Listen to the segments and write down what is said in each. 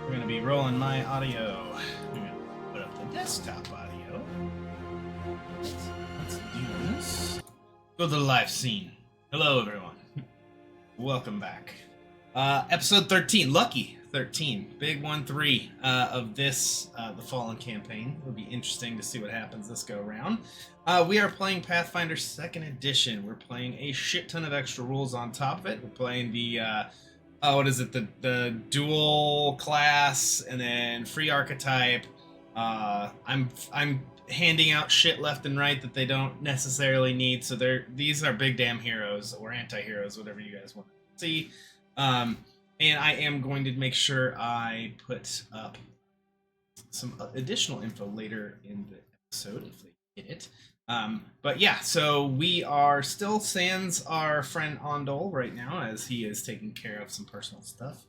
We're going to be rolling my audio. I'm going to put up the desktop audio. Let's do this. Go to the live scene. Hello, everyone. Welcome back. Episode 13, lucky 13, big 1-3 of this, the Fallen campaign. It'll be interesting to see what happens this go around. We are playing Pathfinder 2nd Edition. We're playing a shit ton of extra rules on top of it. We're playing the, what is it, the dual class and then free archetype. I'm handing out shit left and right that they don't necessarily need, so these are big damn heroes or anti-heroes, whatever you guys want to see. And I am going to make sure I put up some additional info later in the episode if they get it. But yeah, so we are still sans our friend Ondol right now, as he is taking care of some personal stuff.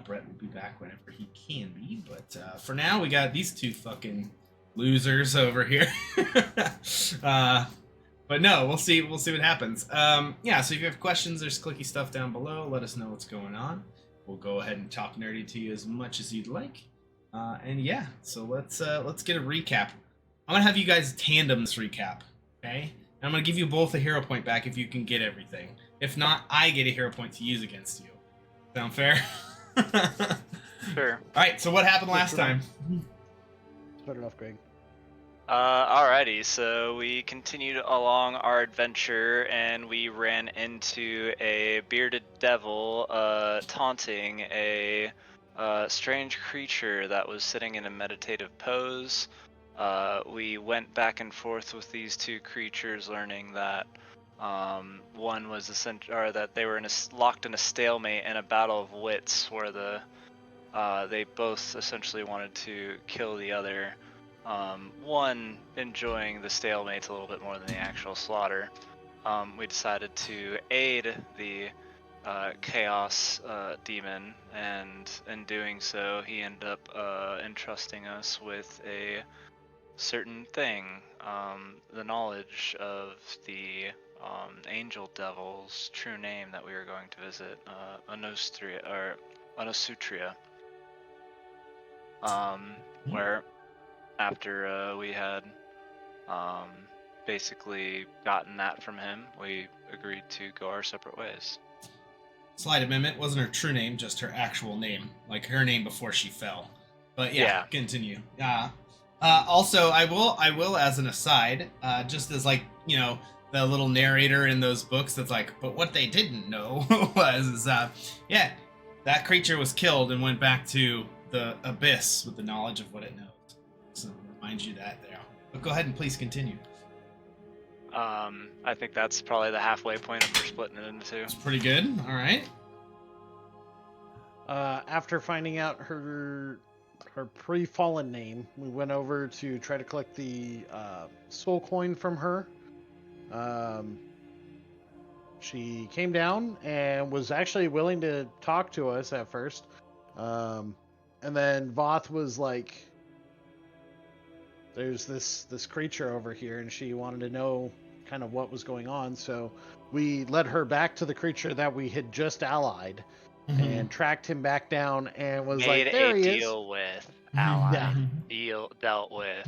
Brett will be back whenever he can be, but for now we got these two fucking losers over here. But no, we'll see what happens. Yeah, so if you have questions, there's clicky stuff down below. Let us know what's going on. We'll go ahead and talk nerdy to you as much as you'd like. And yeah, so let's get a recap. I'm gonna have you guys tandem this recap, okay? And I'm gonna give you both a hero point back if you can get everything. If not, I get a hero point to use against you. Sound fair? Sure. All right. So what happened last time? Start it off, Greg. Alrighty, so we continued along our adventure and we ran into a bearded devil taunting a strange creature that was sitting in a meditative pose. We went back and forth with these two creatures, learning that one was that they were locked in a stalemate in a battle of wits, where they both essentially wanted to kill the other. One enjoying the stalemates a little bit more than the actual slaughter. We decided to aid the chaos demon, and in doing so, he ended up entrusting us with a certain thing, the knowledge of the angel devil's true name that we were going to visit, Anosutria. Where after we had basically gotten that from him, we agreed to go our separate ways. Slight amendment, wasn't her true name, just her actual name, like her name before she fell. But yeah. Continue. Also, I will, as an aside, just as like, you know, the little narrator in those books that's like, but what they didn't know was, yeah, that creature was killed and went back to the abyss with the knowledge of what it knows. So remind you that there. But go ahead and please continue. I think that's probably the halfway point of her splitting it into two. It's pretty good. All right. After finding out her pre-fallen name, we went over to try to collect the soul coin from her. She came down and was actually willing to talk to us at first. And then Voth was like, there's this creature over here, and she wanted to know kind of what was going on. So we led her back to the creature that we had just allied, and tracked him back down, and was Made like, there a he deal is. with ally. Yeah. Dealt with.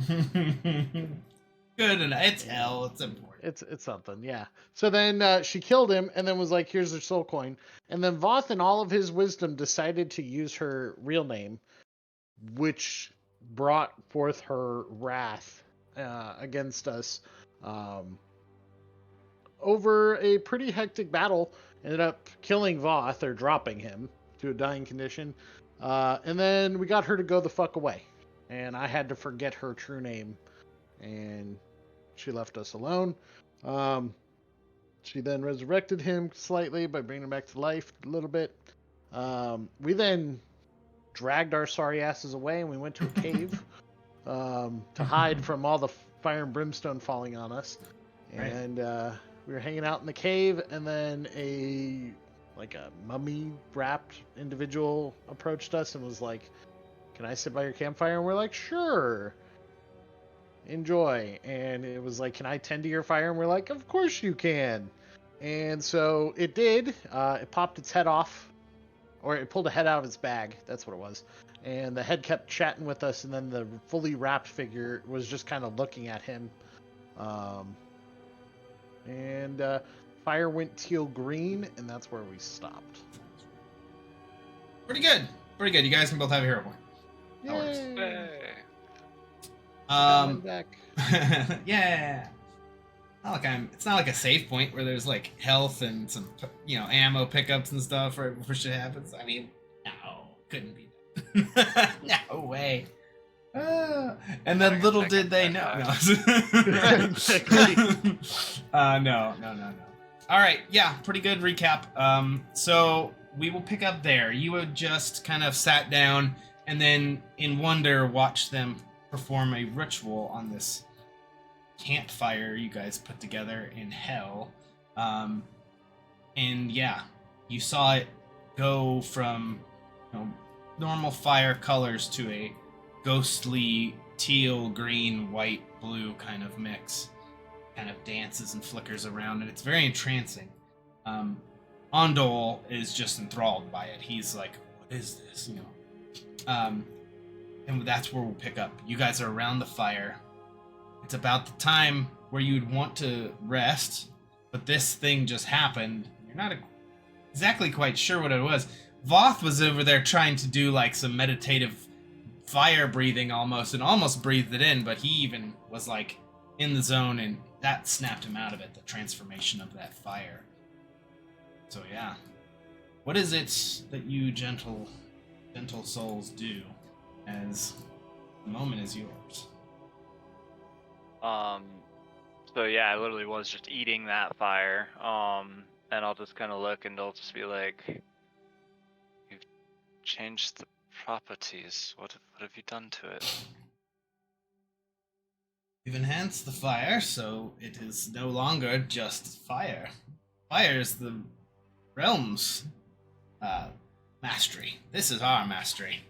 Good, and it's hell. It's important. It's something, yeah. So then she killed him, and then was like, here's her soul coin. And then Voth, in all of his wisdom, decided to use her real name, which brought forth her wrath against us over a pretty hectic battle. Ended up killing Voth, or dropping him to a dying condition. And then we got her to go the fuck away. And I had to forget her true name. And she left us alone. She then resurrected him slightly by bringing him back to life a little bit. We then dragged our sorry asses away, and we went to a cave to hide from all the fire and brimstone falling on us. And we were hanging out in the cave, and then a mummy wrapped individual approached us and was like, can I sit by your campfire? And we're like, sure, enjoy. And it was like, can I tend to your fire? And we're like, of course you can. And so it did. It popped its head off or it pulled a head out of its bag. That's what it was. And the head kept chatting with us, and then the fully wrapped figure was just kind of looking at him. And fire went teal green, and that's where we stopped. Pretty good. Pretty good. You guys can both have a hero point. That works. Yay! Hey. Back. Yeah. It's not like a save point where there's like health and some, ammo pickups and stuff right before shit happens. I mean, no, couldn't be that. No way. And then little did they know. No. No. All right, yeah, pretty good recap. So we will pick up there. You had just kind of sat down and then, in wonder, watched them perform a ritual on this campfire you guys put together in hell. And yeah, you saw it go from normal fire colors to a ghostly teal, green, white, blue kind of mix. Kind of dances and flickers around, and it's very entrancing. Ondol is just enthralled by it. He's like, what is this? And that's where we'll pick up. You guys are around the fire. It's about the time where you'd want to rest, but this thing just happened. You're not exactly quite sure what it was. Voth was over there trying to do like some meditative fire breathing almost, and almost breathed it in, but he even was like in the zone, and that snapped him out of it, the transformation of that fire. So yeah. What is it that you gentle souls do as the moment is yours? So yeah, I literally was just eating that fire. And I'll just kind of look, and they'll just be like, "You've changed the properties. What have you done to it?" You've enhanced the fire, so it is no longer just fire. Fire is the realm's mastery. This is our mastery.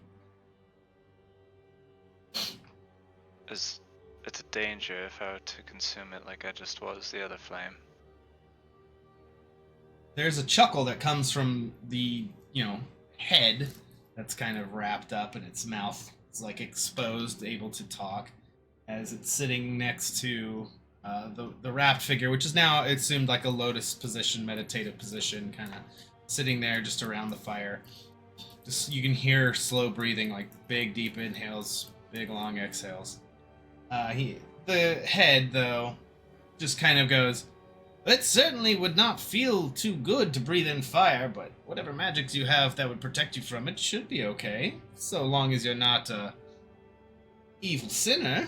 It's a danger if I were to consume it like I just was the other flame. There's a chuckle that comes from the, head that's kind of wrapped up, and its mouth is like exposed, able to talk, as it's sitting next to the wrapped figure, which is now assumed like a lotus position, meditative position, kind of sitting there just around the fire. Just you can hear slow breathing, like big deep inhales, big long exhales. The head though just kind of goes, "It certainly would not feel too good to breathe in fire, but whatever magics you have that would protect you from it should be okay, so long as you're not a evil sinner."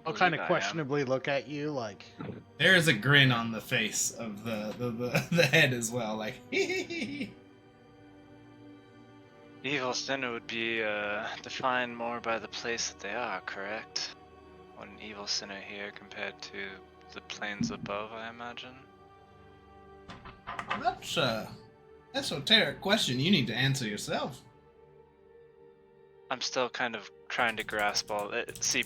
I'll kind of questionably look at you like. There is a grin on the face of the head as well, like Evil sinner would be defined more by the place that they are, correct? What an evil sinner here compared to the planes above, I imagine. That's a esoteric question you need to answer yourself. I'm still kind of trying to grasp all it. See,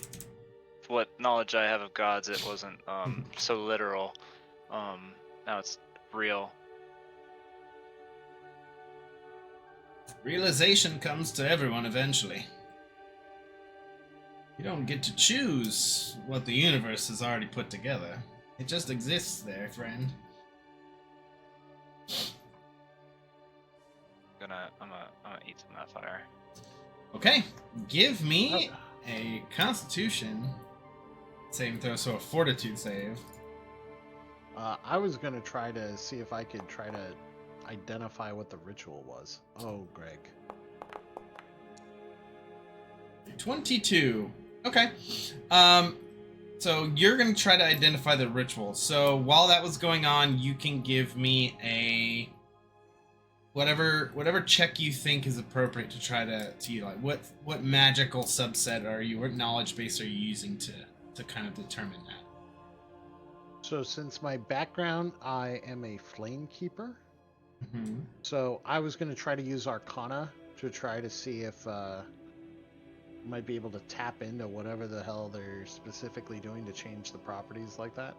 what knowledge I have of gods, it wasn't so literal. Now it's real. Realization comes to everyone eventually. You don't get to choose what the universe has already put together. It just exists there, friend. I'm gonna eat some of that fire. Okay, give me a Constitution saving throw, so a Fortitude save. I was gonna try to see if I could try to identify what the ritual was. Oh, Greg. 22. Okay. So you're gonna try to identify the ritual. So while that was going on, you can give me a whatever check you think is appropriate to try to utilize. What magical subset are you, what knowledge base are you using to kind of determine that? So since my background, I am a flame keeper. Mm-hmm. So I was going to try to use Arcana to try to see if might be able to tap into whatever the hell they're specifically doing to change the properties like that.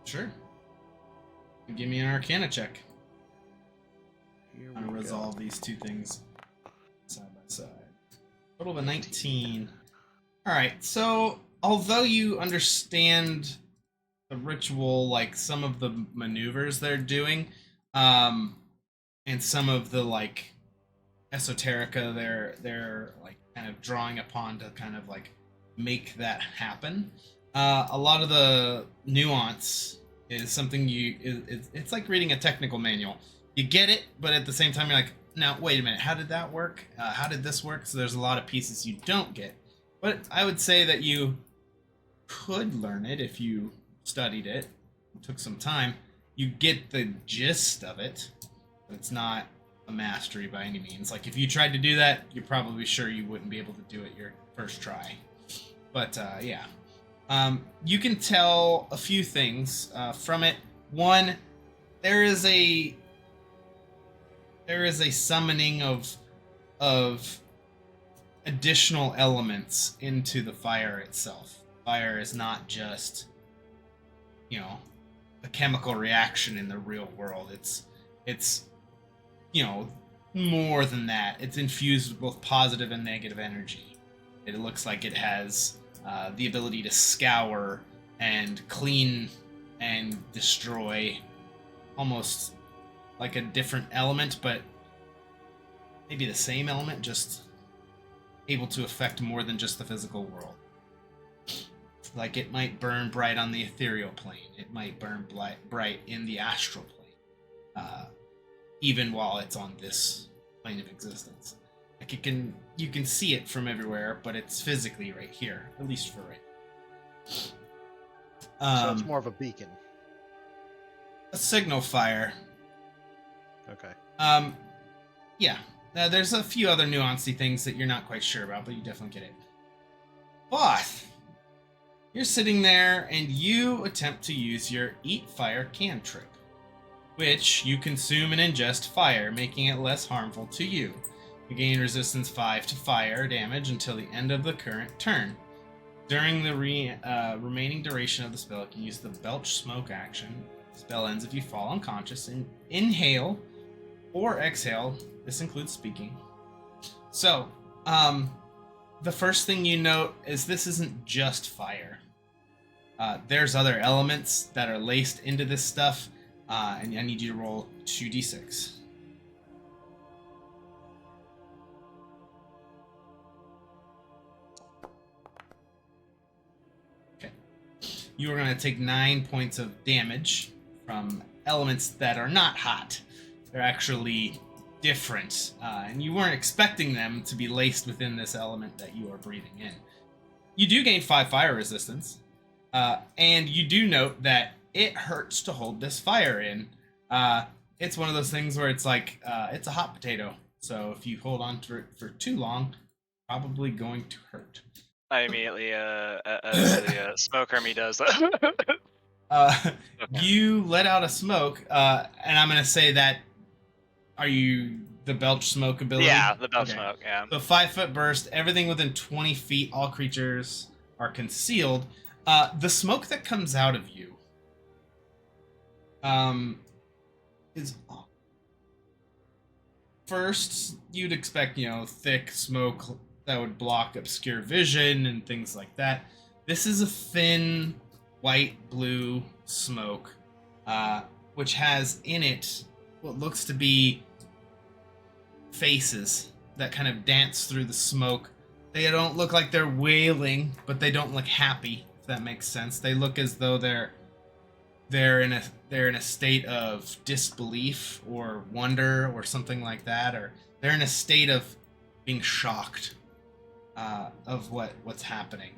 Sure. Give me an Arcana check. Here I'm we gonna go. resolve these two things side by side. Total of a 19. Alright, so although you understand the ritual, like some of the maneuvers they're doing, and some of the like esoterica they're like kind of drawing upon to kind of like make that happen. A lot of the nuance is something it's like reading a technical manual. You get it, but at the same time you're like, now wait a minute, how did that work? How did this work? So there's a lot of pieces you don't get. But I would say that you could learn it if you studied it, took some time. You get the gist of it, but it's not a mastery by any means. Like if you tried to do that, you're probably sure you wouldn't be able to do it your first try. But yeah, you can tell a few things from it. One, there is a summoning of additional elements into the fire itself. Fire is not just, you know, a chemical reaction in the real world. It's you know, more than that. It's infused with both positive and negative energy. It looks like it has the ability to scour and clean and destroy, almost like a different element, but maybe the same element, just able to affect more than just the physical world. Like it might burn bright on the ethereal plane. It might burn bright in the astral plane. Even while it's on this plane of existence. Like you can see it from everywhere, but it's physically right here, at least for right now. So it's more of a beacon. A signal fire. Okay. Yeah. There's a few other nuancey things that you're not quite sure about, but you definitely get it. Both. You're sitting there and you attempt to use your Eat Fire cantrip, which you consume and ingest fire, making it less harmful to you. You gain resistance 5 to fire damage until the end of the current turn. During the remaining duration of the spell, you can use the Belch Smoke action. Spell ends if you fall unconscious. And inhale or exhale. This includes speaking. So, the first thing you note is this isn't just fire. There's other elements that are laced into this stuff, and I need you to roll 2d6. Okay. You are going to take 9 points of damage from elements that are not hot. They're actually different, and you weren't expecting them to be laced within this element that you are breathing in. You do gain 5 fire resistance, and you do note that it hurts to hold this fire in. It's one of those things where it's like, it's a hot potato, so if you hold on to it for too long, probably going to hurt. I immediately, as the smoke army does. Okay. You let out a smoke, and I'm going to say that, are you the belch smoke ability? Yeah, the belch smoke, yeah. So 5-foot burst, everything within 20 feet, all creatures are concealed. The smoke that comes out of you is... First, you'd expect, thick smoke that would block obscure vision and things like that. This is a thin, white-blue smoke, which has in it what looks to be faces that kind of dance through the smoke. They don't look like they're wailing, but they don't look happy, if that makes sense. They look as though they're in a state of disbelief or wonder or something like that, or they're in a state of being shocked of what's happening.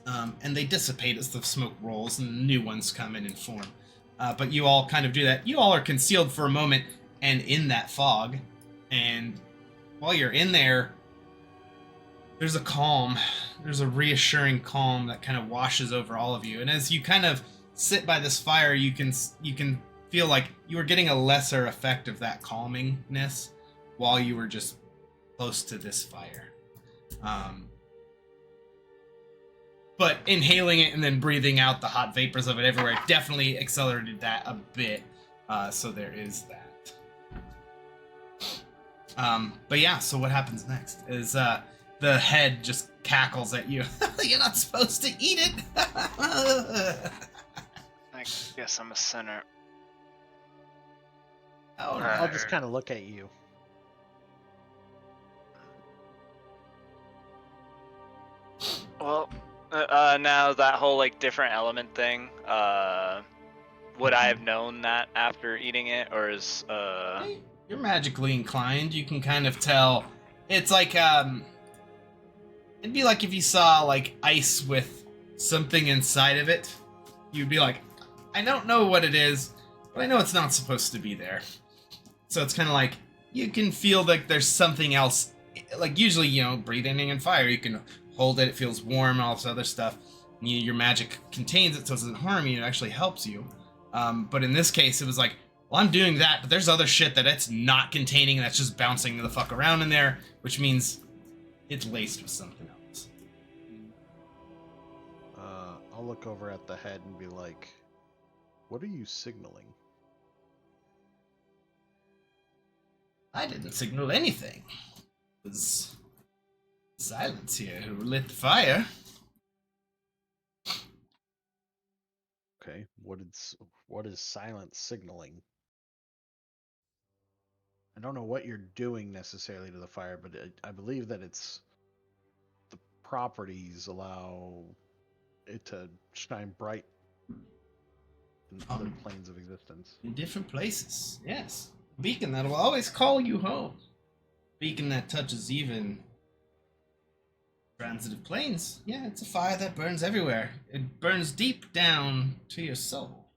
And they dissipate as the smoke rolls and new ones come in and form. But you all kind of do that. You all are concealed for a moment and in that fog. And while you're in there, there's a calm. There's a reassuring calm that kind of washes over all of you. And as you kind of sit by this fire, you can feel like you were getting a lesser effect of that calmingness while you were just close to this fire. but inhaling it and then breathing out the hot vapors of it everywhere definitely accelerated that a bit. So there is that. But yeah, so what happens next is the head just cackles at you. You're not supposed to eat it. I guess I'm a sinner. Oh, I'll just kind of look at you. Well, now that whole like different element thing, would I have known that after eating it, or is Hey, you're magically inclined. You can kind of tell. It's like it'd be like if you saw like ice with something inside of it. You'd be like, I don't know what it is, but I know it's not supposed to be there. So it's kind of like you can feel like there's something else. Like usually, breathing in fire, you can hold it. It feels warm, all this other stuff. Your magic contains it, so it doesn't harm you. It actually helps you. But in this case, it was like, well, I'm doing that, but there's other shit that it's not containing that's just bouncing the fuck around in there, which means it's laced with something else. I'll look over at the head and be like, what are you signaling? I didn't signal anything. It was Silence here who lit the fire. Okay, what is silence signaling? I don't know what you're doing necessarily to the fire, but I believe that it's the properties allow it to shine bright in other planes of existence. In different places, yes. Beacon that will always call you home. Beacon that touches even transitive planes. Yeah, it's a fire that burns everywhere. It burns deep down to your soul.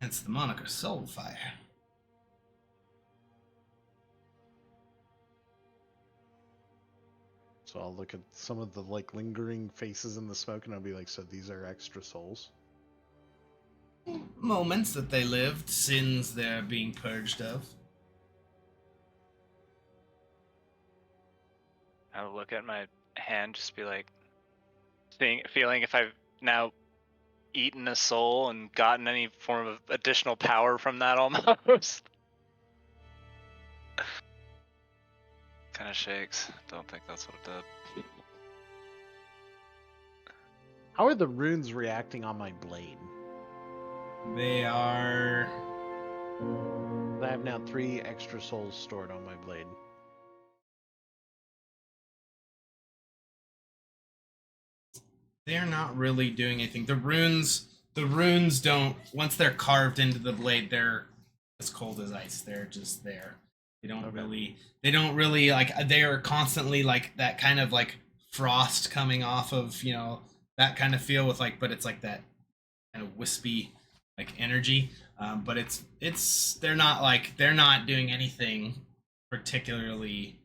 Hence the moniker Soul Fire. So I'll look at some of the like lingering faces in the smoke and I'll be like, so these are extra souls? Moments that they lived, sins they're being purged of. I would look at my hand, just be like, feeling if I've now eaten a soul and gotten any form of additional power from that almost. Kind of shakes. Don't think that's what it did. How are the runes reacting on my blade? They are... I have now 3 extra souls stored on my blade. They're not really doing anything. The runes don't, once they're carved into the blade, they're as cold as ice. They're just there. They don't really like, they are constantly like that kind of like frost coming off of, that kind of feel with like, but it's like that kind of wispy like energy. But they're not doing anything particularly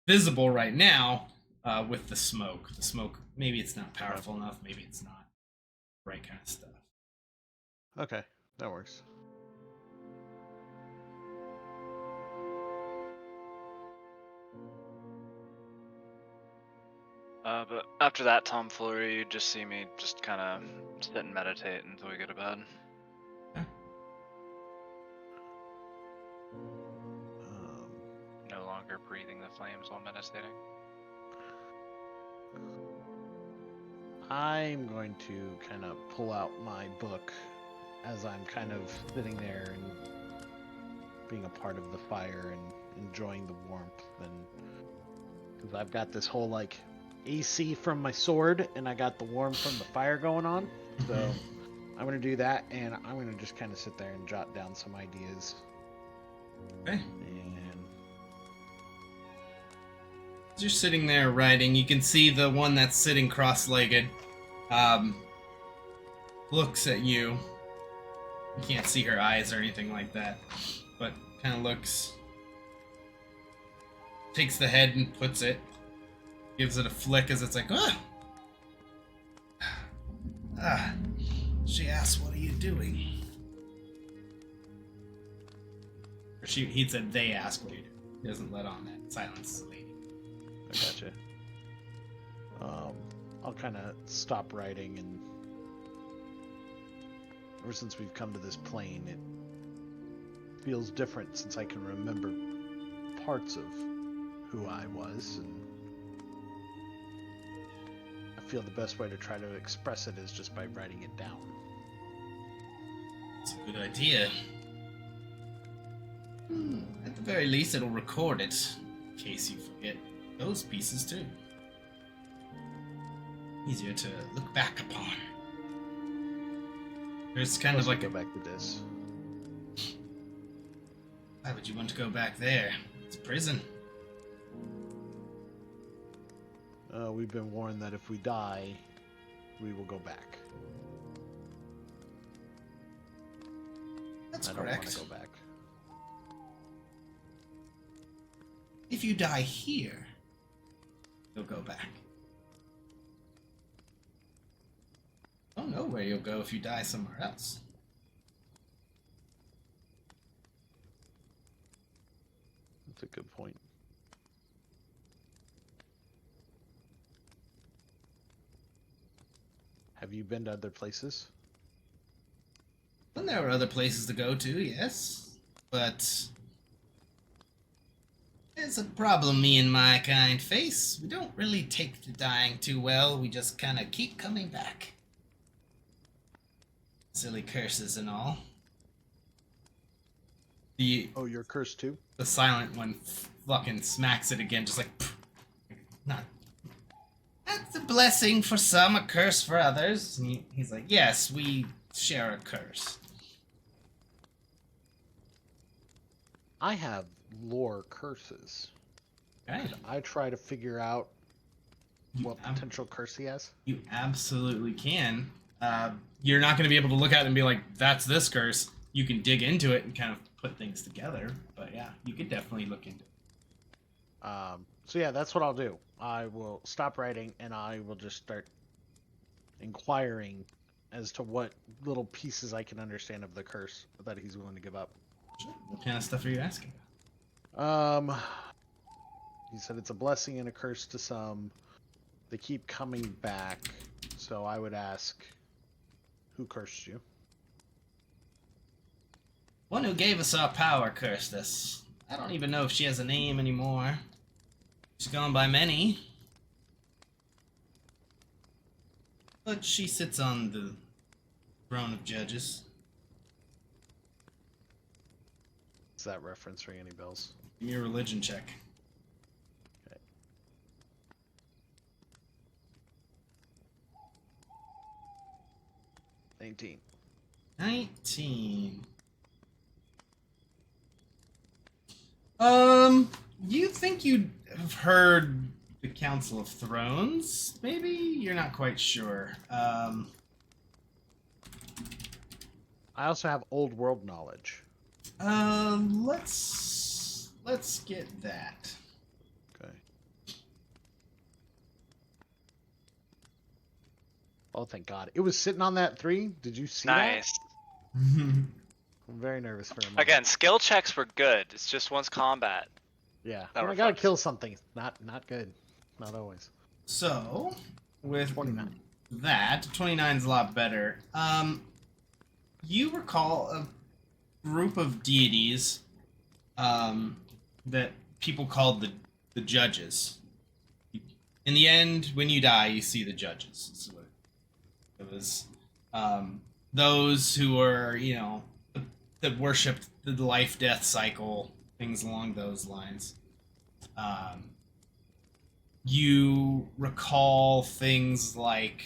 visible right now. With the smoke. The smoke, maybe it's not powerful enough, maybe it's not the right kind of stuff. Okay, that works. But after that tomfoolery, you just see me just kind of sit and meditate until we go to bed. Yeah. No longer breathing the flames while meditating. I'm going to kind of pull out my book as I'm kind of sitting there and being a part of the fire and enjoying the warmth, and because I've got this whole like AC from my sword and I got the warmth from the fire going on, so I'm going to do that, and I'm going to just kind of sit there and jot down some ideas. Okay. And As you're sitting there writing, you can see the one that's sitting cross-legged looks at you. You can't see her eyes or anything like that, but kind of looks, takes the head and puts it, gives it a flick as it's like, she asks, what are you doing? Or he said they ask what you do. He doesn't let on that. Silence is a lady. I gotcha. I'll kind of stop writing, and ever since we've come to this plane, it feels different since I can remember parts of who I was, and I feel the best way to try to express it is just by writing it down. It's a good idea. At the very least, it'll record it, in case you forget those pieces too. Easier to look back upon. There's kind of like go back to this. Why would you want to go back there? It's a prison. We've been warned that if we die, we will go back. That's I don't want correct. to go back. If you die here, you'll go back. Don't know where you'll go if you die somewhere else. That's a good point. Have you been to other places? And there are other places to go to, yes. But there's a problem me and my kind face. We don't really take to dying too well. We just kind of keep coming back. Silly curses and all. Oh, you're cursed too? The silent one fucking smacks it again, just like, pff, not. That's a blessing for some, a curse for others. And he's like, yes, we share a curse. I have lore curses. Okay. I try to figure out what You potential curse he has. You absolutely can. You're not going to be able to look at it and be like, that's this curse. You can dig into it and kind of put things together. But yeah, you could definitely look into it. So yeah, that's what I'll do. I will stop writing and I will just start inquiring as to what little pieces I can understand of the curse that he's willing to give up. Sure. What kind of stuff are you asking? He said it's a blessing and a curse to some. They keep coming back. So I would ask, who cursed you? One who gave us our power cursed us. I don't even know if she has a name anymore. She's gone by many. But she sits on the throne of judges. Does that reference ring any bells? Give me a religion check. Okay. 19. You think you'd have heard the Council of Thrones? Maybe? You're not quite sure. I also have old world knowledge. Let's get that. Okay. Oh, thank God. It was sitting on that 3. Did you see Nice. that? I'm very nervous for a moment. Again, skill checks were good. It's just once combat. Yeah. That When I were gotta fun. kill something, not good. Not always. So, with 29. that, 29's a lot better. You recall a group of deities that people called the judges. In the end, when you die, you see the judges. That's what it was. Those who were, that worshipped the life-death cycle, things along those lines. You recall things like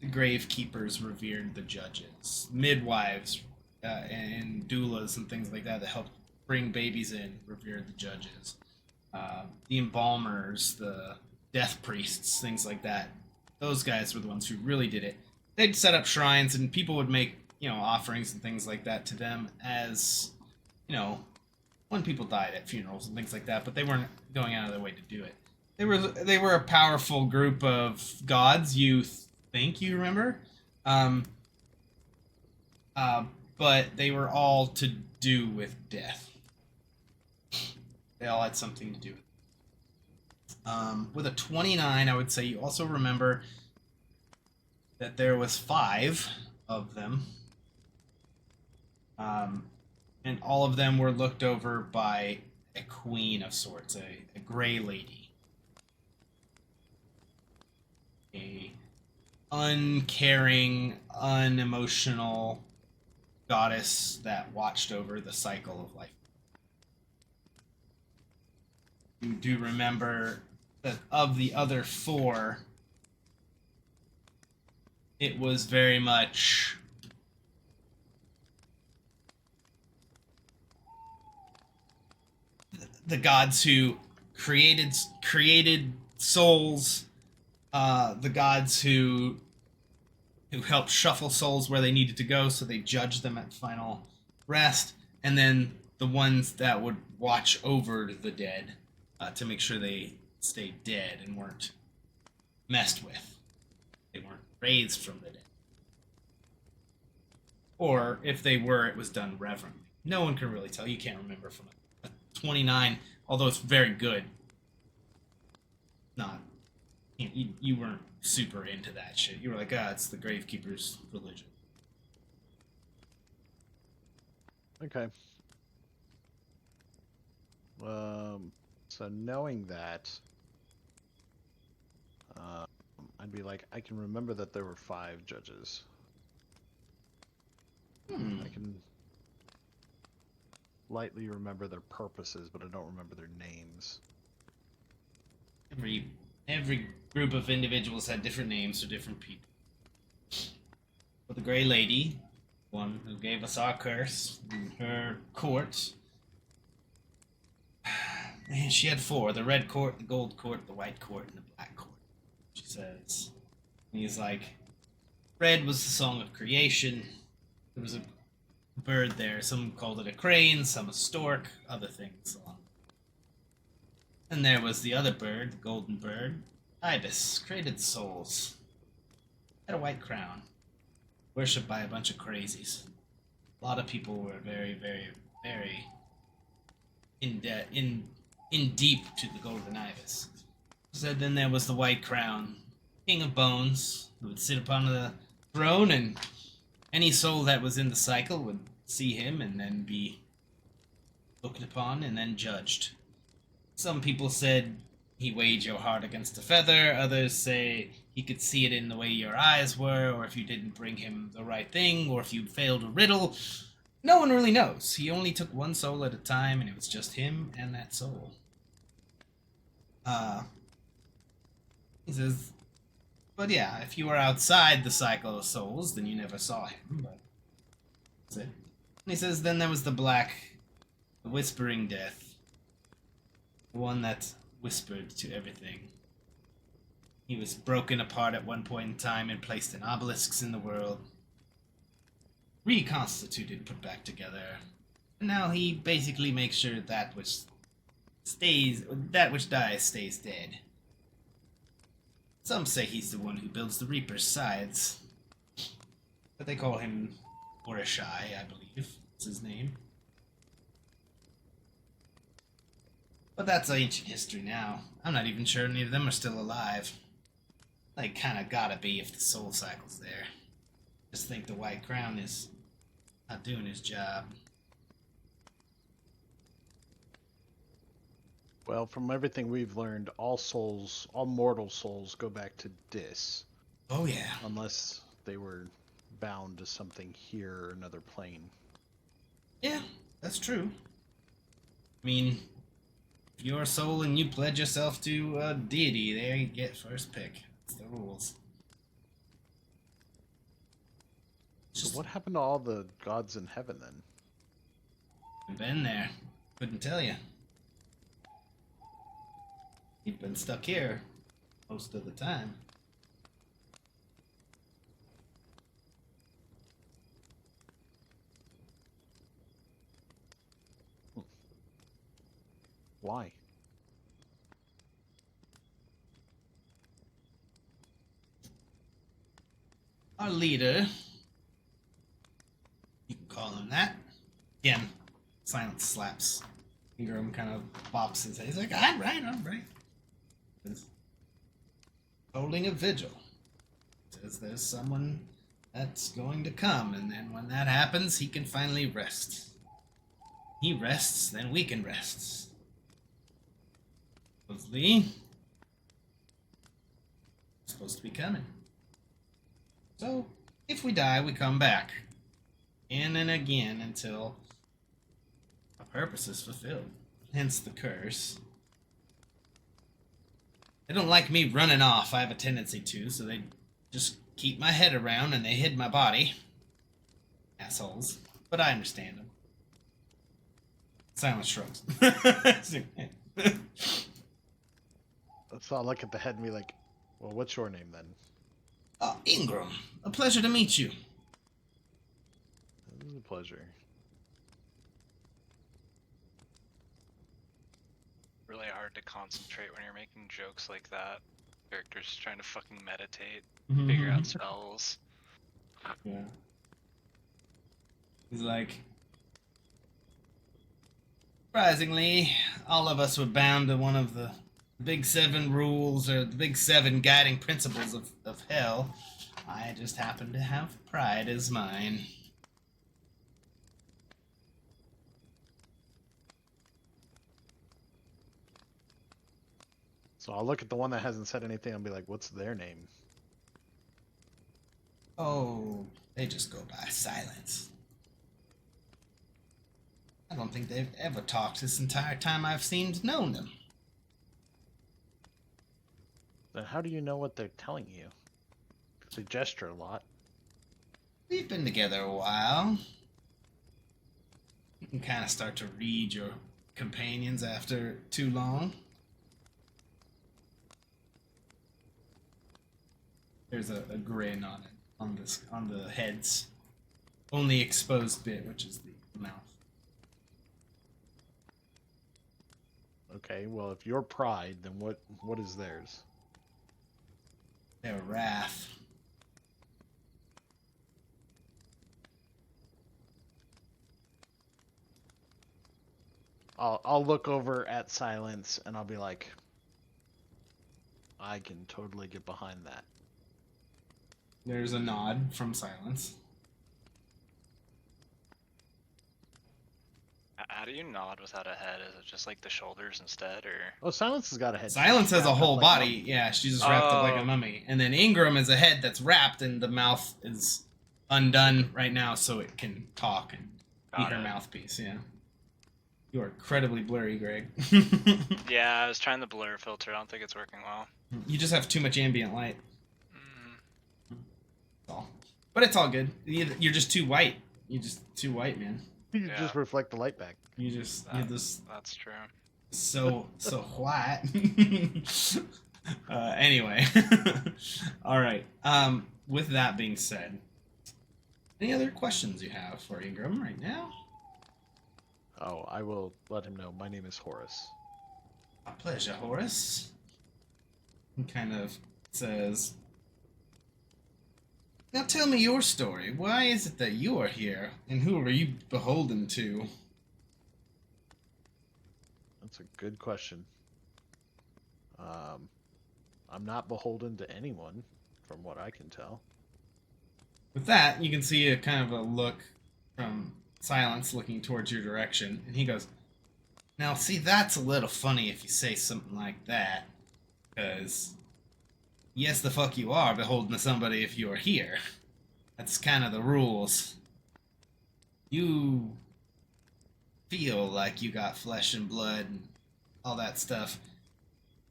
the gravekeepers revered the judges, midwives and doulas and things like that helped bring babies in revered the judges, the embalmers, the death priests, things like that. Those guys were the ones who really did it. They'd set up shrines and people would make offerings and things like that to them as when people died at funerals and things like that, but they weren't going out of their way to do it. They were a powerful group of gods, you think you remember, but they were all to do with death. They all had something to do with it. With a 29, I would say you also remember that there was 5 of them. And all of them were looked over by a queen of sorts, a gray lady. A uncaring, unemotional goddess that watched over the cycle of life. You do remember that of the other 4, it was very much the gods who created souls, the gods who helped shuffle souls where they needed to go, so they judged them at final rest, and then the ones that would watch over the dead to make sure they stayed dead and weren't messed with. They weren't raised from the dead. Or if they were, it was done reverently. No one can really tell. You can't remember from a 29, although it's very good. Not you weren't super into that shit. You were like, it's the Gravekeeper's religion. Okay. So knowing that, I'd be like, I can remember that there were 5 judges. I can lightly remember their purposes, but I don't remember their names. Every group of individuals had different names for different people. But the Grey Lady, one who gave us our curse, in her court, man, she had 4: the red court, the gold court, the white court, and the black court. She says, and he's like, red was the song of creation. There was a bird there. Some called it a crane, some a stork, other things along. And there was the other bird, the golden bird, ibis, created souls. Had a white crown, worshipped by a bunch of crazies. A lot of people were very, very, very in debt, in deep to the golden ibis. So then there was the white crown, king of bones, who would sit upon the throne, and any soul that was in the cycle would see him and then be looked upon and then judged. Some people said he weighed your heart against a feather. Others say he could see it in the way your eyes were, or if you didn't bring him the right thing, or if you failed a riddle. No one really knows. He only took one soul at a time, and it was just him and that soul. He says, but yeah, if you were outside the cycle of souls, then you never saw him, but that's it. And he says, then there was the whispering death. The one that whispered to everything. He was broken apart at one point in time and placed in obelisks in the world. Reconstituted, put back together. And now he basically makes sure that which dies stays dead. Some say he's the one who builds the Reaper's scythes. But they call him Orishai, I believe. That's his name. But that's ancient history now. I'm not even sure any of them are still alive. They kinda gotta be if the soul cycle's there. Just think the White Crown is not doing his job. Well, from everything we've learned, all mortal souls go back to Dis. Oh yeah. Unless they were bound to something here or another plane. Yeah, that's true. I mean, if you're a soul and you pledge yourself to a deity, there you get first pick. That's the rules. So what happened to all the gods in heaven then? I've been there. Couldn't tell you. You've been stuck here most of the time. Why? Our leader, you can call him that. Again, Silence slaps. Ingram kind of bops his head. He's like, all right. is holding a vigil. Says there's someone that's going to come, and then when that happens, he can finally rest. He rests, then we can rest. Supposedly, supposed to be coming. So, if we die, we come back. Again and again until our purpose is fulfilled. Hence the curse. They don't like me running off. I have a tendency to, so they just keep my head around and they hid my body. Assholes. But I understand them. Silence shrugs. So I'll look at the head and be like, well, what's your name then? Ingram. A pleasure to meet you. It was a pleasure. Really hard to concentrate when you're making jokes like that. Characters trying to fucking meditate, figure out spells. Yeah. He's like, surprisingly, all of us were bound to one of the big 7 rules, or the big 7 guiding principles of hell. I just happen to have pride as mine. So I'll look at the one that hasn't said anything and be like, what's their name? Oh, they just go by silence. I don't think they've ever talked this entire time I've known them. Then how do you know what they're telling you? Because they gesture a lot. We've been together a while. You can kind of start to read your companions after too long. There's a grin on it, on the head's only exposed bit, which is the mouth. Okay, well, if you're pride, then what is theirs? Their wrath. I'll look over at Silence and I'll be like, I can totally get behind that. There's a nod from Silence. How do you nod without a head? Is it just like the shoulders instead, or? Oh, Silence has got a head. Silence has a wrapped up whole like body. mummy. Yeah, she's just wrapped up like a Oh. mummy. And then Ingram is a head that's wrapped, and the mouth is undone right now so it can talk and be Got her it. mouthpiece. Yeah. You are incredibly blurry, Greg. Yeah, I was trying the blur filter. I don't think it's working well. You just have too much ambient light. Mm. That's all. But it's all good. You're just too white. You're just too white, man. You Yeah. just reflect the light back. You're just That's true. so white. Anyway. All right. With that being said, any other questions you have for Ingram right now? Oh, I will let him know. My name is Horace. A pleasure, Horace. He kind of says, now tell me your story. Why is it that you are here? And who are you beholden to? That's a good question. I'm not beholden to anyone, from what I can tell. With that, you can see a kind of a look from Silence looking towards your direction. And he goes, now, see, that's a little funny if you say something like that. Because, yes, the fuck you are beholden to somebody if you are here. That's kind of the rules. You feel like you got flesh and blood and all that stuff.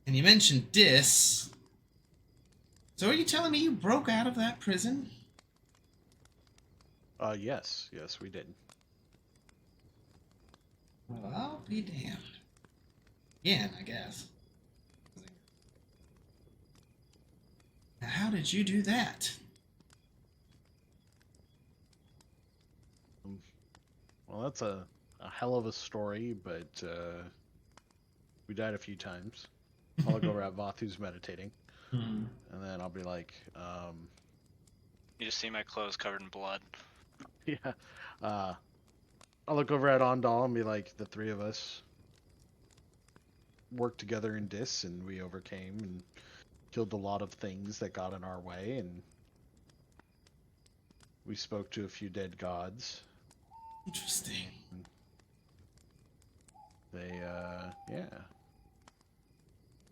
And you mentioned Dis. So are you telling me you broke out of that prison? Yes, we did. Well, I'll be damned. Again, I guess. Now, how did you do that? Well, that's a hell of a story, but we died a few times. I'll look over at Voth, who's meditating, and then I'll be like, You just see my clothes covered in blood. yeah. I'll look over at Ondal and be like, the three of us worked together in Dis, and we overcame and killed a lot of things that got in our way, and we spoke to a few dead gods. Interesting. They, yeah.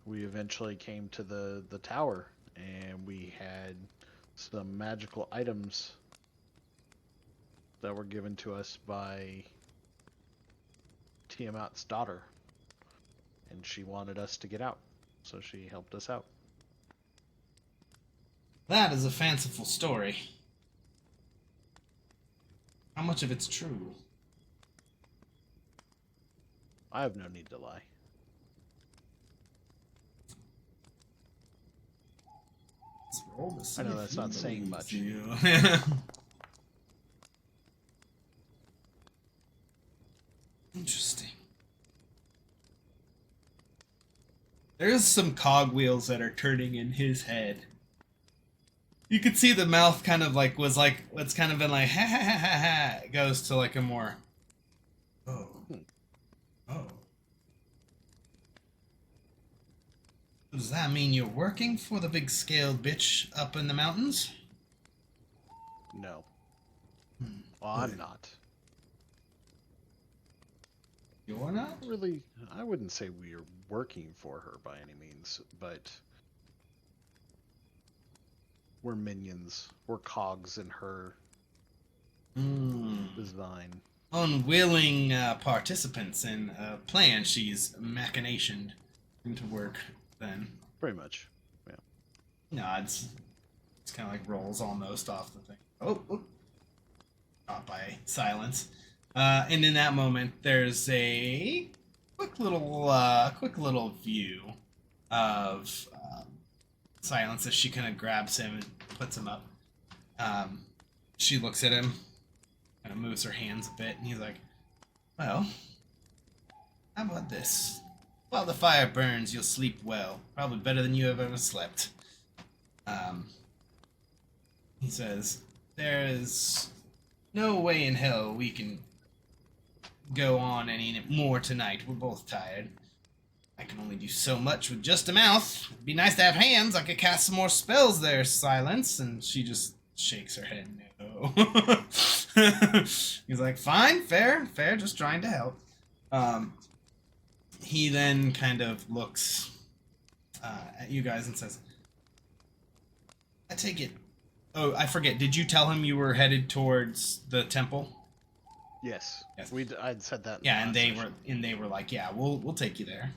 We eventually came to the tower, and we had some magical items that were given to us by Tiamat's daughter. And she wanted us to get out, so she helped us out. That is a fanciful story. How much of it's true? I have no need to lie. Let's roll to see I know if that's he not saying believes much. you. Interesting. There's some cogwheels that are turning in his head. You could see the mouth kind of like was like what's kind of been like ha ha ha ha ha. It goes to like a more oh oh. Does that mean you're working for the big scaled bitch up in the mountains? No. Well, I'm not. You're not? Really, I wouldn't say we are working for her by any means, but we're minions. We're cogs in her design. Unwilling participants in a plan she's machinationed into work, then. Pretty much. Yeah. Nods. It's kind of like rolls almost off the thing. Oh. Caught by silence. And in that moment, there's a quick little view of silence as she kind of grabs him and puts him up. She looks at him, kind of moves her hands a bit, and he's like, well, how about this? While the fire burns, you'll sleep well. Probably better than you have ever slept. He says, there is no way in hell we can go on any more tonight. We're both tired. I can only do so much with just a mouth. It'd be nice to have hands. I could cast some more spells there, Silence. And she just shakes her head no. He's like, fine, fair, just trying to help. He then kind of looks at you guys and says, I take it. Oh, I forget. Did you tell him you were headed towards the temple? Yes. Yes. I'd said that. Yeah, and they were like, yeah, we'll take you there.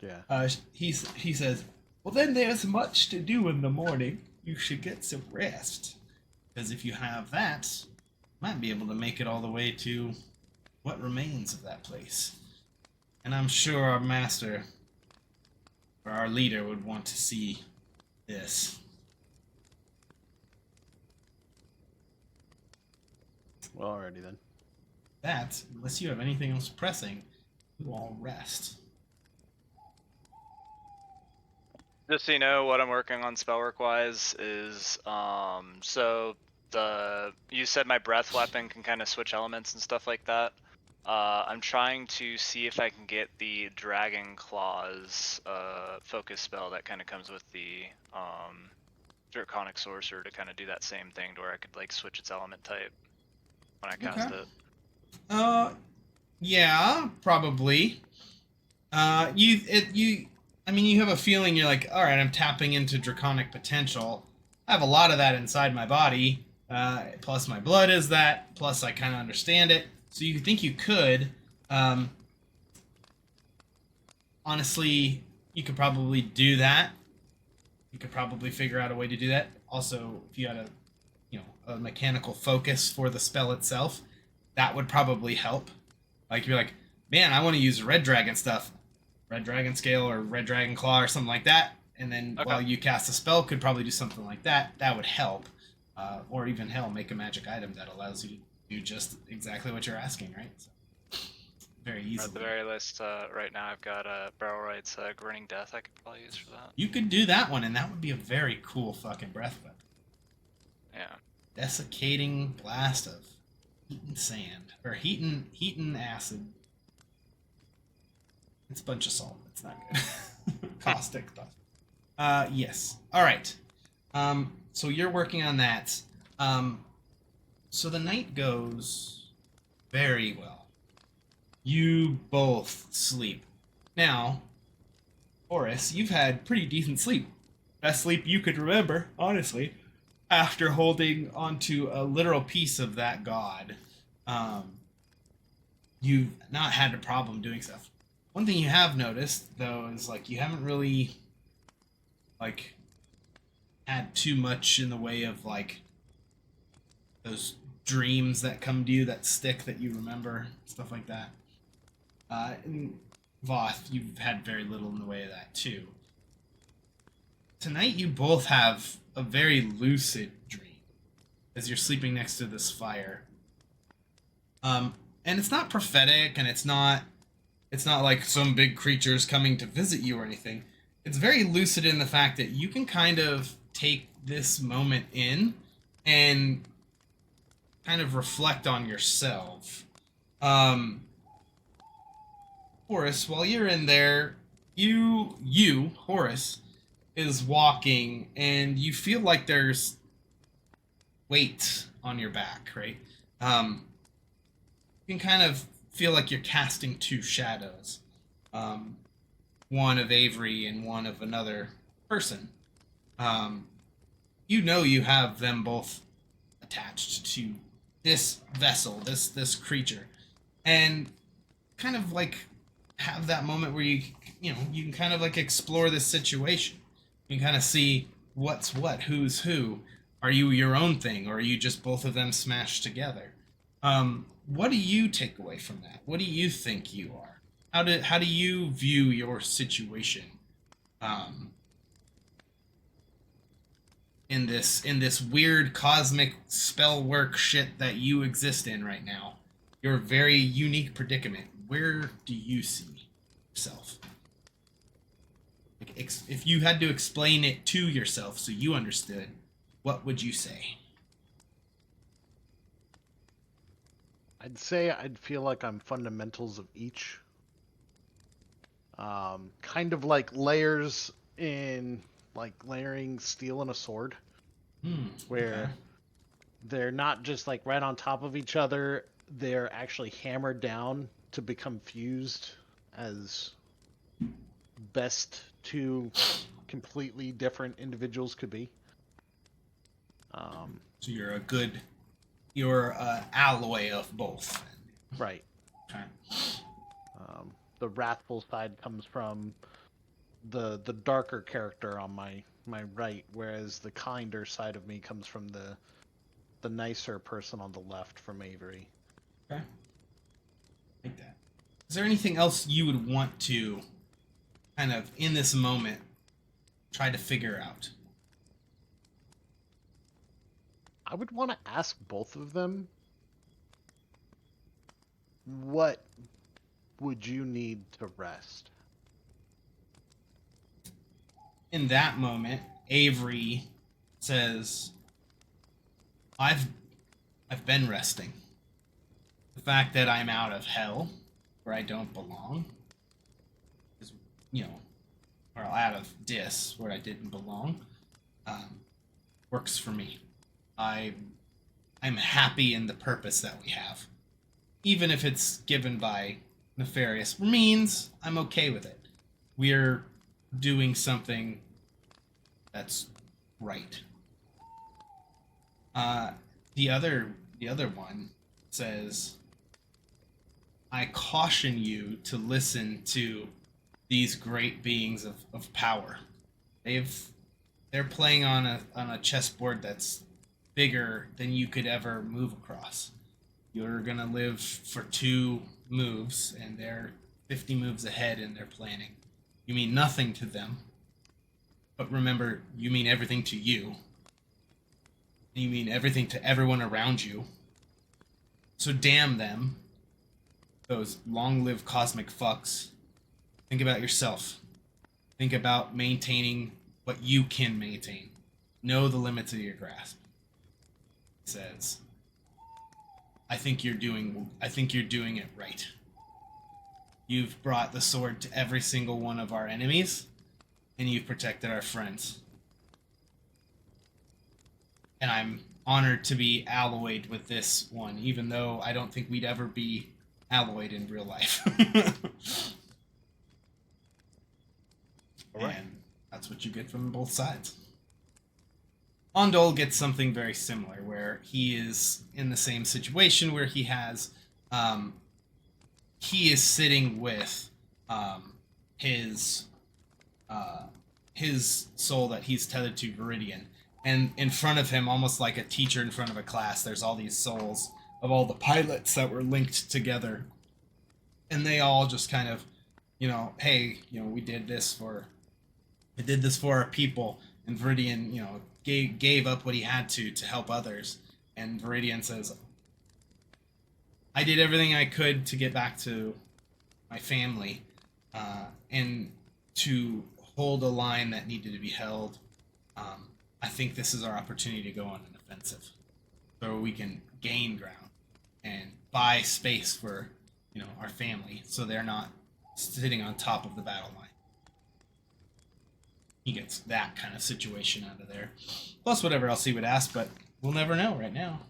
Yeah. He says, well, then there's much to do in the morning. You should get some rest, because if you have that, you might be able to make it all the way to what remains of that place. And I'm sure our master or our leader would want to see this. Well, alrighty then. That, unless you have anything else pressing, you all rest. Just so you know, what I'm working on spellwork wise is so you said my breath weapon can kind of switch elements and stuff like that. I'm trying to see if I can get the Dragon Claws focus spell that kind of comes with the Draconic Sorcerer to kind of do that same thing, to where I could like switch its element type when I cast it. Yeah, probably. I mean, you have a feeling you're like, all right, I'm tapping into draconic potential. I have a lot of that inside my body. Plus my blood is that. Plus I kind of understand it. So you think you could. Honestly, you could probably do that. You could probably figure out a way to do that. Also, if you had a mechanical focus for the spell itself, that would probably help. Like, you're like, man, I want to use red dragon stuff. Red dragon scale or red dragon claw or something like that. And then while you cast a spell, could probably do something like that. That would help. Or even, hell, make a magic item that allows you to do just exactly what you're asking, right? So, very easily. At the very least, right now I've got Barrel Right's Grinning Death I could probably use for that. You could do that one, and that would be a very cool fucking breath weapon. Yeah. Desiccating blast of heat and sand. Or heat and acid. It's a bunch of salt. It's not good. Caustic stuff. Yes. All right. So you're working on that. So the night goes very well. You both sleep. Now, Horace, you've had pretty decent sleep. Best sleep you could remember, honestly, after holding onto a literal piece of that god. You've not had a problem doing stuff. One thing you have noticed, though, is like you haven't really like had too much in the way of like those dreams that come to you that stick that you remember, stuff like that. In Voth, you've had very little in the way of that too. Tonight, you both have a very lucid dream as you're sleeping next to this fire. And it's not prophetic, and it's not like some big creature's coming to visit you or anything. It's very lucid in the fact that you can kind of take this moment in and kind of reflect on yourself. Horace, while you're in there, Horace, is walking, and you feel like there's weight on your back, right? You can kind of feel like you're casting two shadows, one of Avery and one of another person. You know you have them both attached to this vessel, this creature, and kind of like have that moment where you can kind of like explore this situation. You can kind of see what's what, who's who. Are you your own thing, or are you just both of them smashed together? What do you take away from that? What do you think you are? How do you view your situation? In this weird cosmic spell work shit that you exist in right now, your very unique predicament. Where do you see yourself? Like, if you had to explain it to yourself so you understood, what would you say? I'd say I'd feel like I'm fundamentals of each. Kind of like layers in, like layering steel in a sword, where Okay. they're not just like right on top of each other, they're actually hammered down to become fused as best two completely different individuals could be. So you're alloy of both. Right. Okay. The wrathful side comes from the darker character on my right, whereas the kinder side of me comes from the nicer person on the left from Avery. Okay. Like that. Is there anything else you would want to kind of in this moment try to figure out? I would want to ask both of them, what would you need to rest? In that moment, Avery says, I've been resting. The fact that I'm out of hell, where I don't belong, is, or out of Dis, where I didn't belong, works for me. I'm happy in the purpose that we have. Even if it's given by nefarious means, I'm okay with it. We're doing something that's right. The other one says, I caution you to listen to these great beings of power. They're playing on a chessboard that's bigger than you could ever move across. You're gonna live for 2 moves, and they're 50 moves ahead in their planning. You mean nothing to them, but remember, you mean everything to you. You mean everything to everyone around you. So damn them, those long-lived cosmic fucks. Think about yourself. Think about maintaining what you can maintain. Know the limits of your grasp. It says, I think you're doing it right. You've brought the sword to every single one of our enemies, and you've protected our friends. And I'm honored to be alloyed with this one, even though I don't think we'd ever be alloyed in real life. Alright. And that's what you get from both sides. Ondol gets something very similar, where he is in the same situation where he is sitting with his his soul that he's tethered to Viridian, and in front of him, almost like a teacher in front of a class, there's all these souls of all the pilots that were linked together, and they all just kind of, hey, we did this for our people, and Viridian, gave up what he had to help others, and Viridian says, I did everything I could to get back to my family, and to hold a line that needed to be held. I think this is our opportunity to go on an offensive, so we can gain ground and buy space for, our family, so they're not sitting on top of the battle line. He gets that kind of situation out of there, plus whatever else he would ask, but we'll never know right now.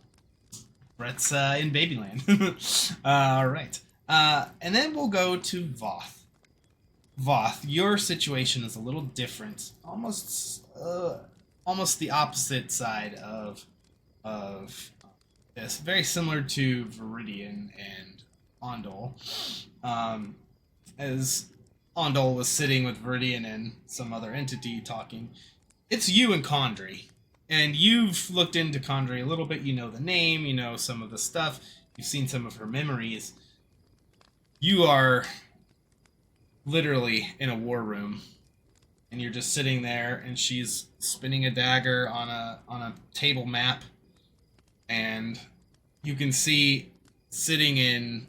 Brett's in Babyland. All right. And then we'll go to Voth. Voth, your situation is a little different, almost the opposite side of this. Very similar to Viridian and Ondol. As Ondol was sitting with Viridian and some other entity talking, it's you and Condry. And you've looked into Condry a little bit. You know the name, you know some of the stuff, you've seen some of her memories. You are literally in a war room, and you're just sitting there, and she's spinning a dagger on a table map, and you can see sitting in,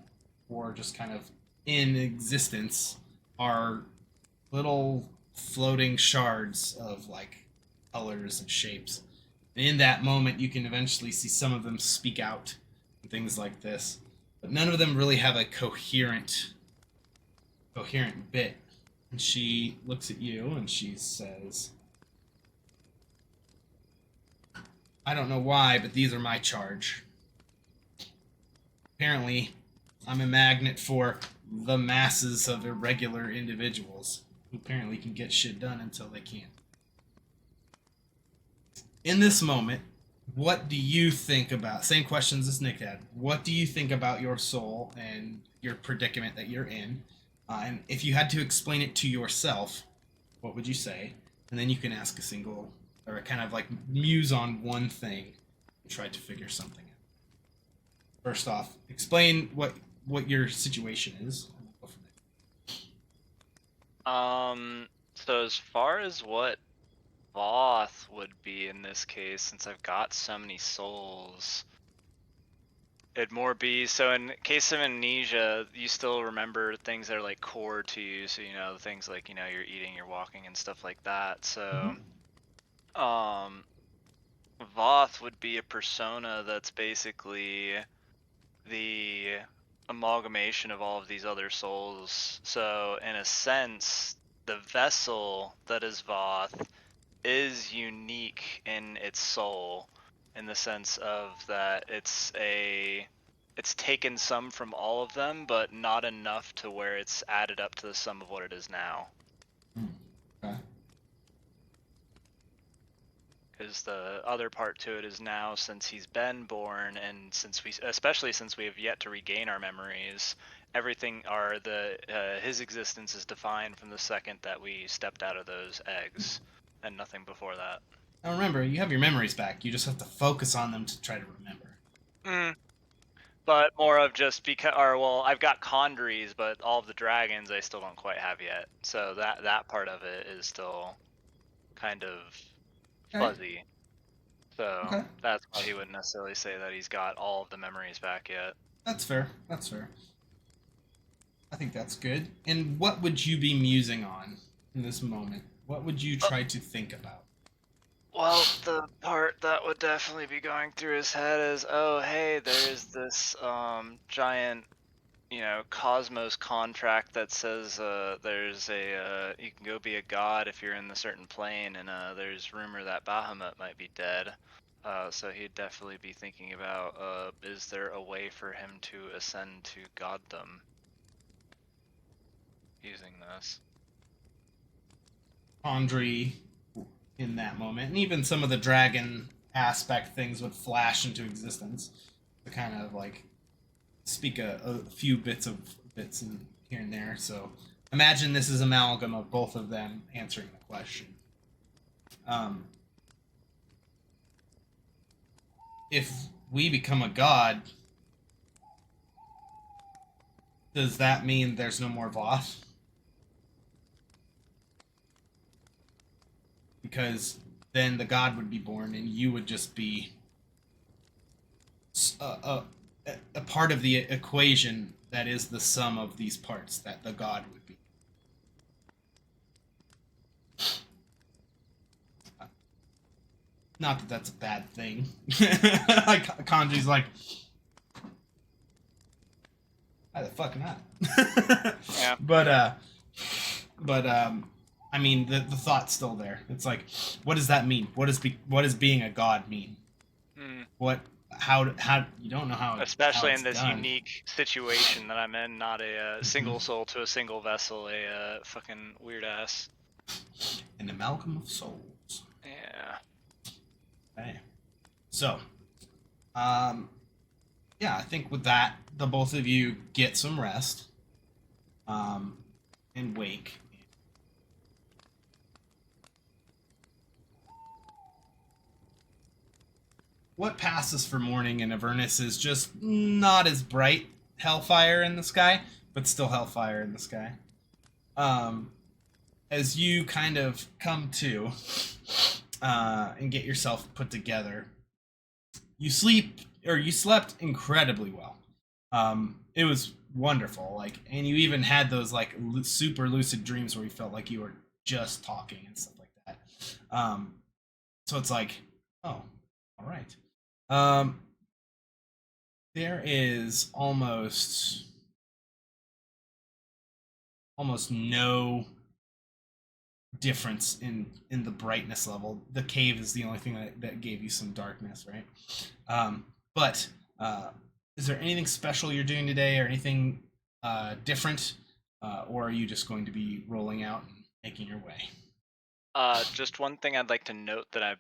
or just kind of in existence, are little floating shards of like colors and shapes. And in that moment, you can eventually see some of them speak out and things like this, but none of them really have a coherent bit. And she looks at you and she says, I don't know why, but these are my charge. Apparently, I'm a magnet for the masses of irregular individuals who apparently can get shit done until they can't. In this moment, what do you think about, same questions as Nick had, what do you think about your soul and your predicament that you're in? And if you had to explain it to yourself, what would you say? And then you can ask a single, or kind of like muse on one thing and try to figure something out. First off, explain what your situation is. And we'll go from there. So as far as what Voth would be in this case, since I've got so many souls, it'd more be, so in case of amnesia, you still remember things that are like core to you, so things like you're eating, you're walking, and stuff like that. So Voth would be a persona that's basically the amalgamation of all of these other souls. So in a sense, the vessel that is Voth is unique in its soul, in the sense of that it's taken some from all of them, but not enough to where it's added up to the sum of what it is now. Okay. Because the other part to it is now, since he's been born, and especially since we have yet to regain our memories, everything his existence is defined from the second that we stepped out of those eggs, and nothing before that. Now remember, you have your memories back. You just have to focus on them to try to remember. But more of just I've got Condries, but all of the dragons I still don't quite have yet. So that part of it is still kind of fuzzy. So that's why he wouldn't necessarily say that he's got all of the memories back yet. That's fair. I think that's good. And what would you be musing on in this moment? What would you try to think about? Well, the part that would definitely be going through his head is, oh, hey, there's this giant Cosmos contract that says there's you can go be a god if you're in the certain plane, and there's rumor that Bahamut might be dead. So he'd definitely be thinking about is there a way for him to ascend to goddom using this? Andre in that moment, and even some of the dragon aspect things would flash into existence to kind of like speak a few bits in here and there. So imagine this is amalgam of both of them answering the question. If we become a god, does that mean there's no more Voth? Because then the god would be born and you would just be a part of the equation that is the sum of these parts that the god would be. Not that that's a bad thing. Like Kanji's like, why the fuck not? Yeah. But I mean the thought's still there. It's like, what does that mean? What does being a god mean? What how you don't know how especially how it's in this done. unique situation that I'm in, not a single soul to a single vessel, a fucking weird ass. An amalgam of souls. Yeah. Okay. So, yeah, I think with that, the both of you get some rest, and wake. What passes for morning in Avernus is just not as bright hellfire in the sky, but still hellfire in the sky. As you kind of come to and get yourself put together, you slept incredibly well. It was wonderful, and you even had those super lucid dreams where you felt like you were just talking and stuff like that. So it's like, oh, all right. There is almost no difference in the brightness level. The cave is the only thing that gave you some darkness, right? But is there anything special you're doing today, or anything different, or are you just going to be rolling out and making your way? Just one thing I'd like to note that I'm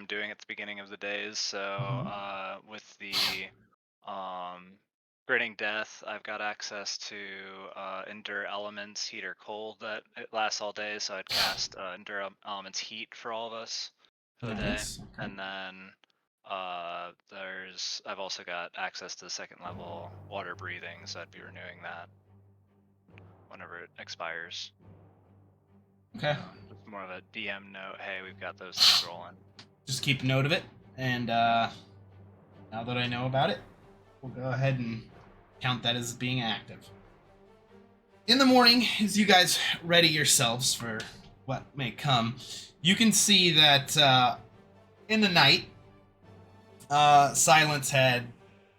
doing at the beginning of the days. So with the gritting death, I've got access to endure elements, heat or cold, that it lasts all day. So I'd cast endure elements heat for all of us for the day, Nice. Okay. and then I've also got access to the second level water breathing, so I'd be renewing that whenever it expires. Okay. Just more of a DM note. Hey, we've got those things rolling. Just keep note of it, and now that I know about it, we'll go ahead and count that as being active. In the morning, as you guys ready yourselves for what may come, you can see that in the night, Silence had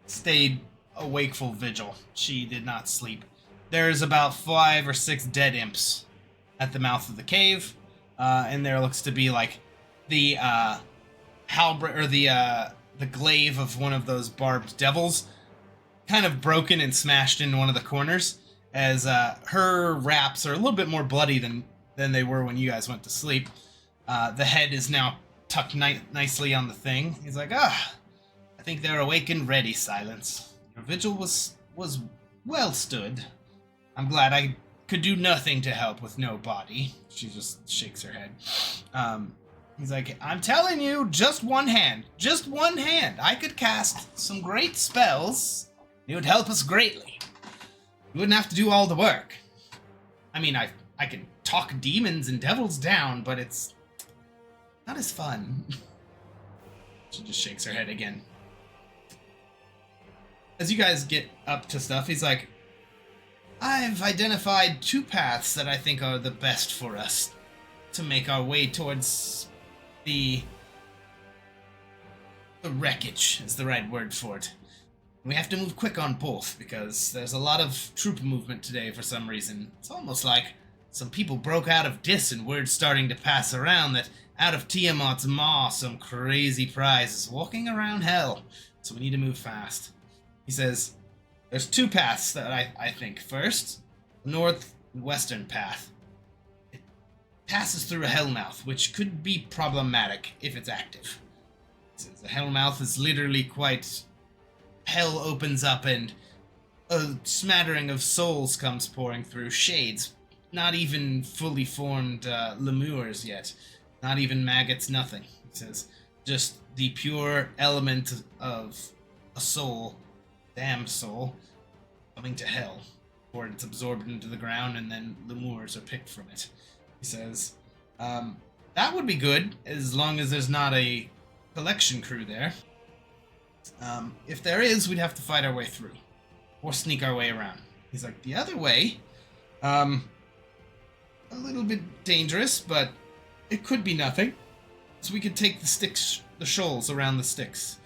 stayed a wakeful vigil. She did not sleep. There's about 5 or 6 dead imps at the mouth of the cave, and there looks to be the halberd or the glaive of one of those barbed devils, kind of broken and smashed in one of the corners, as her wraps are a little bit more bloody than they were when you guys went to sleep. The head is now tucked nicely on the thing. He's like, I think they're awake and ready, Silence. Your vigil was well stood. I'm glad I could do nothing to help with no body. She just shakes her head. He's like, I'm telling you, just one hand. Just one hand. I could cast some great spells. It would help us greatly. You wouldn't have to do all the work. I mean, I can talk demons and devils down, but it's not as fun. She just shakes her head again. As you guys get up to stuff, he's like, I've identified 2 paths that I think are the best for us to make our way towards the wreckage is the right word for it. We have to move quick on both because there's a lot of troop movement today for some reason. It's almost like some people broke out of Dis and word's starting to pass around that out of Tiamat's maw some crazy prize is walking around hell. So we need to move fast. He says, there's two paths that I think. First, the northwestern path. It passes through a hellmouth, which could be problematic if it's active. He says the hellmouth is literally quite... Hell opens up and a smattering of souls comes pouring through. Shades. Not even fully formed lemurs yet. Not even maggots, nothing. He says, just the pure element of a soul, damned soul, coming to hell. Or it's absorbed into the ground and then lemurs are picked from it. He says, that would be good as long as there's not a collection crew there. If there is, we'd have to fight our way through. Or sneak our way around. He's like, the other way, a little bit dangerous, but it could be nothing. So we could take the sticks, the shoals around the sticks.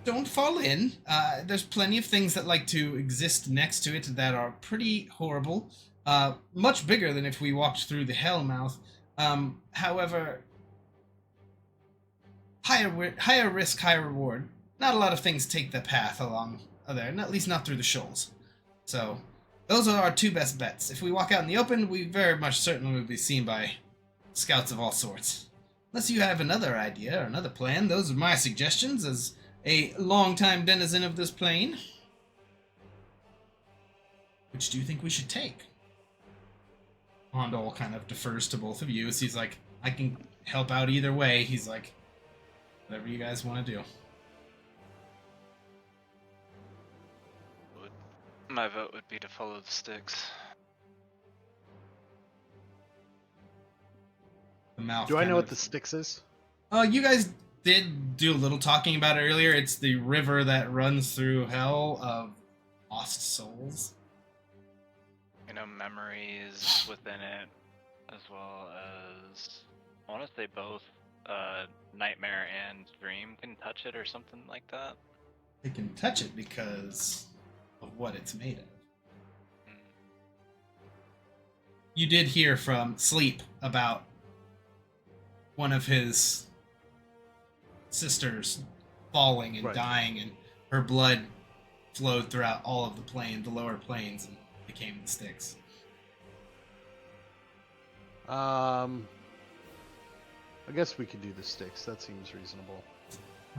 Don't fall in. There's plenty of things that like to exist next to it that are pretty horrible. Much bigger than if we walked through the Hellmouth. However, higher risk, higher reward. Not a lot of things take the path along there, at least not through the shoals. So, those are our two best bets. If we walk out in the open, we very much certainly will be seen by scouts of all sorts. Unless you have another idea or another plan, those are my suggestions as a long-time denizen of this plane. Which do you think we should take? Hondol kind of defers to both of you as he's like, I can help out either way. He's like, whatever you guys want to do. My vote would be to follow the sticks. The mouth. Do I know what the Styx is? You guys did do a little talking about it earlier. It's the river that runs through hell of lost souls. You know, memories within it, as well as I want to say both Nightmare and Dream can touch it or something like that. They can touch it because of what it's made of. You did hear from Sleep about one of his sisters falling and dying, and her blood flowed throughout all of the lower planes, and became the Styx. I guess we could do the Styx. That seems reasonable.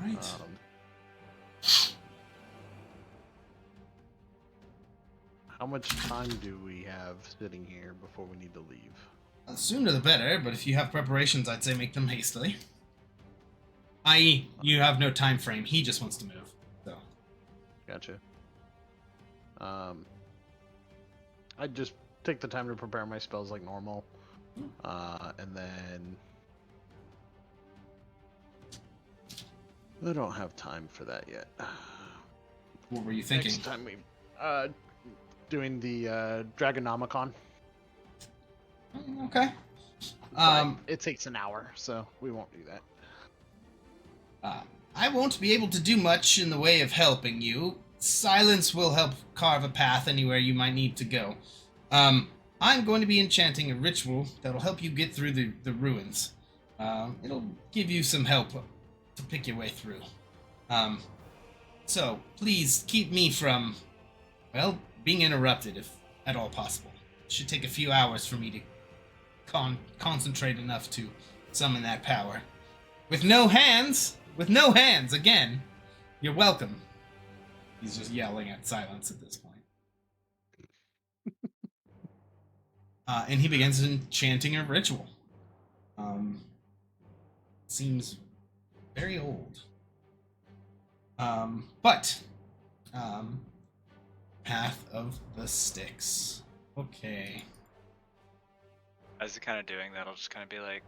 Right. How much time do we have sitting here before we need to leave? The sooner the better, but if you have preparations, I'd say make them hastily. I.e., you have no time frame. He just wants to move. So. Gotcha. I'd just take the time to prepare my spells like normal. And then... I don't have time for that yet. What were you thinking? Next time we... doing the Dragonomicon. Okay. It takes an hour, so we won't do that. I won't be able to do much in the way of helping you. Silence will help carve a path anywhere you might need to go. I'm going to be enchanting a ritual that'll help you get through the ruins. It'll give you some help to pick your way through. So, please keep me from, well, being interrupted if at all possible. It should take a few hours for me to concentrate enough to summon that power. With no hands, again, you're welcome. He's just yelling at silence at this point. And he begins enchanting a ritual. Seems very old. But Path of the Styx. Okay. As you're kind of doing that, I'll just kind of be like,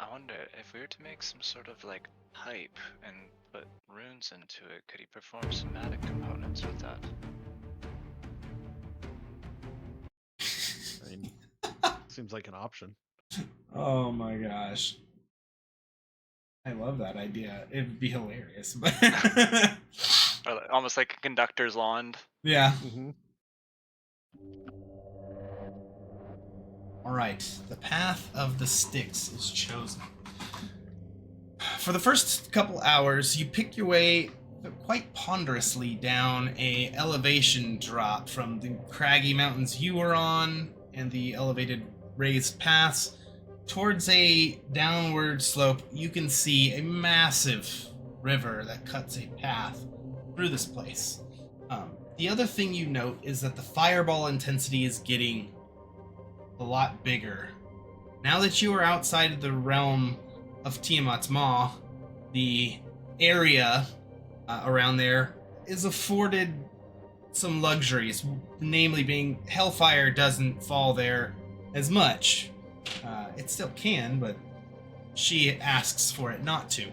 I wonder if we were to make some sort of like pipe and put runes into it, could he perform somatic components with that? I mean, seems like an option. Oh my gosh. I love that idea. It'd be hilarious. But Or almost like a conductor's wand. Yeah. Mm-hmm. All right. The path of the Styx is chosen. For the first couple hours, you pick your way quite ponderously down a elevation drop from the craggy mountains you were on and the elevated raised paths towards a downward slope. You can see a massive river that cuts a path through this place. The other thing you note is that the fireball intensity is getting a lot bigger. Now that you are outside of the realm of Tiamat's Maw, the area around there is afforded some luxuries, namely being hellfire doesn't fall there as much. It still can, but she asks for it not to.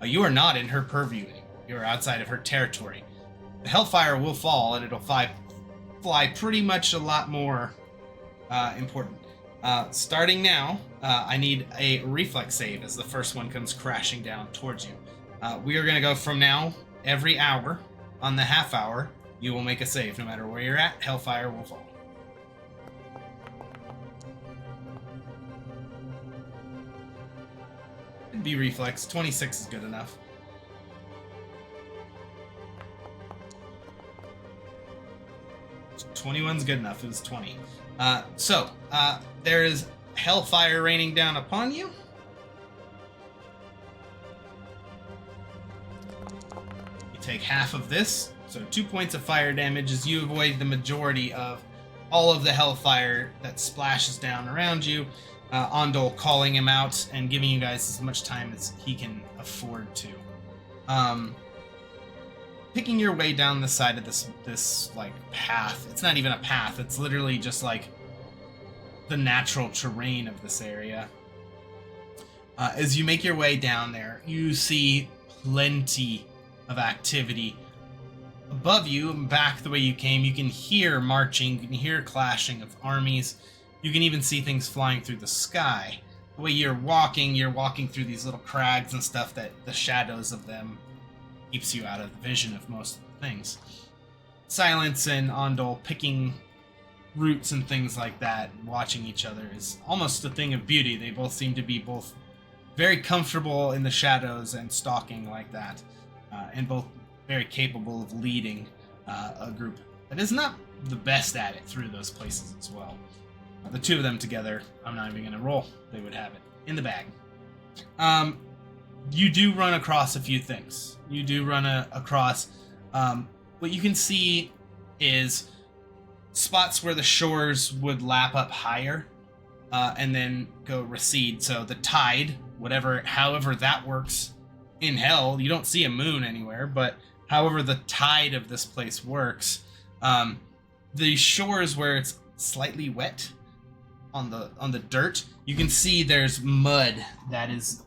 You are not in her purview. You are outside of her territory. The hellfire will fall, and it'll fly pretty much a lot more important. Starting now, I need a reflex save as the first one comes crashing down towards you. We are going to go from now, every hour, on the half hour, you will make a save. No matter where you're at, hellfire will fall. It'd be reflex. 26 is good enough. "21's good enough. It was 20. So, there is hellfire raining down upon you. You take half of this, so 2 points of fire damage as you avoid the majority of all of the hellfire that splashes down around you. Ondol calling him out and giving you guys as much time as he can afford to. Picking your way down the side of this like path. It's not even a path. It's literally just like the natural terrain of this area. As you make your way down there, you see plenty of activity. Above you, and back the way you came, you can hear marching, you can hear clashing of armies. You can even see things flying through the sky. The way you're walking through these little crags and stuff that the shadows of them keeps you out of the vision of most of the things. Silence and Ondol picking roots and things like that, watching each other is almost a thing of beauty. They both seem to be both very comfortable in the shadows and stalking like that, and both very capable of leading a group that is not the best at it through those places as well. The two of them together, I'm not even going to roll. They would have it in the bag. You do run across a few things. You do run across what you can see is spots where the shores would lap up higher and then go recede. So the tide, however that works in hell, you don't see a moon anywhere, but however the tide of this place works, the shores where it's slightly wet on the dirt, you can see there's mud that is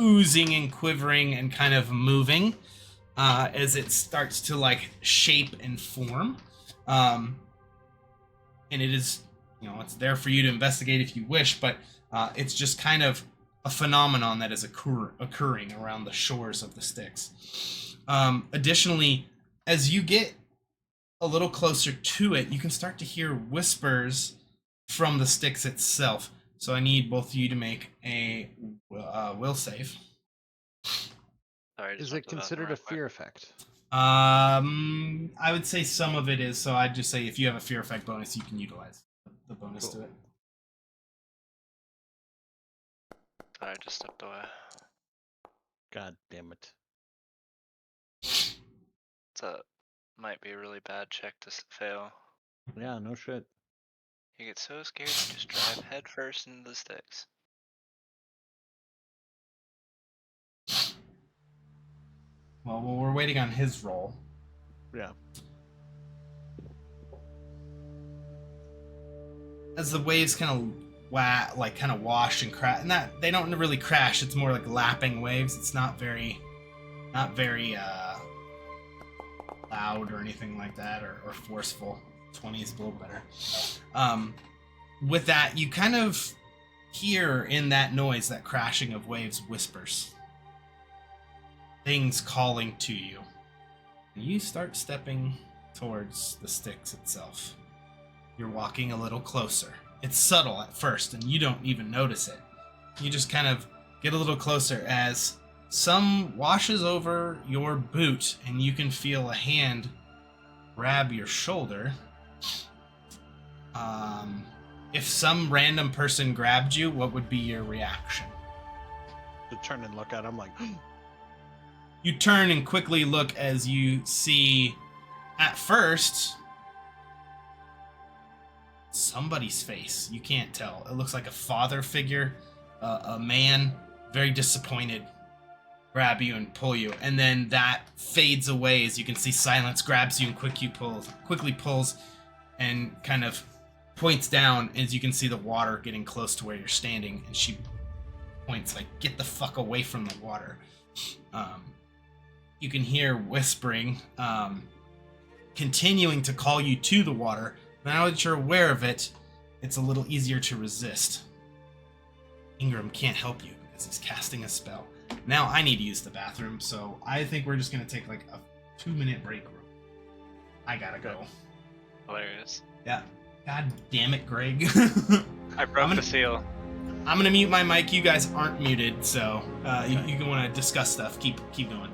oozing and quivering and kind of moving as it starts to like shape and form. And it is, it's there for you to investigate if you wish, but it's just kind of a phenomenon that is occurring around the shores of the Styx. Additionally, as you get a little closer to it, you can start to hear whispers from the Styx itself. So I need both of you to make a will save. Sorry, Is it considered a fear effect? I would say some of it is. So I'd just say if you have a fear effect bonus, you can utilize the bonus to it. Sorry, I just stepped away. God damn it. Might be a really bad check to fail. Yeah, no shit. You get so scared you just drive headfirst into the Styx. Well, we're waiting on his roll. Yeah. As the waves kind of wash and crash, and that they don't really crash. It's more like lapping waves. It's not very loud or anything like that, or forceful. 20 is a little better. With that, you kind of hear in that noise, that crashing of waves, whispers. Things calling to you. You start stepping towards the sticks itself. You're walking a little closer. It's subtle at first, and you don't even notice it. You just kind of get a little closer as some washes over your boot, and you can feel a hand grab your shoulder. If some random person grabbed you, what would be your reaction? To turn and look at him like, You turn and quickly look as you see, at first, somebody's face. You can't tell. It looks like a father figure, a man, very disappointed, grab you and pull you, and then that fades away as you can see Silence grabs you and quickly pulls, and kind of points down as you can see the water getting close to where you're standing, and she points like, "Get the fuck away from the water." You can hear whispering, continuing to call you to the water. Now that you're aware of it, it's a little easier to resist. Ingram can't help you because he's casting a spell. Now I need to use the bathroom, so I think we're just going to take like a 2-minute break. I gotta go. Hilarious. Yeah. God damn it, Greg. I broke the seal. I'm going to mute my mic. You guys aren't muted, so you can want to discuss stuff. Keep going.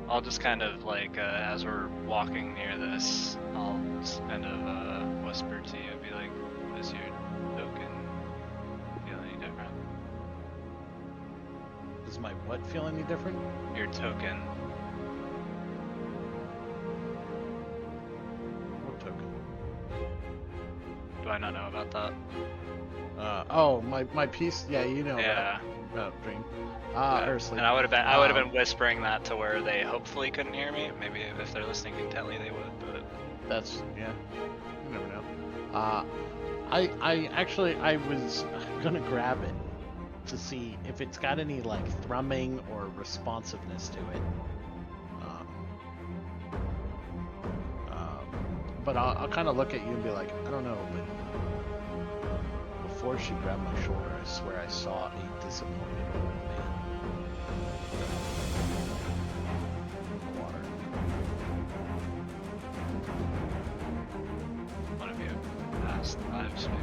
I'll just kind of like, as we're walking near this, I'll just kind of whisper to you and be like, "Does your token feel any different?" does my what feel any different? Your token. What token? Do I not know about that? My piece. Yeah, you know. Yeah. About Dream. Yeah. Or Sleep. And I would have been whispering that to where they hopefully couldn't hear me. Maybe if they're listening intently, they would. But That's yeah. You never know. I actually I was gonna grab it to see if it's got any like thrumming or responsiveness to it. But I'll kind of look at you and be like, I don't know, but before she grabbed my shoulder, I swear I saw a disappointed old man. In the water. one of you past lives, maybe.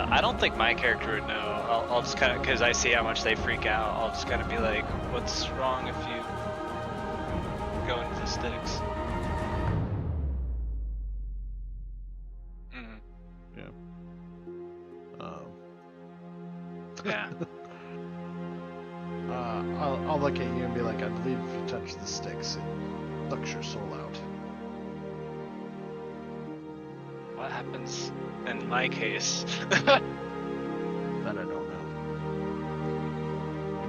I don't think my character would know. I'll just kind of, because I see how much they freak out, I'll just kind of be like, "What's wrong if you go into the sticks?" Mm-hmm. Yeah. Yeah. I'll look at you and be like, I believe if you touch the sticks, it sucks your soul out. What happens in my case? That I don't know.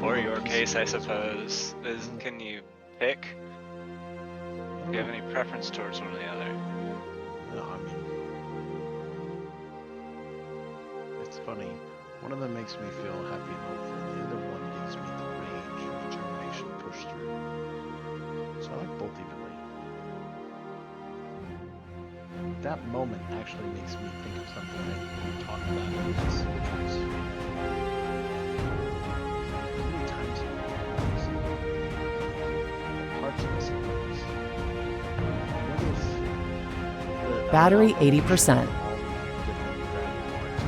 Or your case, I suppose. Can you pick? Do you have any preference towards one or the other? No, I mean, it's funny. One of them makes me feel happy and hopeful, and the other one gives me the rage and determination to push through. So I like both evenly. That moment actually makes me think of something we talked about in this, which was how many times have we done parts of us in this? What is the Battery all the 80%. different dragon parts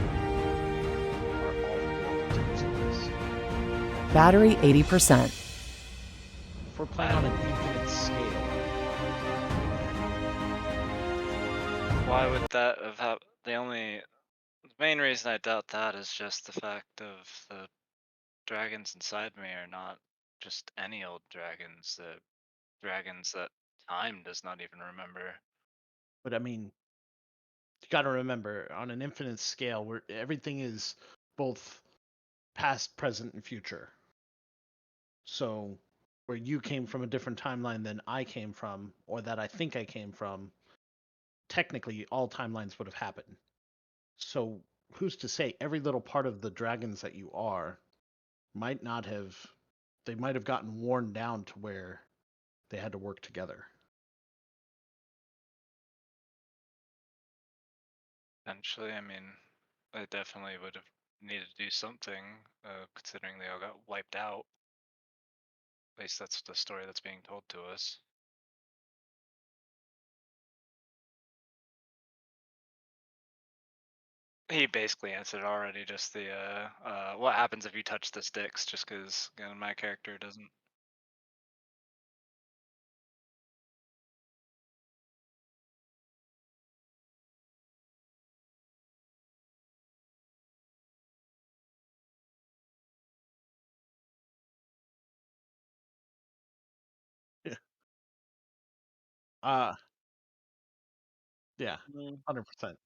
are all relatives of this? Battery 80%. If we're playing on an infinite scale, Why would that have the main reason I doubt that is just the fact of the dragons inside me are not just any old dragons. The dragons that time does not even remember. but I mean, you got to remember on an infinite scale where everything is both past, present, and future. So where you came from a different timeline than I came from, or that I think I came from, technically all timelines would have happened. So who's to say every little part of the dragons that you are might not have, they might have gotten worn down to where they had to work together. Potentially, I mean, I definitely would have needed to do something, considering they all got wiped out. At least that's the story that's being told to us. He basically answered already. Just the what happens if you touch the sticks? Just because again, my character doesn't. Yeah. Uh yeah, Mm. 100%.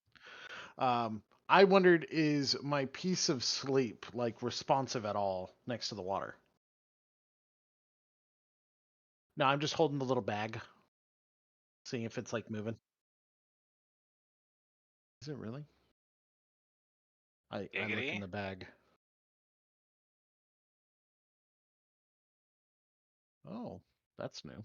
I wondered, is my piece of sleep like responsive at all next to the water? No, I'm just holding the little bag, seeing if it's like moving. Is it really? I look in Giggity. the bag. Oh, that's new.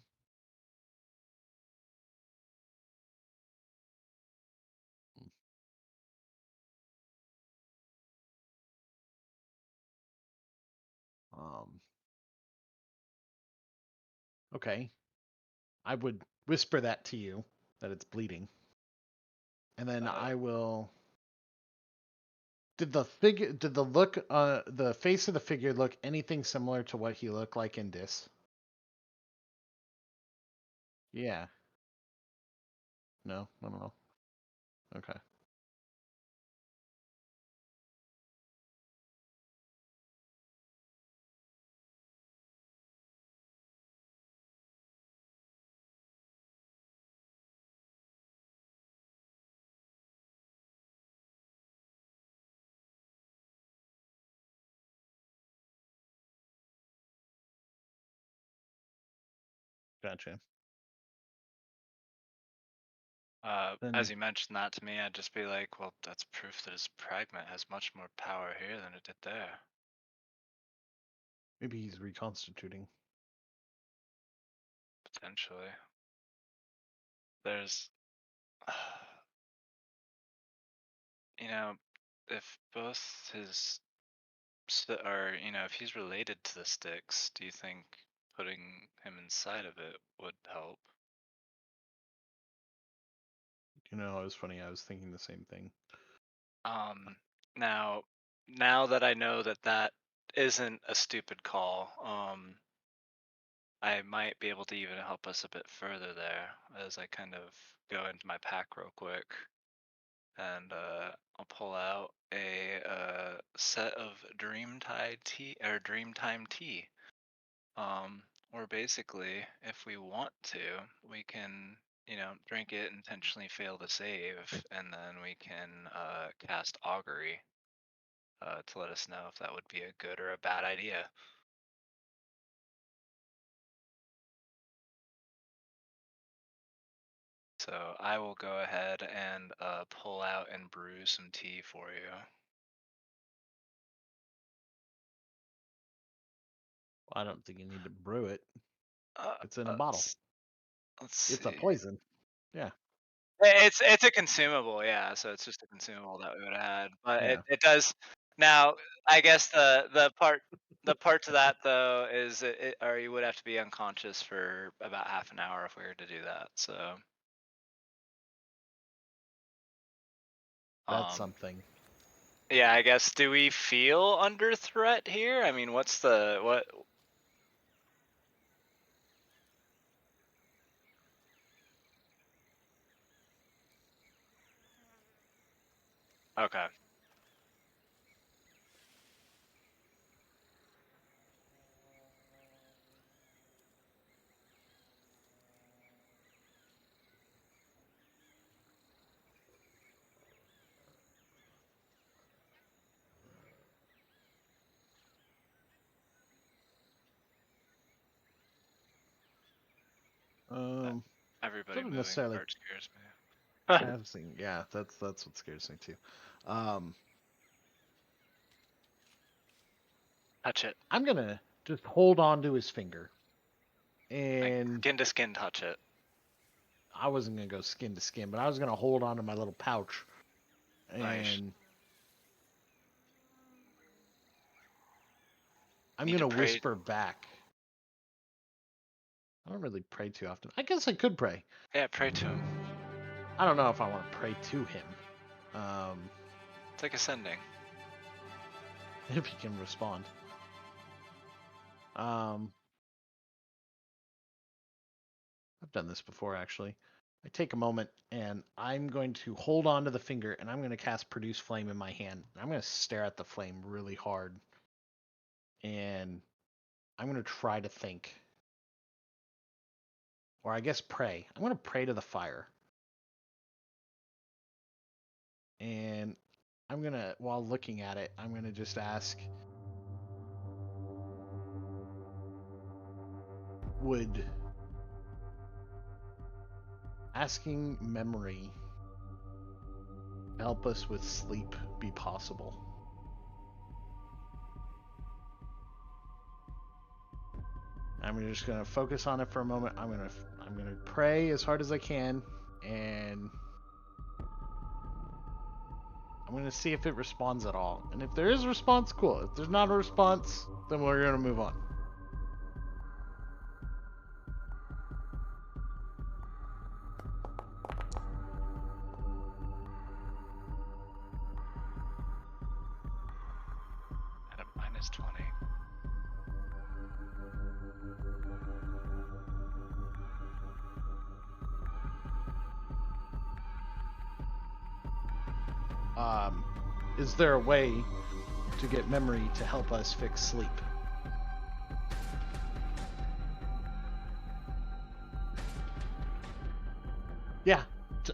Um, okay. I would whisper that to you that it's bleeding. And then I will. Did the face of the figure look anything similar to what he looked like in this? Yeah. No, I don't know. Okay. Gotcha. As Then you mentioned that to me, I'd just be like, well, that's proof that his fragment has much more power here than it did there. maybe he's reconstituting. Potentially. There's, you know, if both his, or, if he's related to the sticks, do you think putting him inside of it would help? You know, it was funny. I was thinking the same thing. Um, now that I know that that isn't a stupid call, I might be able to even help us a bit further there as I kind of go into my pack real quick, and I'll pull out a set of Dreamtide tea or Dreamtime tea. Or basically, if we want to, we can, drink it, intentionally fail the save, and then we can cast augury to let us know if that would be a good or a bad idea. So I will go ahead and pull out and brew some tea for you. I don't think you need to brew it. Uh, It's in a bottle. let's see. It's a poison. Yeah. It's a consumable, yeah. So it's just a consumable that we would have had, but Yeah. it does. Now, I guess the part to that though is or you would have to be unconscious for about half an hour if we were to do that. So, That's um, something. yeah, I guess. Do we feel under threat here? I mean, what's the what? Okay. Everybody Doesn't moving necessarily part scares me. passing. Yeah, that's what scares me too. Touch it. I'm gonna just hold on to his finger, Like, and skin to skin touch it. I wasn't gonna go skin to skin, but I was gonna hold on to my little pouch, Nice. and I'm Need to gonna pray. whisper back. I don't really pray too often. I guess I could pray. Yeah, pray to him. I don't know if I want to pray to him. It's like ascending. If he can respond. I've done this before actually. I take a moment and I'm going to hold on to the finger and I'm going to cast Produce Flame in my hand. I'm going to stare at the flame really hard. And I'm going to try to think. Or I guess pray. I'm going to pray to the fire. And I'm going to, while looking at it, I'm going to just ask, would asking memory help us with sleep be possible? I'm just gonna focus on it for a moment. I'm gonna pray as hard as I can, and I'm gonna see if it responds at all. And if there is a response, cool. If there's not a response, then we're gonna move on. At a -20. Is there a way to get memory to help us fix sleep? Yeah,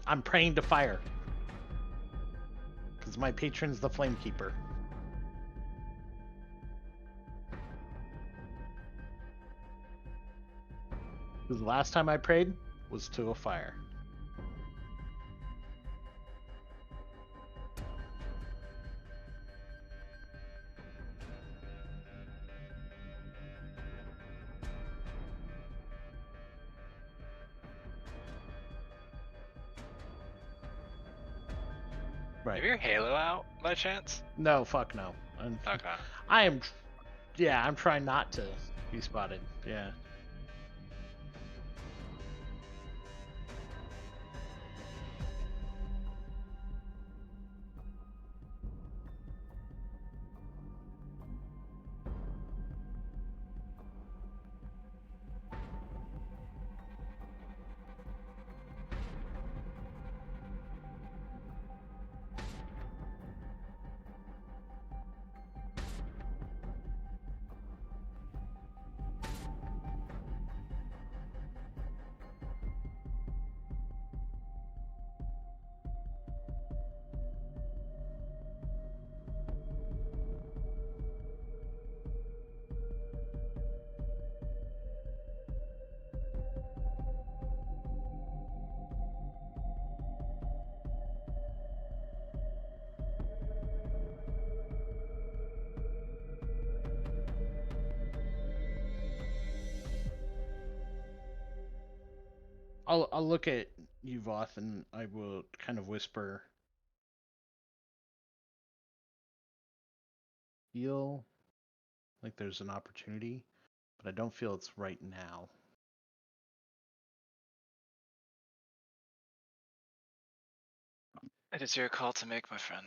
I'm praying to fire. Because my patron's the Flamekeeper. Because the last time I prayed was to a fire. Right. Have your Halo out by chance? No, fuck no. Okay. I'm trying not to be spotted. Yeah. I'll look at you, Voth, and I will kind of whisper. Feel like there's an opportunity, but I don't feel it's right now. It is your call to make, my friend.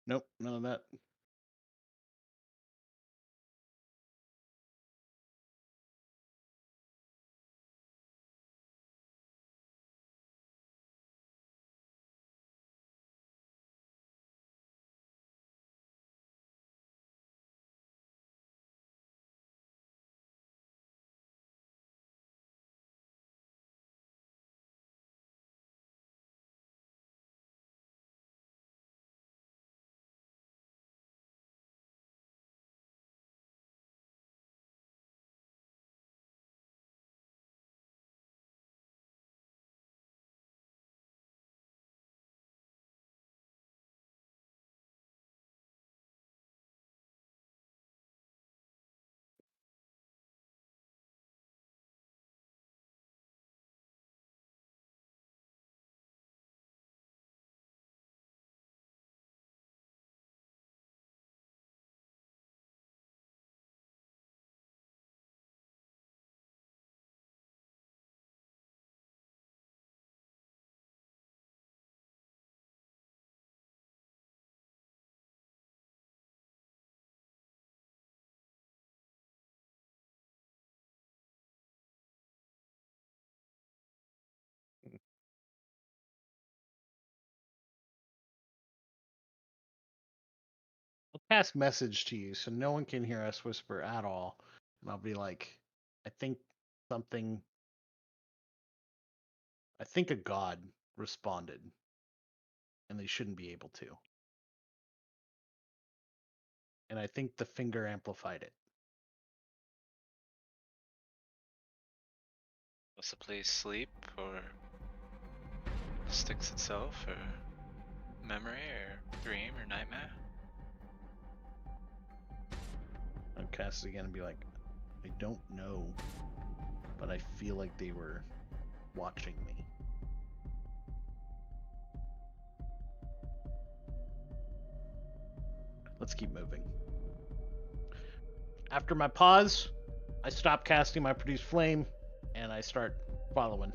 Nope, none of that. cast message to you so no one can hear us whisper at all. And I'll be like, I think something. I think a god responded, and they shouldn't be able to. And I think the finger amplified it. Possibly sleep or sticks itself or memory or dream or nightmare. I'll cast it again and be like, I don't know, but I feel like they were watching me. Let's keep moving. After my pause, I stop casting my produce flame and I start following.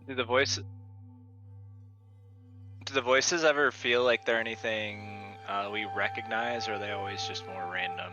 Do the voice? Do the voices ever feel like they're anything we recognize, or are they always just more random?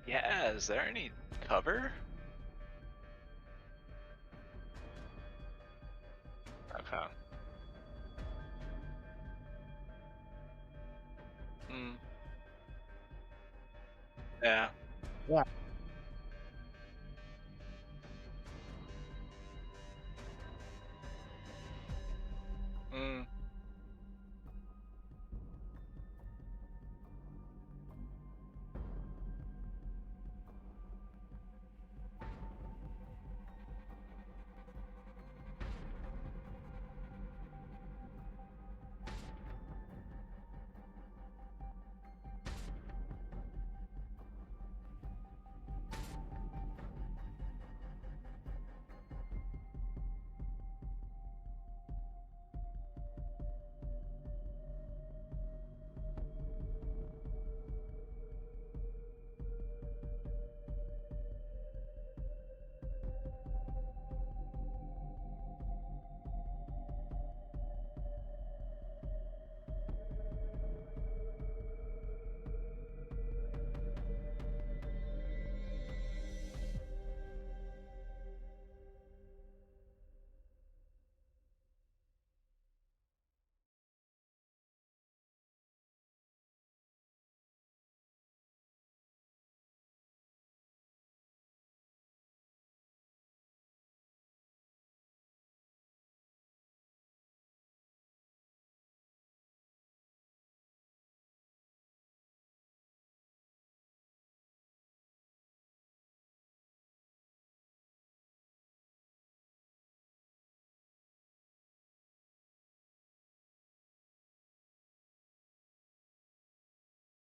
Yeah, is there any cover? Okay. Hmm. Yeah. Yeah. Hmm.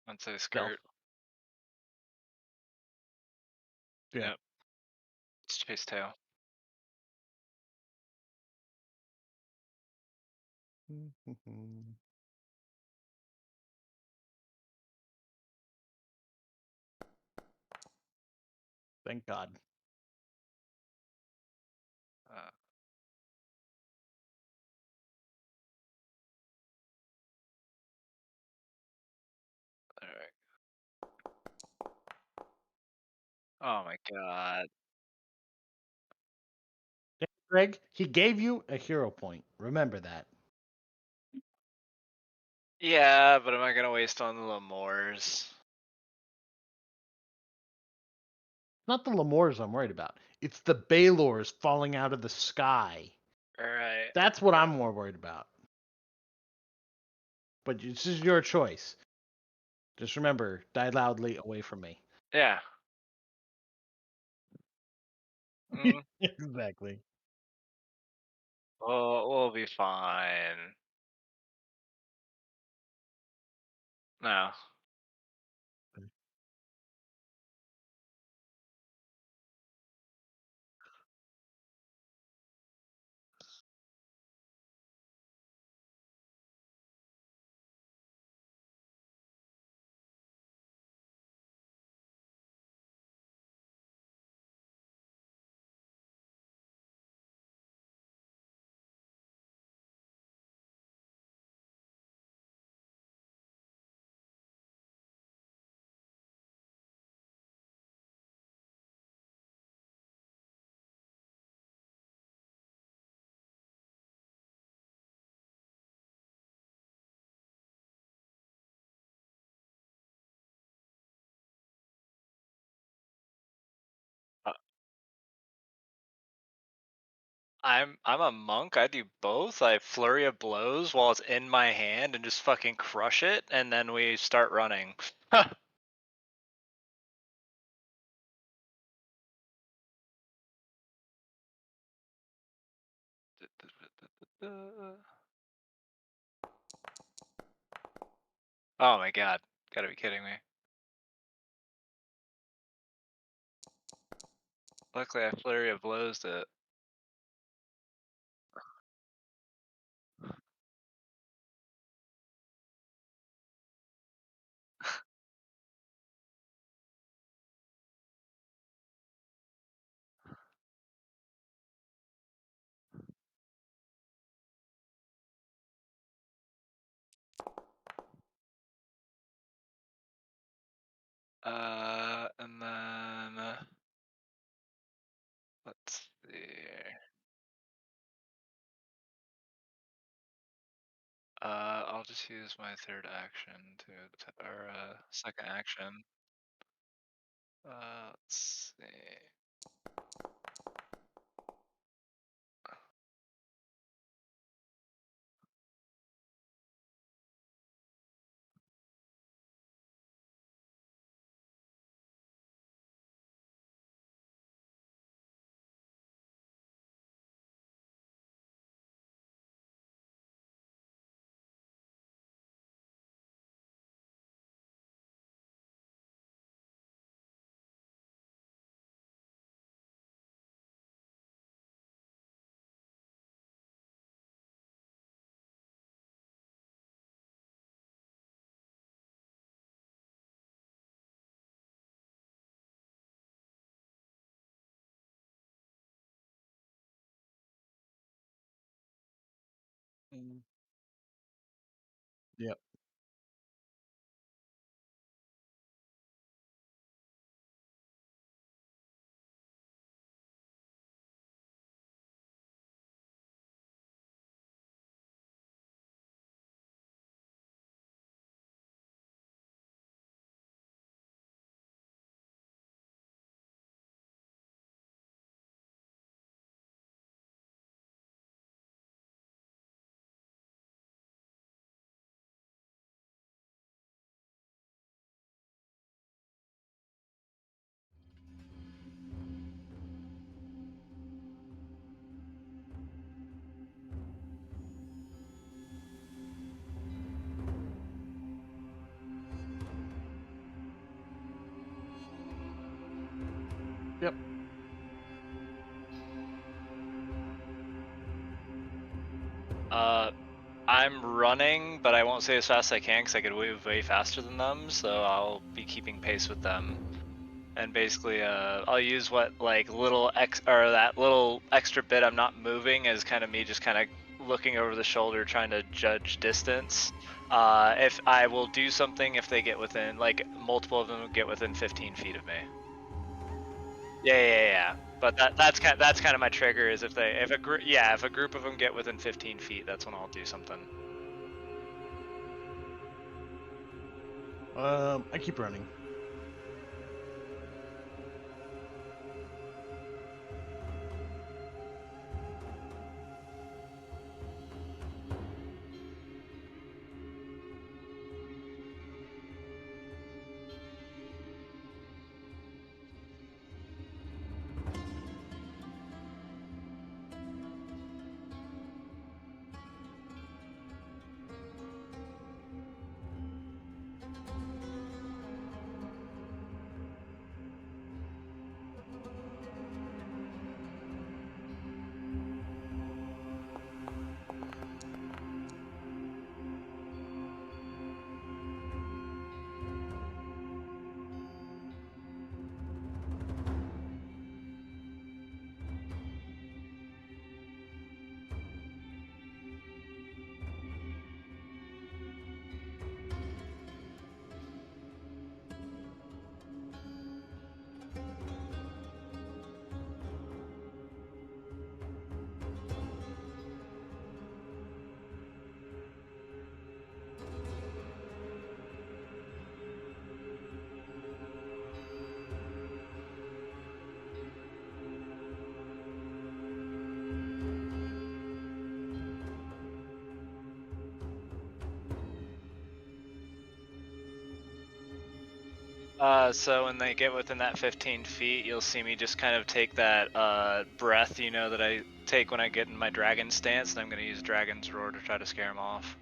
Once I skirt. Yeah. Yep. Let's chase tail. Thank God. Uh, Alright. Oh my god. Greg, he gave you a hero point. Remember that. Yeah, but am I gonna waste on the Lemurs? Not the Lemurs I'm worried about. It's the Baylors falling out of the sky. Alright. That's what I'm more worried about. But this is your choice. Just remember, die loudly away from me. Yeah. Mm, Exactly. we'll be fine. No. Uh, I'm a monk. I do both. I flurry of blows while it's in my hand and just fucking crush it, and then we start running. Oh my god. Gotta be kidding me. Luckily I flurry of blows it. And then let's see. I'll just use my third action or second action. Let's see. Yep. I'm running, but I won't say as fast as I can because I could move way faster than them. So I'll be keeping pace with them. And basically, I'll use what like that little extra bit I'm not moving as kind of me just kind of looking over the shoulder, trying to judge distance. If I will do something if they get within like multiple of them get within 15 feet of me. Yeah. But that's kind of my trigger is if a group of them get within 15 feet, that's when I'll do something. I keep running. So when they get within that 15 feet, you'll see me just kind of take that breath, that I take when I get in my dragon stance, and I'm going to use Dragon's Roar to try to scare them off.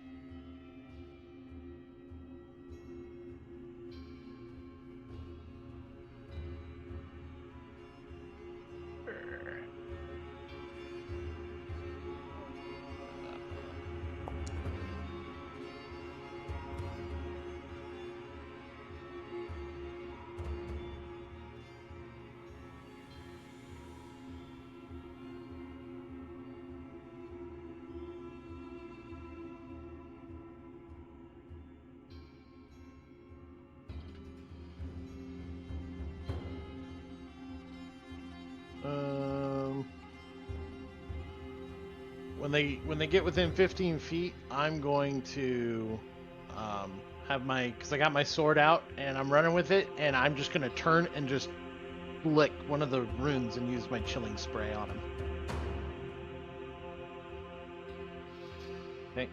When they get within 15 feet, I'm going to have because I got my sword out and I'm running with it, and I'm just gonna turn and just flick one of the runes and use my chilling spray on him. Okay.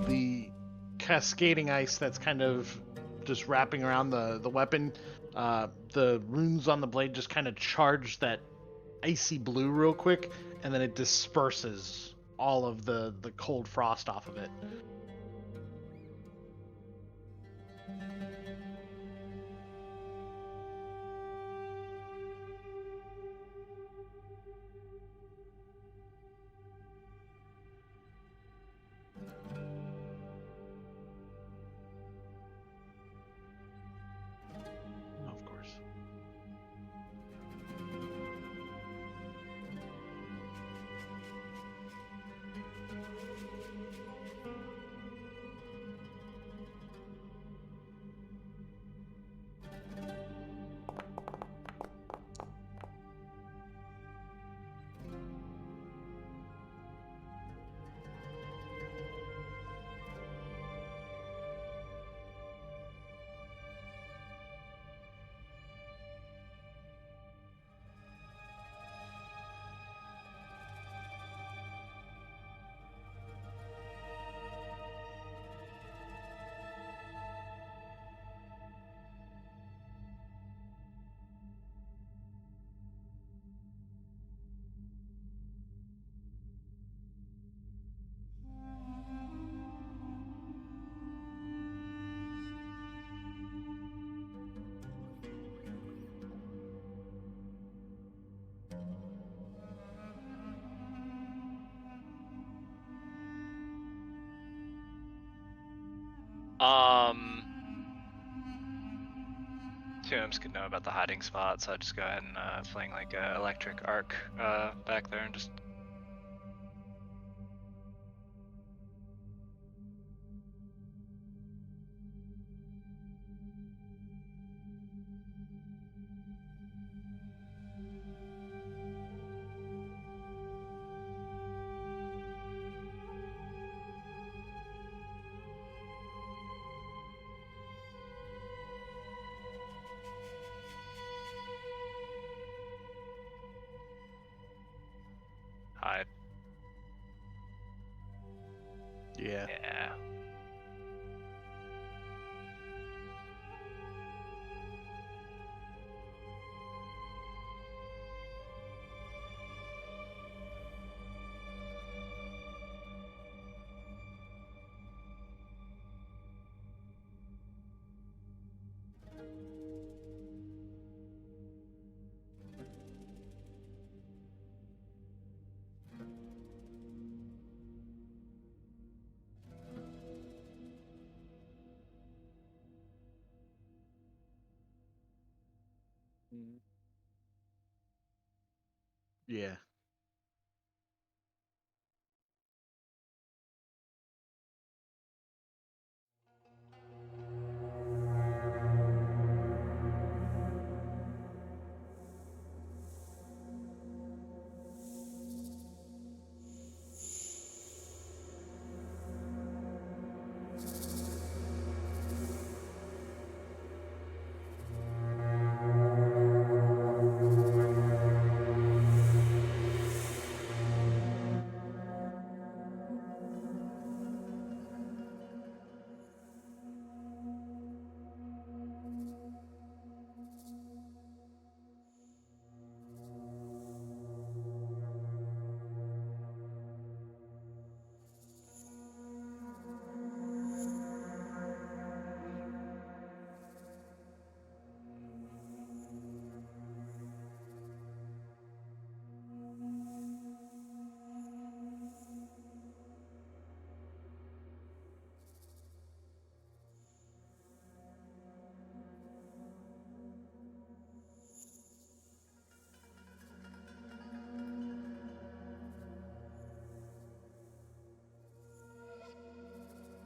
The cascading ice that's kind of just wrapping around the weapon, the runes on the blade just kind of charge that icy blue real quick, and then it disperses all of the cold frost off of it. Of course. Tombs could know about the hiding spot, so I'd just go ahead and fling like a electric arc back there and just. Hide. Yeah. Yeah. Yeah.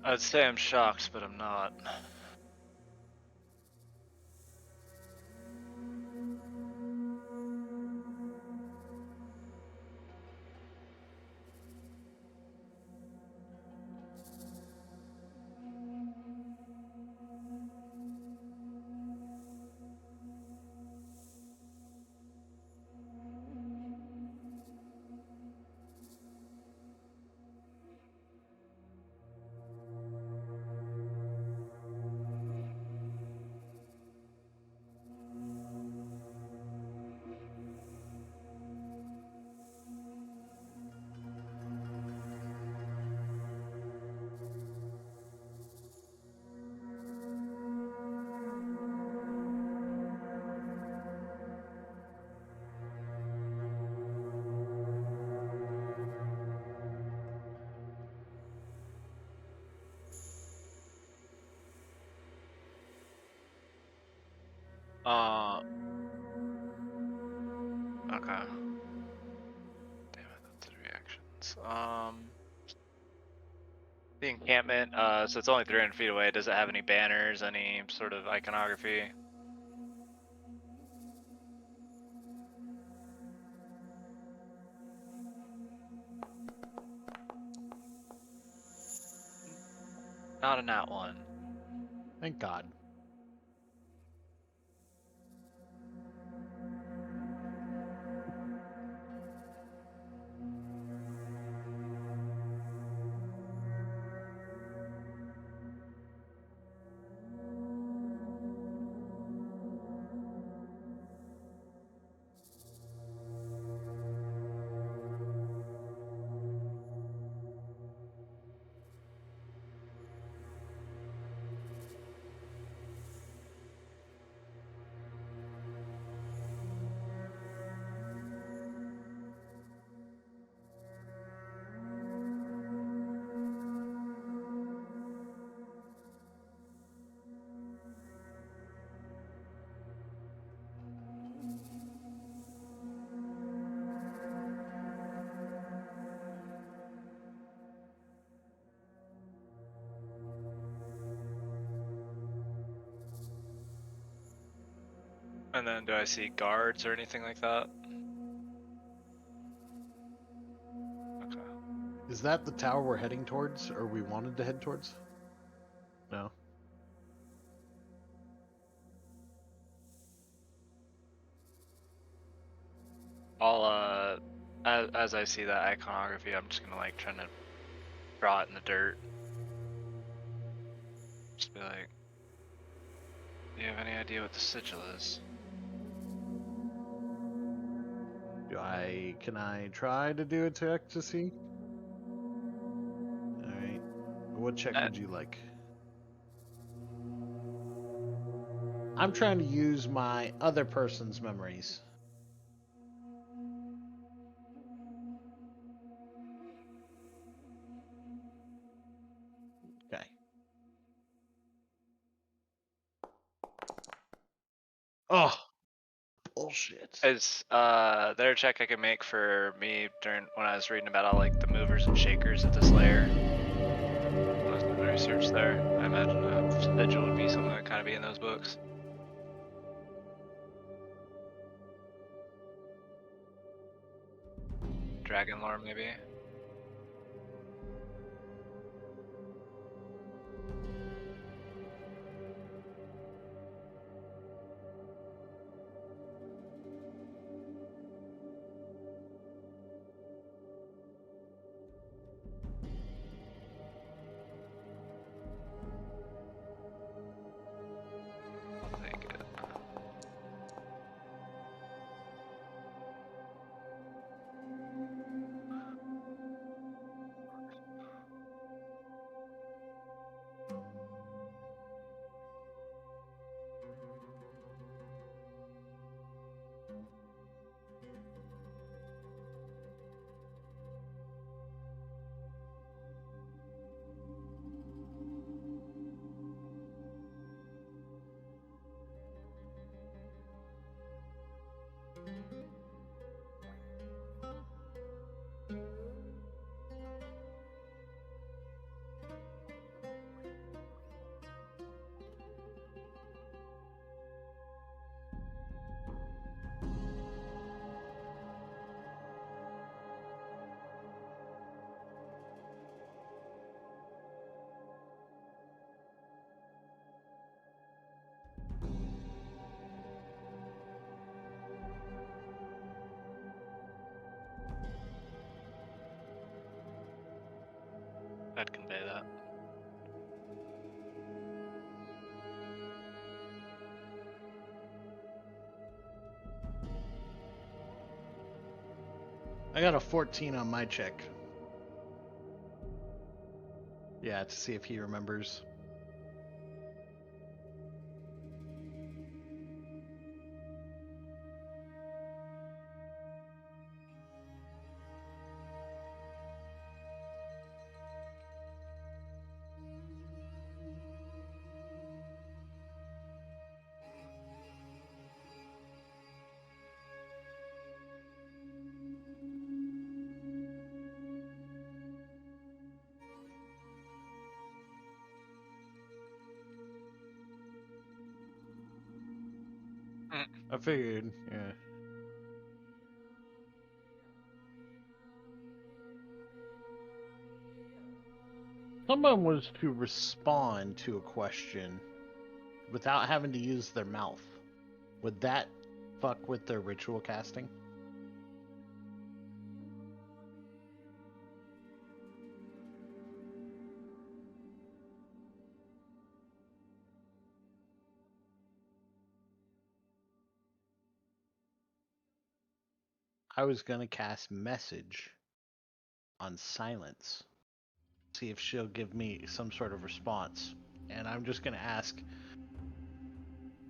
I'd say I'm shocked, but I'm not. Okay. Damn it, that's the reactions. The encampment, so it's only 300 feet away. Does it have any banners, any sort of iconography? Not a nat one. Thank God. And then do I see guards or anything like that? Okay. Is that the tower we're heading towards, or we wanted to head towards? No. I'll as I see that iconography, I'm just gonna like trying to draw it in the dirt. Just be like, do you have any idea what the sigil is? Can I try to do a check to see? Alright. What check would you like? I'm trying to use my other person's memories. Okay. Oh, bullshit. Is there a check I can make for me during when I was reading about all like the movers and shakers of this layer? When I was doing the research there, I imagine a sigil would be something that kind of be in those books. Dragon lore, maybe. I'll take it. I'd convey that. I got a 14 on my check. Yeah, to see if he remembers. I figured, yeah. Someone was to respond to a question without having to use their mouth. Would that fuck with their ritual casting? I was gonna cast message on silence. See if she'll give me some sort of response. And I'm just gonna ask,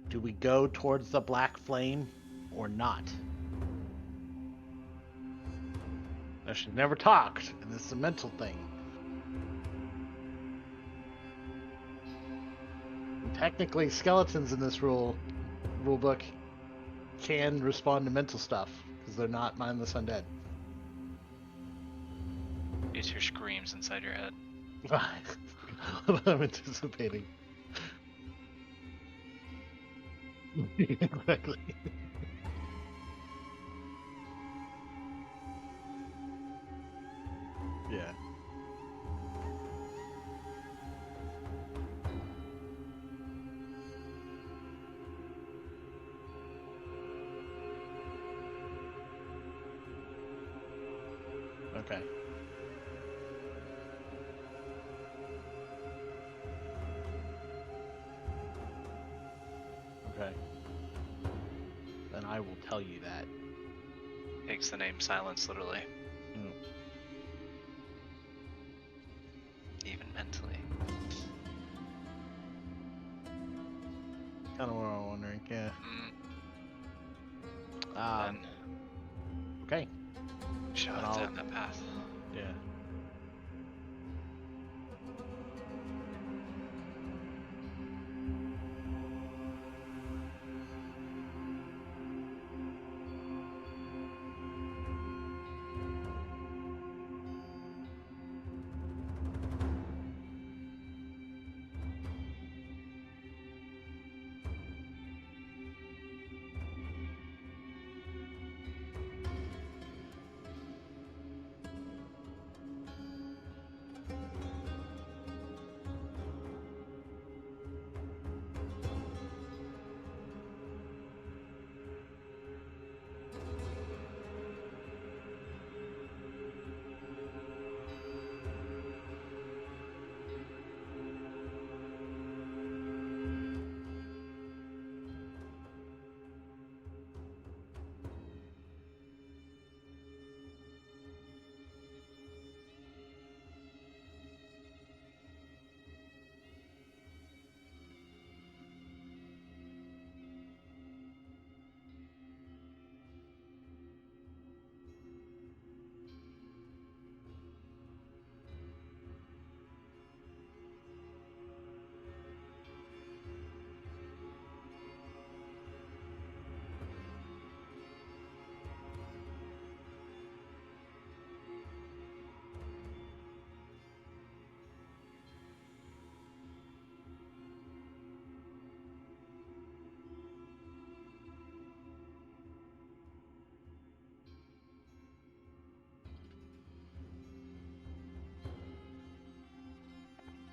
do we go towards the black flame or not? Now, she's never talked, and this is a mental thing. And technically, skeletons in this rule book can respond to mental stuff because they're not mindless undead. Use your screams inside your head. What I'm anticipating. Exactly. Yeah. Okay. Okay. Then I will tell you that. Takes the name silence literally, Mm. even mentally. Kind of what I'm wondering. Yeah. Then Okay. show Then it I'll. down that path. Yeah.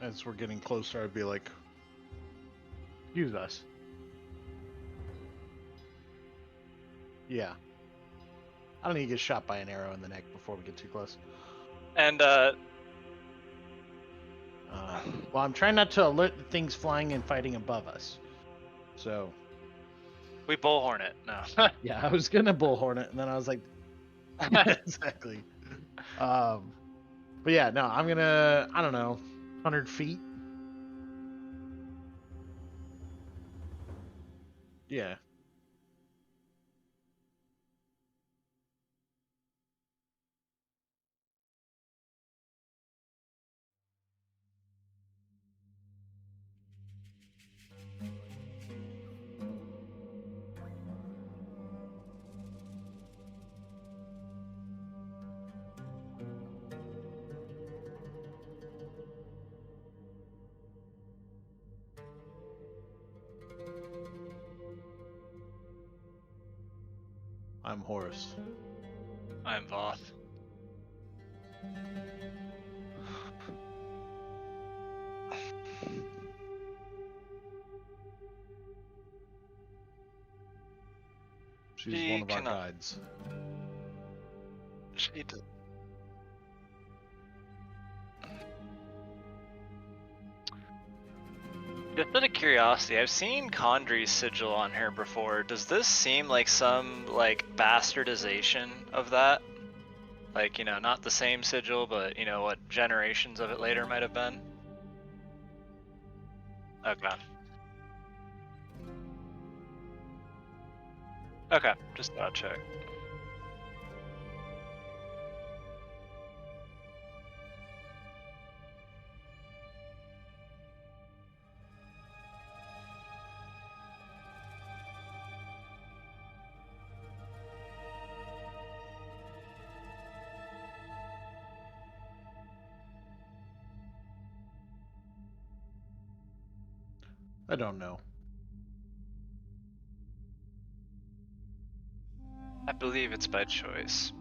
As we're getting closer, I'd be like, use us. Yeah. I don't need to get shot by an arrow in the neck before we get too close. And Well, I'm trying not to alert the things flying and fighting above us. So, we bullhorn it. No. yeah, I was gonna bullhorn it, and then I was like, exactly. But yeah, no, I'm gonna, I don't know, 100 feet. Yeah. I'm Horus. I'm Voth. She's She one of our cannot- guides. She d- Just out of curiosity, I've seen Condri's sigil on her before. Does this seem like some like bastardization of that? Like, you know, not the same sigil, but you know what generations of it later might have been? Okay. Okay, just thought I'd check. I don't know. I believe it's by choice,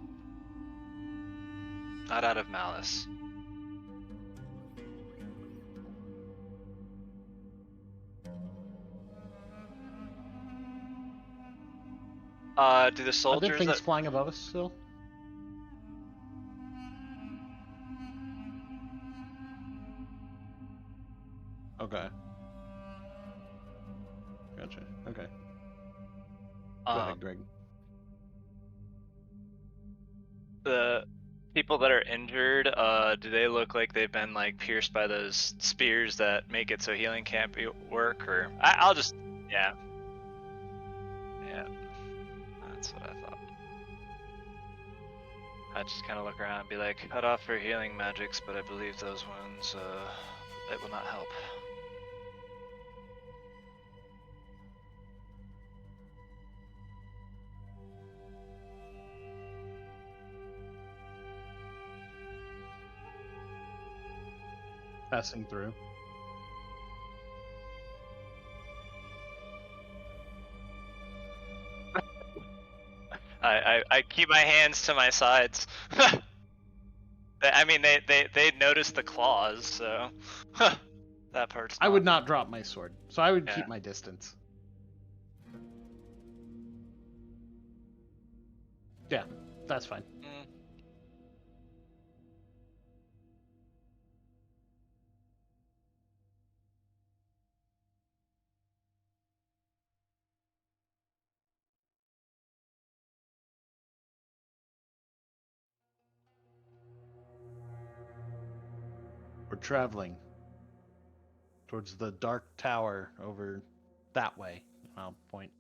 not out of malice. Do the Are there soldiers things that flying above us still? Okay. Gotcha. Okay. Go ahead, Greg. the people that are injured, do they look like they've been like pierced by those spears that make it so healing can't work? Or I'll just, yeah, that's what I thought. I just kind of look around and be like, cut off for healing magics, but I believe those wounds, it will not help. Passing through. I keep my hands to my sides. I mean, they noticed the claws, so that part's. I would not drop my sword, so I would Yeah. keep my distance. Yeah, that's fine. Mm. We're traveling towards the dark tower over that way. I'll point.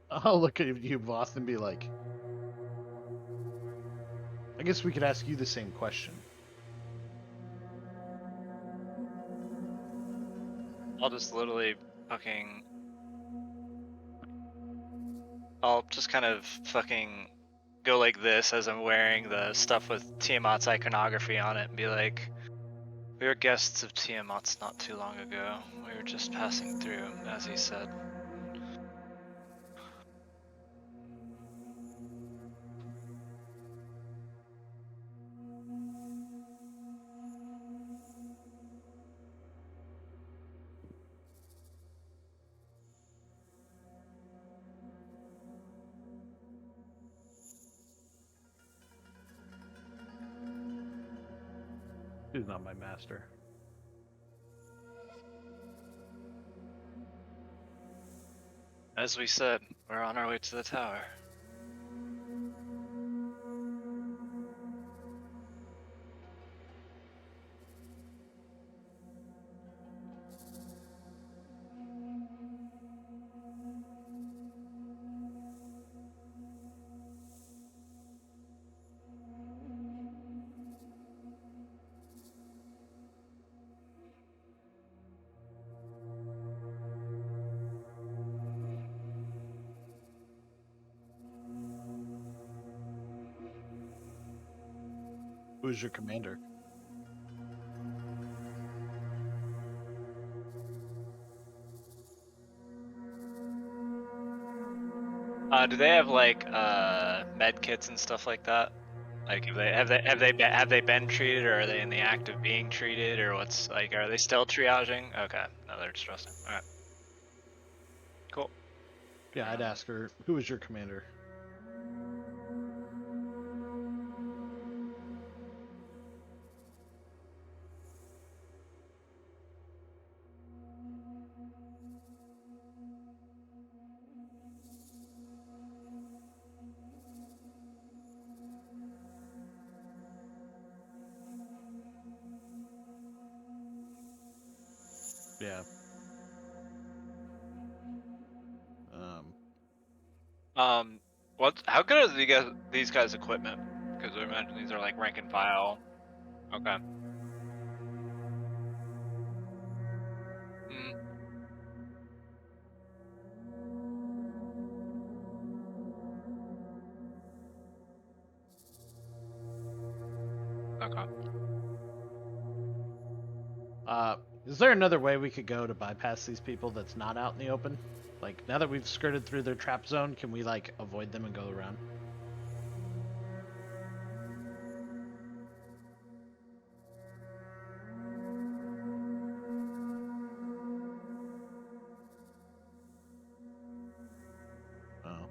I'll look at you, boss, and be like, I guess we could ask you the same question. I'll just literally fucking. I'll just kind of fucking go like this as I'm wearing the stuff with Tiamat's iconography on it and be like, we were guests of Tiamat's not too long ago. We were just passing through, as he said. Who's not my master? As we said, we're on our way to the tower. Who's your commander? Do they have like med kits and stuff like that? Like have they been treated, or are they in the act of being treated, or what's like, are they still triaging? Okay, no, they're just resting. All right, cool. Yeah, I'd ask her, who is your commander? Yeah. What? How good are these guys' equipment? Because I imagine these are like rank and file. Okay. Mm, okay. Is there another way we could go to bypass these people that's not out in the open? Like, now that we've skirted through their trap zone, can we, like, avoid them and go around? Oh.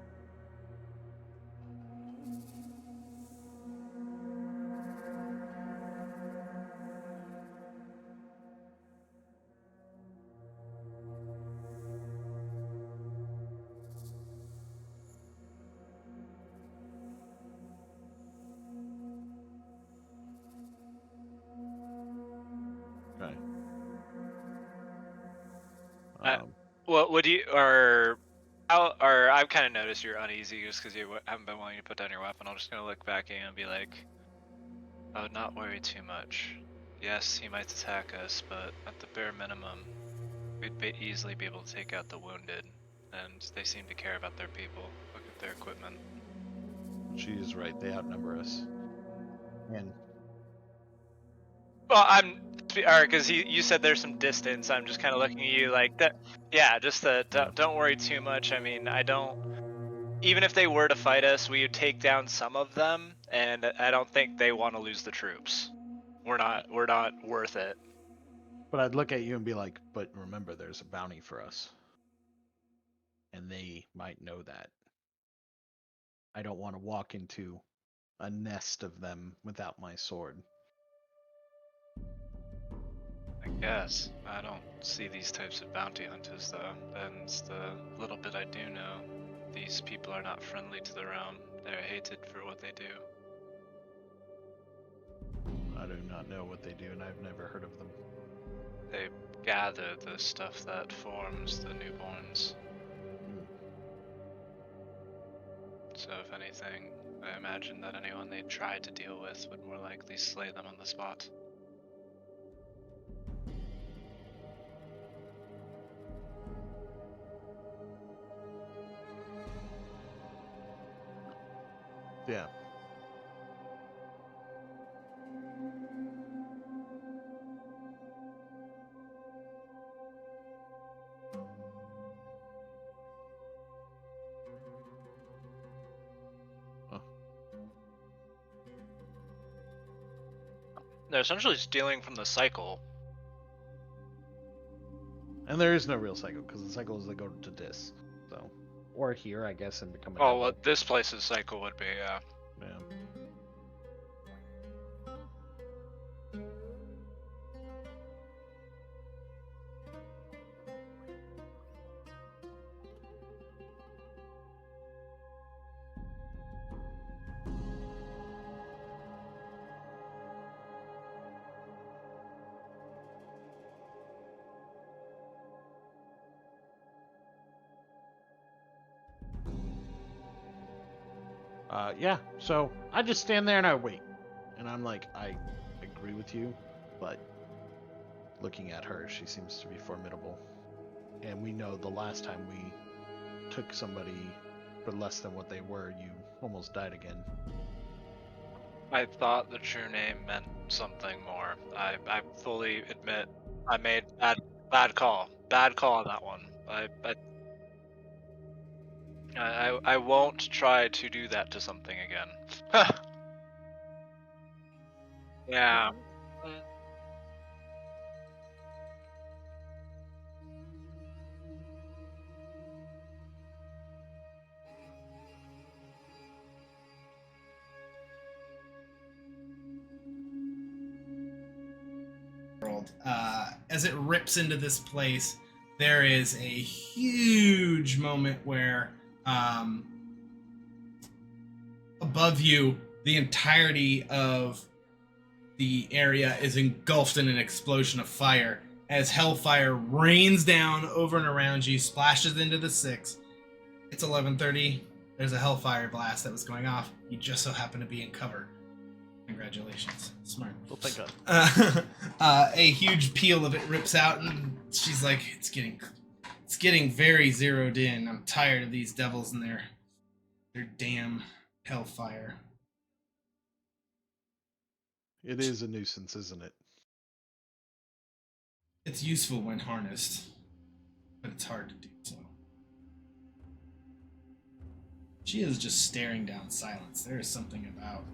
Okay. Uh, What would you or how or I've kind of noticed you're uneasy just because you haven't been wanting to put down your weapon. I'm just gonna look back at you and be like, I would not worry too much. Yes, he might attack us, but at the bare minimum, we'd easily be able to take out the wounded, and they seem to care about their people. Look at their equipment. She's right. They outnumber us. And Well, because you said there's some distance. I'm just kind of looking at you like that. Yeah, just don't worry too much. I mean, I don't. Even if they were to fight us, we would take down some of them, and I don't think they want to lose the troops. We're not worth it. but I'd look at you and be like, but remember, there's a bounty for us. And they might know that. I don't want to walk into a nest of them without my sword. I guess I don't see these types of bounty hunters though, and the little bit I do know, these people are not friendly to the realm. They're hated for what they do. I do not know what they do, and I've never heard of them. They gather the stuff that forms the newborns. So if anything, I imagine that anyone they tried to deal with would more likely slay them on the spot. Yeah. They're essentially stealing from the cycle. And there is no real cycle, because the cycle is they go to Dis. So, or here, I guess, and become a Oh, devil. what this place's cycle would be, yeah. Yeah. Yeah, so I just stand there and I wait. And I'm like, I agree with you, but looking at her, she seems to be formidable. And we know the last time we took somebody for less than what they were, you almost died again. I thought the true name meant something more. I fully admit I made bad call. Bad call on that one. I won't try to do that to something again. Yeah. As it rips into this place, there is a huge moment where above you, the entirety of the area is engulfed in an explosion of fire as hellfire rains down over and around you, splashes into the six. It's 11:30. There's a hellfire blast that was going off. You just so happen to be in cover. Congratulations. Smart. Well, thank God. A huge peal of it rips out, and she's like, it's getting very zeroed in. I'm tired of these devils and their damn hellfire. It is a nuisance, isn't it? It's useful when harnessed, but it's hard to do so. She is just staring down silence. There is something about.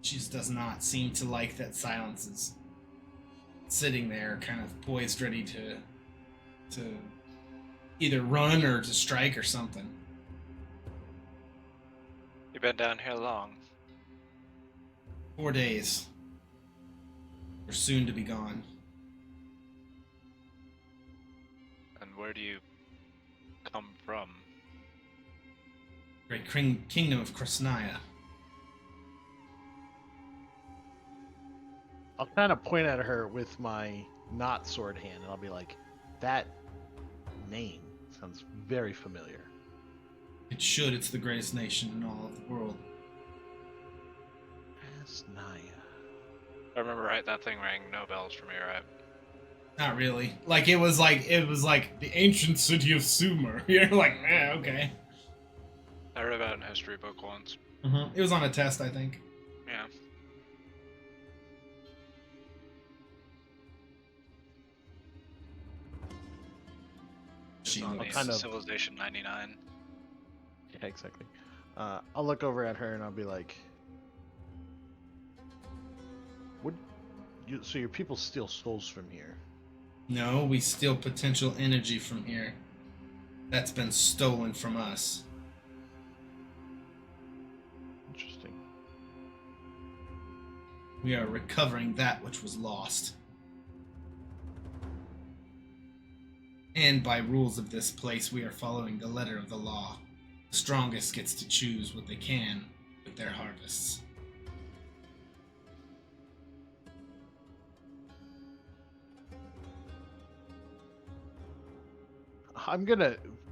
She just does not seem to like that silence is sitting there, kind of poised, ready to either run or to strike or something. You been down here long? 4 days. We're soon to be gone. And where do you come from? Great kingdom of Krasnaya. I'll kind of point at her with my not sword hand, and I'll be like, that name sounds very familiar. It should. It's the greatest nation in all of the world. Krasnaya. I remember right, that thing rang no bells for me, right? Not really. It was like the ancient city of Sumer. You're like, okay. I read about it in a history book once. It was on a test, I think. Yeah. It's on the kind of- Civilization 99. Yeah, exactly. I'll look over at her and I'll be like, so your people steal souls from here? No, we steal potential energy from here. That's been stolen from us. Interesting. We are recovering that which was lost. And by rules of this place, we are following the letter of the law. The strongest gets to choose what they can with their harvests.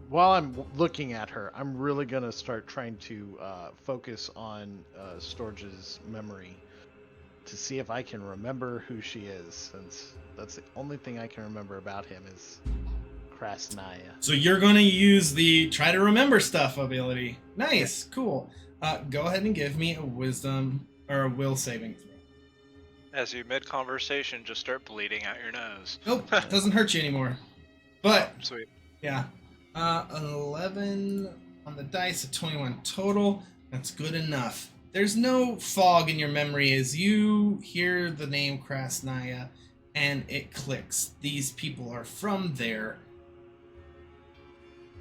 While I'm looking at her, I'm really gonna start trying to focus on Storge's memory to see if I can remember who she is, since that's the only thing I can remember about him is Krasnaya. So you're going to use the try to remember stuff ability. Nice, cool. Go ahead and give me a wisdom or a will saving throw. As you mid-conversation, just start bleeding out your nose. Nope, doesn't hurt you anymore. But Sweet. yeah, 11 on the dice, a 21 total. That's good enough. There's no fog in your memory as you hear the name Krasnaya, and it clicks. These people are from there.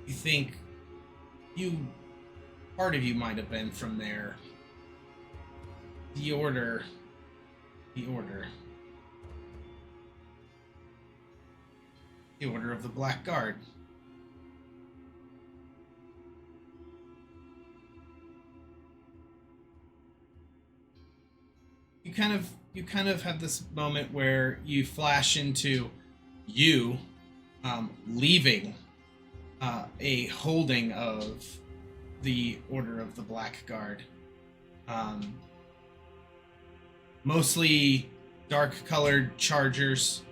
You think part of you might have been from there. The order of the Black Guard. You kind of have this moment where you flash into you leaving a holding of the Order of the Black Guard. Mostly dark-colored chargers,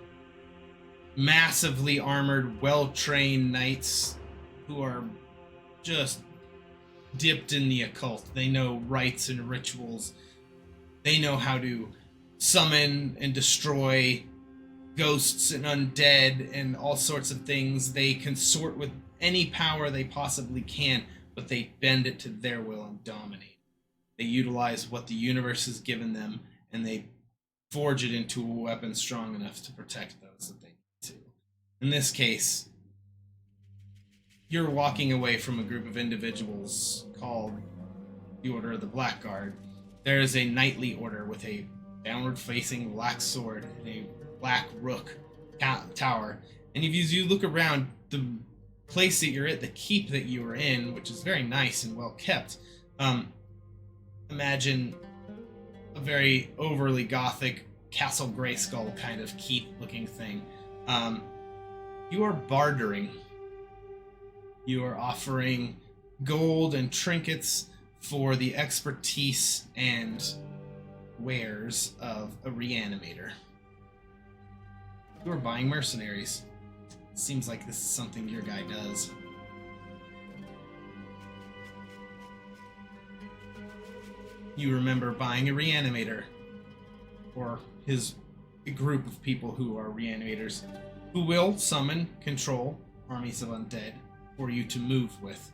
massively armored, well-trained knights who are just dipped in the occult. They know rites and rituals. They know how to summon and destroy ghosts and undead and all sorts of things. They consort with any power they possibly can, but they bend it to their will and dominate. They utilize what the universe has given them, and they forge it into a weapon strong enough to protect those that they need to. In this case, you're walking away from a group of individuals called the Order of the Black Guard. There is a knightly order with a downward-facing black sword and a black rook tower. And if you look around, the place that you're at, the keep that you were in, which is very nice and well kept, imagine a very overly gothic Castle Grayskull kind of keep-looking thing. You are bartering. You are offering gold and trinkets for the expertise and wares of a reanimator. You are buying mercenaries. Seems like this is something your guy does. You remember buying a reanimator for his a group of people who are reanimators who will summon, control armies of undead for you to move with.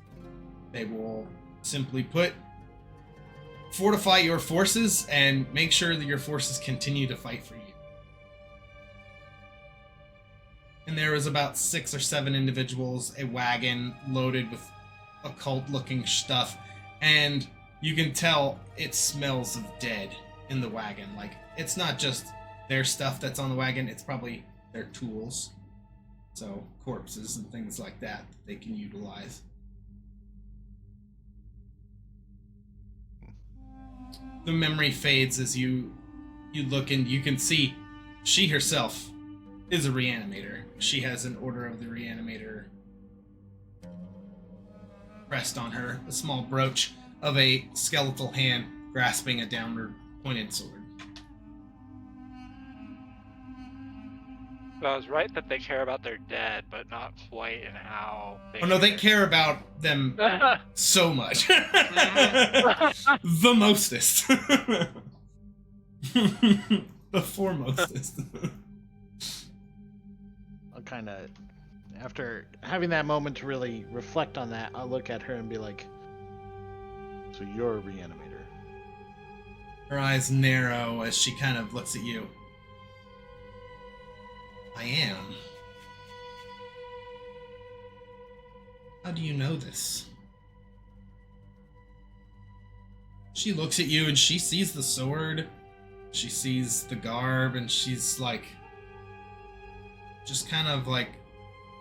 They will simply fortify your forces and make sure that your forces continue to fight for you. And there was about 6 or 7 individuals, a wagon loaded with occult-looking stuff, and you can tell it smells of dead in the wagon. Like, it's not just their stuff that's on the wagon, it's probably their tools. So, corpses and things like that they can utilize. The memory fades as you look, and you can see she herself is a reanimator. She has an Order of the Reanimator pressed on her, a small brooch of a skeletal hand grasping a downward pointed sword. So I was right that they care about their dead, but not quite in how they Oh no, they care about them so much. The mostest. The foremostest. I'll kind of, after having that moment to really reflect on that, I'll look at her and be like, so you're a reanimator. Her eyes narrow as she kind of looks at you. I am. How do you know this? She looks at you and she sees the sword. She sees the garb and she's like, just kind of like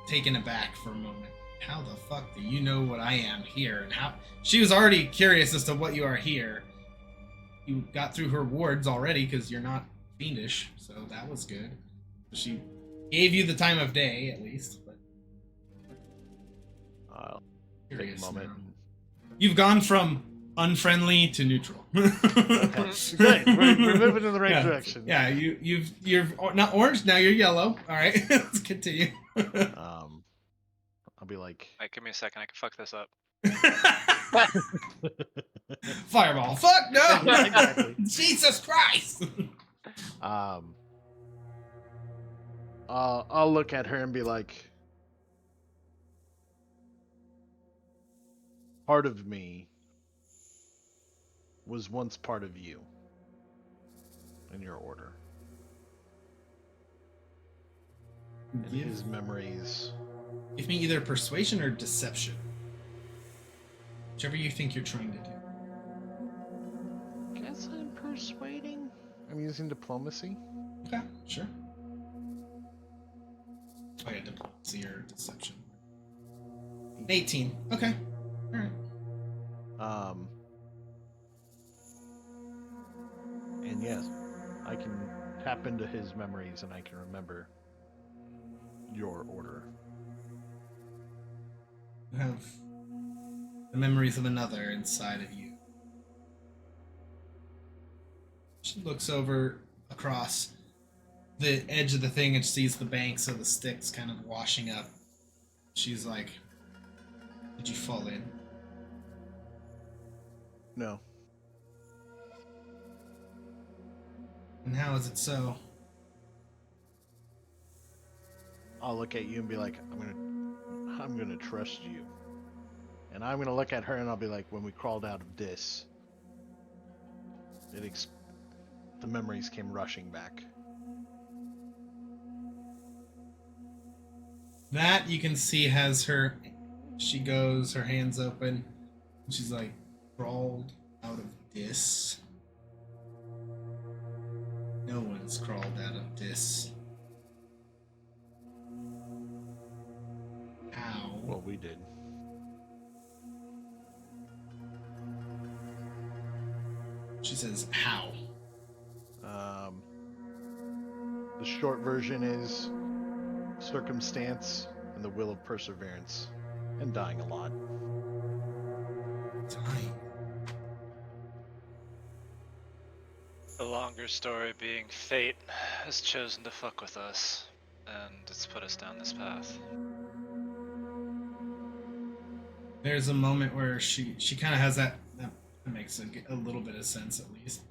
taken aback for a moment. How the fuck do you know what I am here? And how she was already curious as to what you are here. You got through her wards already because you're not fiendish, so that was good. She gave you the time of day at least, but Take a moment. You've gone from unfriendly to neutral. Okay, great. We're moving in the right direction. Yeah, you're not orange now. You're yellow. All right, let's continue. I'll be like, Alright, give me a second. I can fuck this up. Fireball. Fuck no. Yeah, exactly. Jesus Christ. I'll look at her and be like, part of me was once part of you in your order. And his memories. Give me either persuasion or deception. Whichever you think you're trying to do. Guess I'm persuading. I'm using diplomacy. Okay, sure. Oh yeah, diplomacy or deception. 18. Okay. Alright. And yes, I can tap into his memories and I can remember your order. You have the memories of another inside of you. She looks over across the edge of the thing and sees the banks of the sticks kind of washing up. She's like, did you fall in? No. And how is it so? I'll look at you and be like, I'm gonna trust you. And I'm gonna look at her and I'll be like, when we crawled out of this, the memories came rushing back. That you can see has her, she goes, her hands open, and she's like, crawled out of this. No one's crawled out of this. How? Well, we did. She says, how? The short version is circumstance and the will of perseverance and dying a lot. Dying. The longer story being fate has chosen to fuck with us, and it's put us down this path. There's a moment where she kind of has that makes a little bit of sense at least.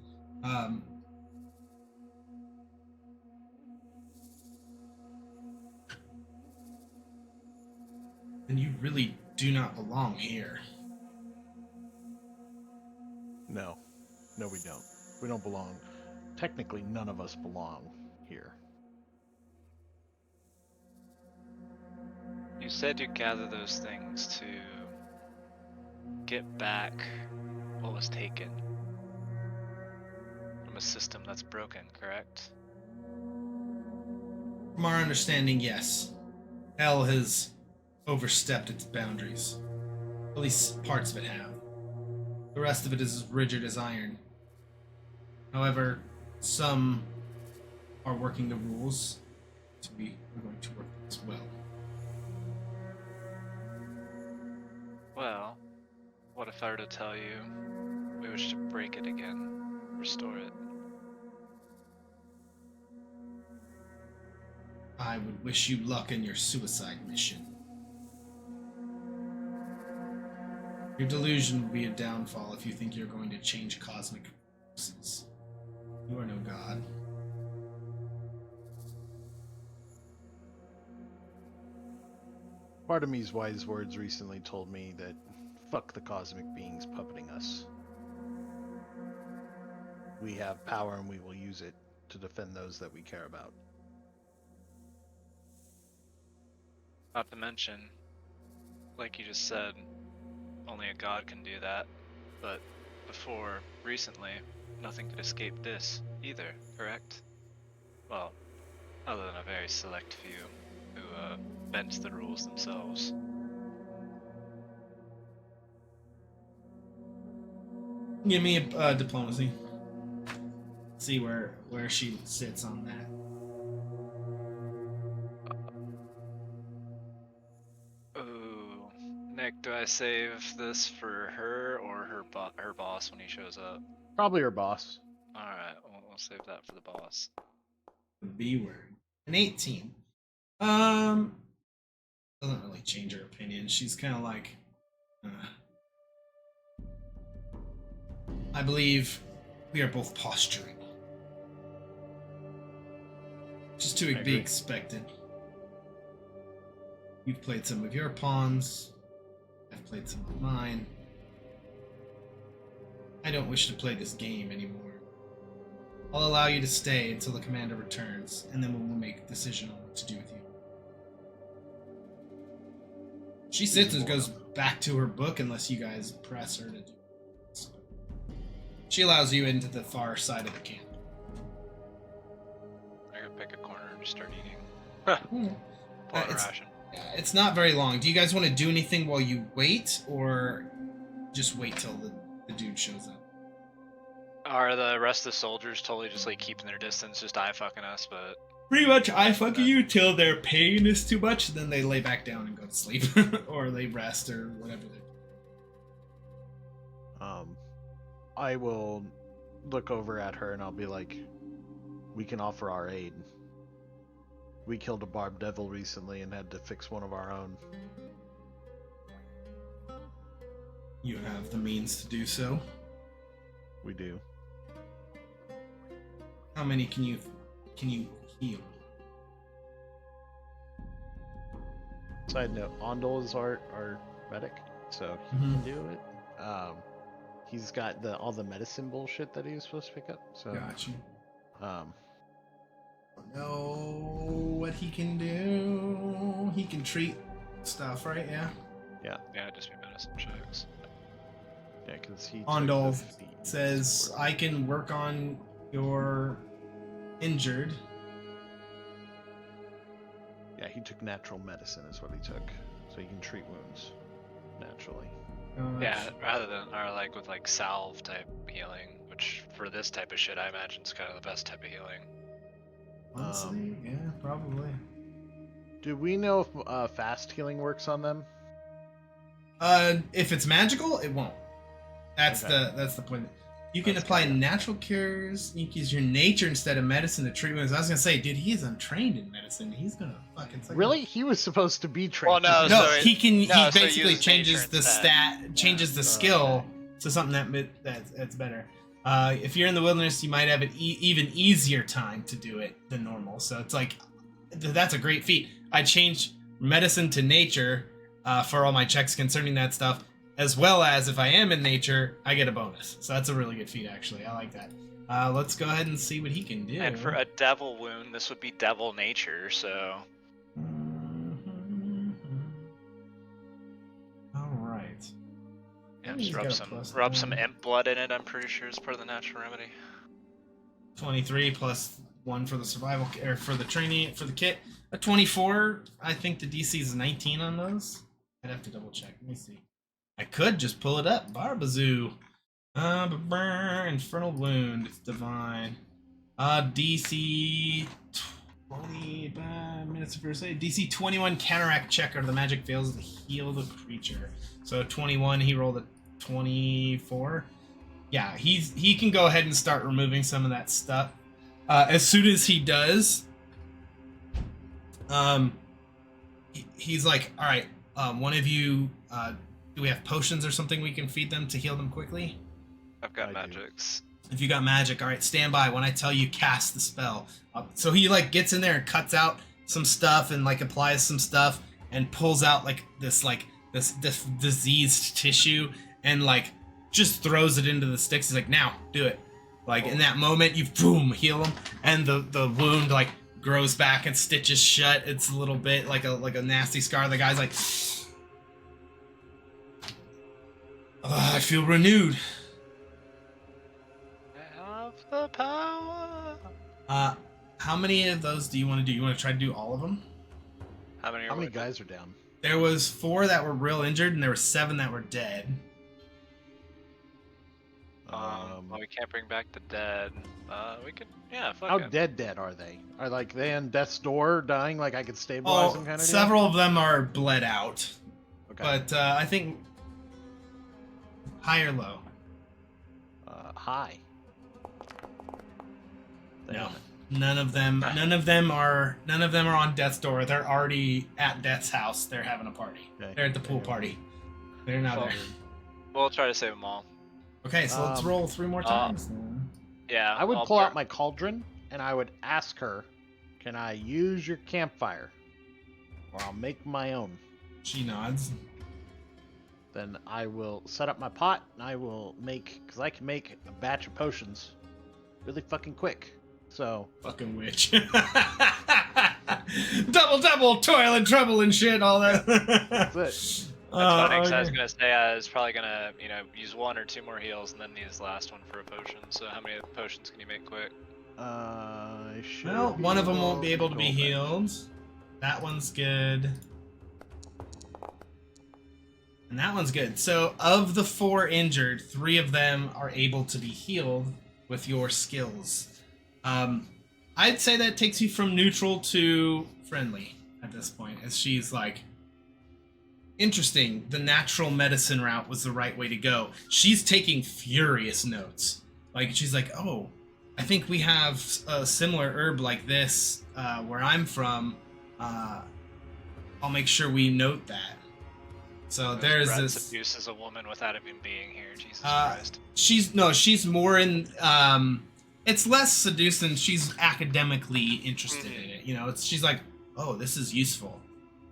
then you really do not belong here. No. No, we don't. We don't belong. Technically, none of us belong here. You said you gather those things to get back what was taken from a system that's broken, correct? From our understanding, yes. Hell has overstepped its boundaries. At least parts of it have. The rest of it is as rigid as iron. However, some are working the rules, so we are going to work as well. Well, what if I were to tell you we wish to break it again, restore it? I would wish you luck in your suicide mission. Your delusion will be a downfall if you think you're going to change cosmic forces. You are no god. Part of me's wise words recently told me that fuck the cosmic beings puppeting us. We have power and we will use it to defend those that we care about. Not to mention, like you just said, only a god can do that. But before, recently, nothing could escape this either, correct? Well, other than a very select few who bent the rules themselves. Give me a diplomacy. See where she sits on that. Ooh, Nick, do I save this for her or her boss when he shows up? Probably her boss. All right, we'll save that for the boss. The B word. An 18. Doesn't really change her opinion. She's kind of like, I believe we are both posturing. Just to be expected. You've played some of your pawns. I've played some of mine. I don't wish to play this game anymore. I'll allow you to stay until the commander returns, and then we'll make a decision on what to do with you. She sits and goes back to her book unless you guys press her to do it. She allows you into the far side of the camp. I gotta pick a corner and just start eating. Pull out a ration. It's not very long. Do you guys want to do anything while you wait, or just wait till the dude shows up? Are the rest of the soldiers totally just like keeping their distance, just eye fucking us, but... Pretty much eye fucking you till their pain is too much, then they lay back down and go to sleep. Or they rest, or whatever they do. I will look over at her and I'll be like, we can offer our aid. We killed a barbed devil recently and had to fix one of our own. You have the means to do so. We do. How many can you heal? Side note, Ondol is our medic, so he can do it. He's got all the medicine bullshit that he was supposed to pick up. So Gotcha. Um, know what he can do. He can treat stuff, right? Yeah. Yeah, just be medicine checks. yeah, because he Ondol says, I can work on your injured. Yeah, he took natural medicine is what he took, so he can treat wounds naturally. Yeah, rather than, or like with like salve type healing, which for this type of shit I imagine is kind of the best type of healing. Honestly, yeah, probably. Do we know if fast healing works on them? If it's magical, it won't. That's Okay. that's the point. You can That's apply good. natural cures. You can use your nature instead of medicine to treat wounds. I was gonna say, dude, he is untrained in medicine. He's gonna fucking Really? He was supposed to be trained. Well, No, so he can. no, he so basically use changes nature the instead. changes the skill to something that's better. If you're in the wilderness, you might have an even easier time to do it than normal. So it's like that's a great feat. I changed medicine to nature, for all my checks concerning that stuff, as well as if I am in nature, I get a bonus. So that's a really good feat, actually. I like that. Let's go ahead and see what he can do. And for a devil wound, this would be devil nature, so. All right. Yeah, He's got a just plus rub some one. imp blood in it, I'm pretty sure is part of the natural remedy. 23 plus 1 for the survival, or for the training, for the kit. A 24. I think the DC is 19 on those. I'd have to double check. Let me see. I could just pull it up. Barbazoo. Infernal Wound. It's divine. DC 20 minutes of first aid. DC 21 counteract check or the magic fails to heal the creature. So 21, he rolled a 24. Yeah, he can go ahead and start removing some of that stuff. As soon as he does, he's like, all right, one of you, do we have potions or something we can feed them to heal them quickly? I've got magics. If you got magic, all right, stand by when I tell you cast the spell. So he like gets in there and cuts out some stuff and like applies some stuff and pulls out this diseased tissue and like just throws it into the sticks. He's like, now do it. Like in that moment, you boom heal him, and the wound like grows back and stitches shut. It's a little bit like a nasty scar. The guy's like, I feel renewed. Have the power. How many of those do you want to do? You want to try to do all of them? How many guys are down? There was 4 that were real injured, and there were 7 that were dead. Well, we can't bring back the dead. We could, yeah, fuck How it. dead are they? Are like they in death's door dying? Like I could stabilize them kind of. Several of them are bled out, Okay. but I think high or low. High. No, none of them are on death's door. They're already at death's house. They're having a party. Okay. They're at the pool party. They're not there. We'll try to save them all. Okay, so let's roll 3 more times. Yeah. I would pull out my cauldron and I would ask her, "Can I use your campfire, or I'll make my own?" She nods. Then I will set up my pot and I will make, because I can make a batch of potions really fucking quick. So Fucking witch. double, toil and trouble and shit, all that. that's it. That's funny, 'cause I was Okay. gonna say I was probably gonna, use 1 or 2 more heals and then use the last one for a potion. So how many potions can you make quick? I should. Well, one of them won't be able to be healed. That one's good. And that one's good. So, of the 4 injured, 3 of them are able to be healed with your skills. I'd say that takes you from neutral to friendly at this point, as she's like, interesting, the natural medicine route was the right way to go. She's taking furious notes. Like, she's like, oh, I think we have a similar herb like this where I'm from. I'll make sure we note that. So there's Brad this. seduces a woman without even being here. Jesus Christ. She's more in. It's less seducing. She's academically interested in it. She's like, oh, this is useful.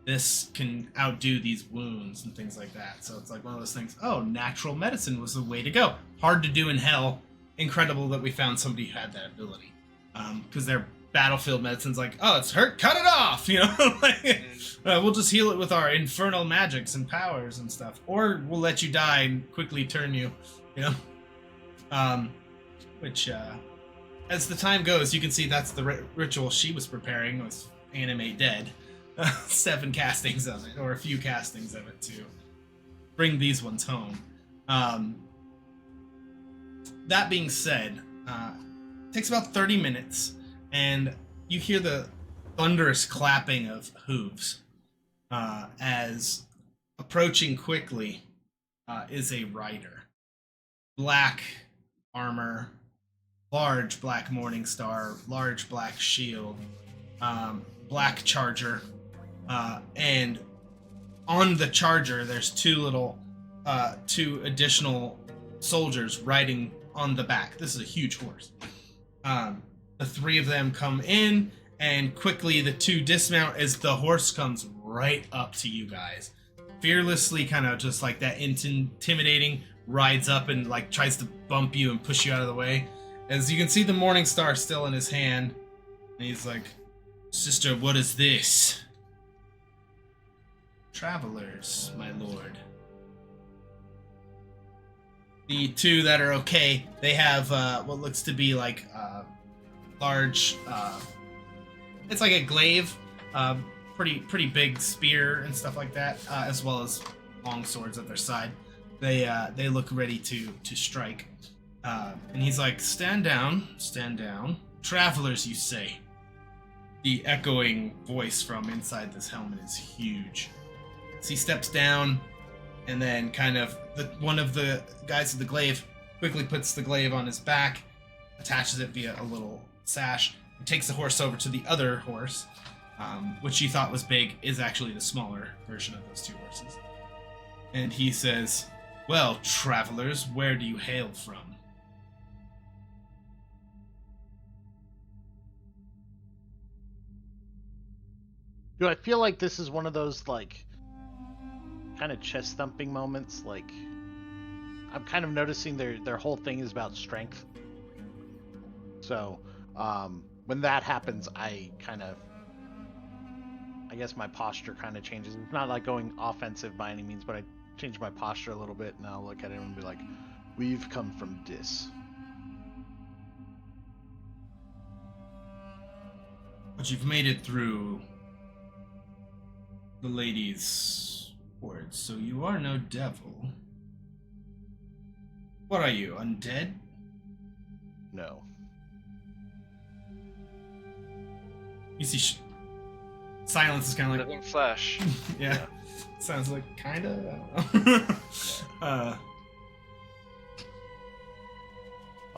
This can outdo these wounds and things like that. So it's like one of those things. Oh, natural medicine was the way to go. Hard to do in hell. Incredible that we found somebody who had that ability. Because their battlefield medicine's like, oh, it's hurt, cut it off. We'll just heal it with our infernal magics and powers and stuff, or we'll let you die and quickly turn you. Which, as the time goes, you can see that's the ritual she was preparing, was animate dead. 7 castings of it, or a few castings of it to bring these ones home. That being said, it takes about 30 minutes, and you hear the thunderous clapping of hooves as approaching quickly is a rider. Black armor, large black morning star, large black shield, black charger, and on the charger there's 2 additional soldiers riding on the back. This is a huge horse. The 3 of them come in, and quickly the 2 dismount as the horse comes right up to you guys. fearlessly, kind of just like that intimidating, rides up and like tries to bump you and push you out of the way. As you can see the Morning Star still in his hand, and he's like, "Sister, what is this?" "Travelers, my lord." The two that are okay, they have what looks to be like large, it's like a glaive, pretty big spear and stuff like that, as well as long swords at their side. They look ready to strike. And he's like, stand down. Travelers, you say?" The echoing voice from inside this helmet is huge. So he steps down, and then kind of one of the guys with the glaive quickly puts the glaive on his back, attaches it via a little sash, and takes the horse over to the other horse, which he thought was big, is actually the smaller version of those two horses. And he says, "Well, travelers, where do you hail from?" Do I feel like this is one of those, like, kind of chest thumping moments? Like, I'm kind of noticing their whole thing is about strength. So, when that happens, I guess my posture kind of changes. It's not like going offensive by any means, but I change my posture a little bit, and I'll look at him and be like, "We've come from Dis." But you've made it through the lady's words, so you are no devil. What are you, undead? No. You see, silence is kind of like, Living flesh. yeah. Sounds like kind of. I'll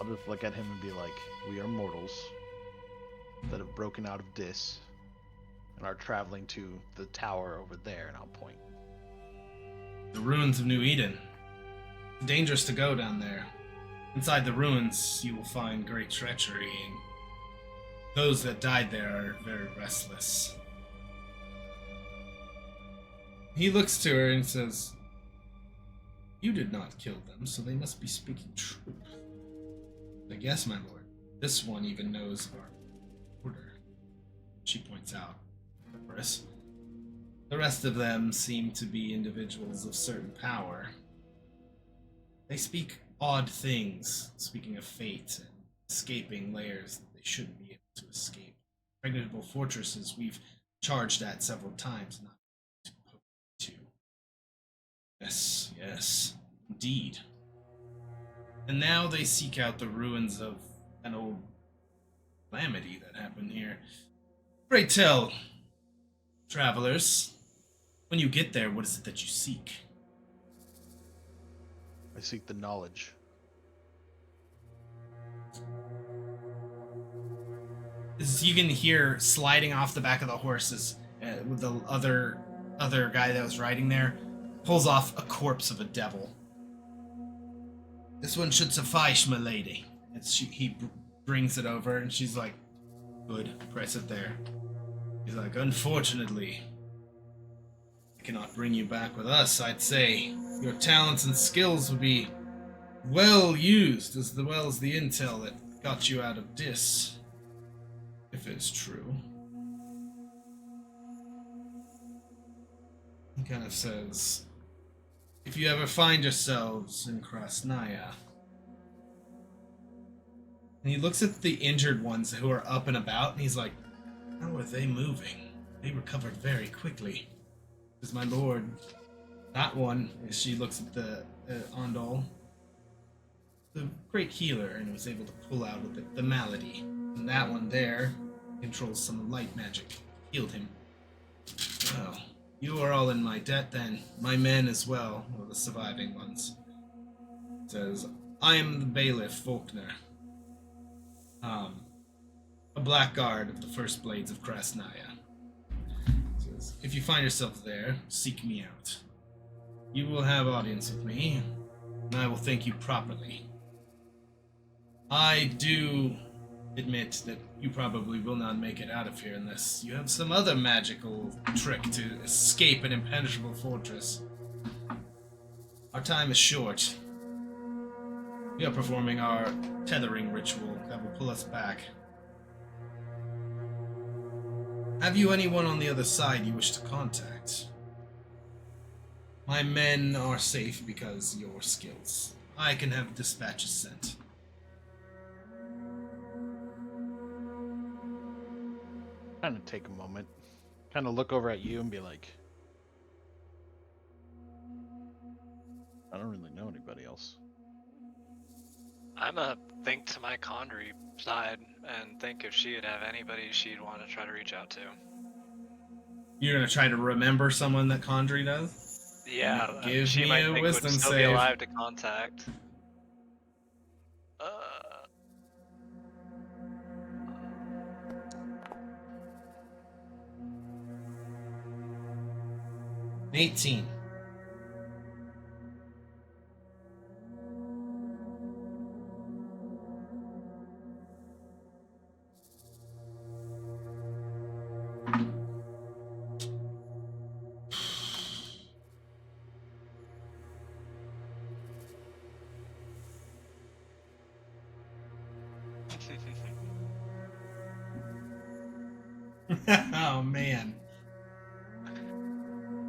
just look at him and be like, "We are mortals that have broken out of Dis and are traveling to the tower over there," and I'll point. The ruins of New Eden. Dangerous to go down there. Inside the ruins, you will find great treachery, and those that died there are very restless. He looks to her and says, "You did not kill them, so they must be speaking truth." Like, "Yes, my lord. This one even knows our order." She points out Chris. The rest of them seem to be individuals of certain power. They speak odd things, speaking of fate and escaping layers that they shouldn't be able to escape. Impregnable fortresses we've charged at several times, not to. Yes, indeed. And now they seek out the ruins of an old calamity that happened here. Pray tell, travelers, when you get there, what is it that you seek? I seek the knowledge. As you can hear sliding off the back of the horses, with the other guy that was riding there, pulls off a corpse of a devil. "This one should suffice, my lady." He brings it over, and she's like, "Good, press it there." He's like, "Unfortunately, I cannot bring you back with us. I'd say your talents and skills would be well used, as well as the intel that got you out of Dis, if it's true." He kind of says, "If you ever find yourselves in Krasnaya," and he looks at the injured ones who are up and about, and he's like, "How are they moving? They recovered very quickly. Is my lord, that one," as she looks at the Ondol, "the great healer, and was able to pull out the malady. And that one there controls some light magic. Healed him. Well, you are all in my debt then. My men as well, or the surviving ones." Says, "I am the bailiff Faulkner. A blackguard of the First Blades of Krasnaya. Says, if you find yourself there, seek me out. You will have audience with me, and I will thank you properly. I do admit that you probably will not make it out of here unless you have some other magical trick to escape an impenetrable fortress. Our time is short. We are performing our tethering ritual that will pull us back. Have you anyone on the other side you wish to contact? My men are safe because your skills. I can have dispatches sent. Kind of take a moment, kind of look over at you and be like, I don't really know anybody else. I'm a think to my Condry side and think if she'd have anybody she'd want to try to reach out to. You're gonna try to remember someone that Condry does? Yeah, Give she me might a think wisdom would still be save. alive to contact. 18. Oh man.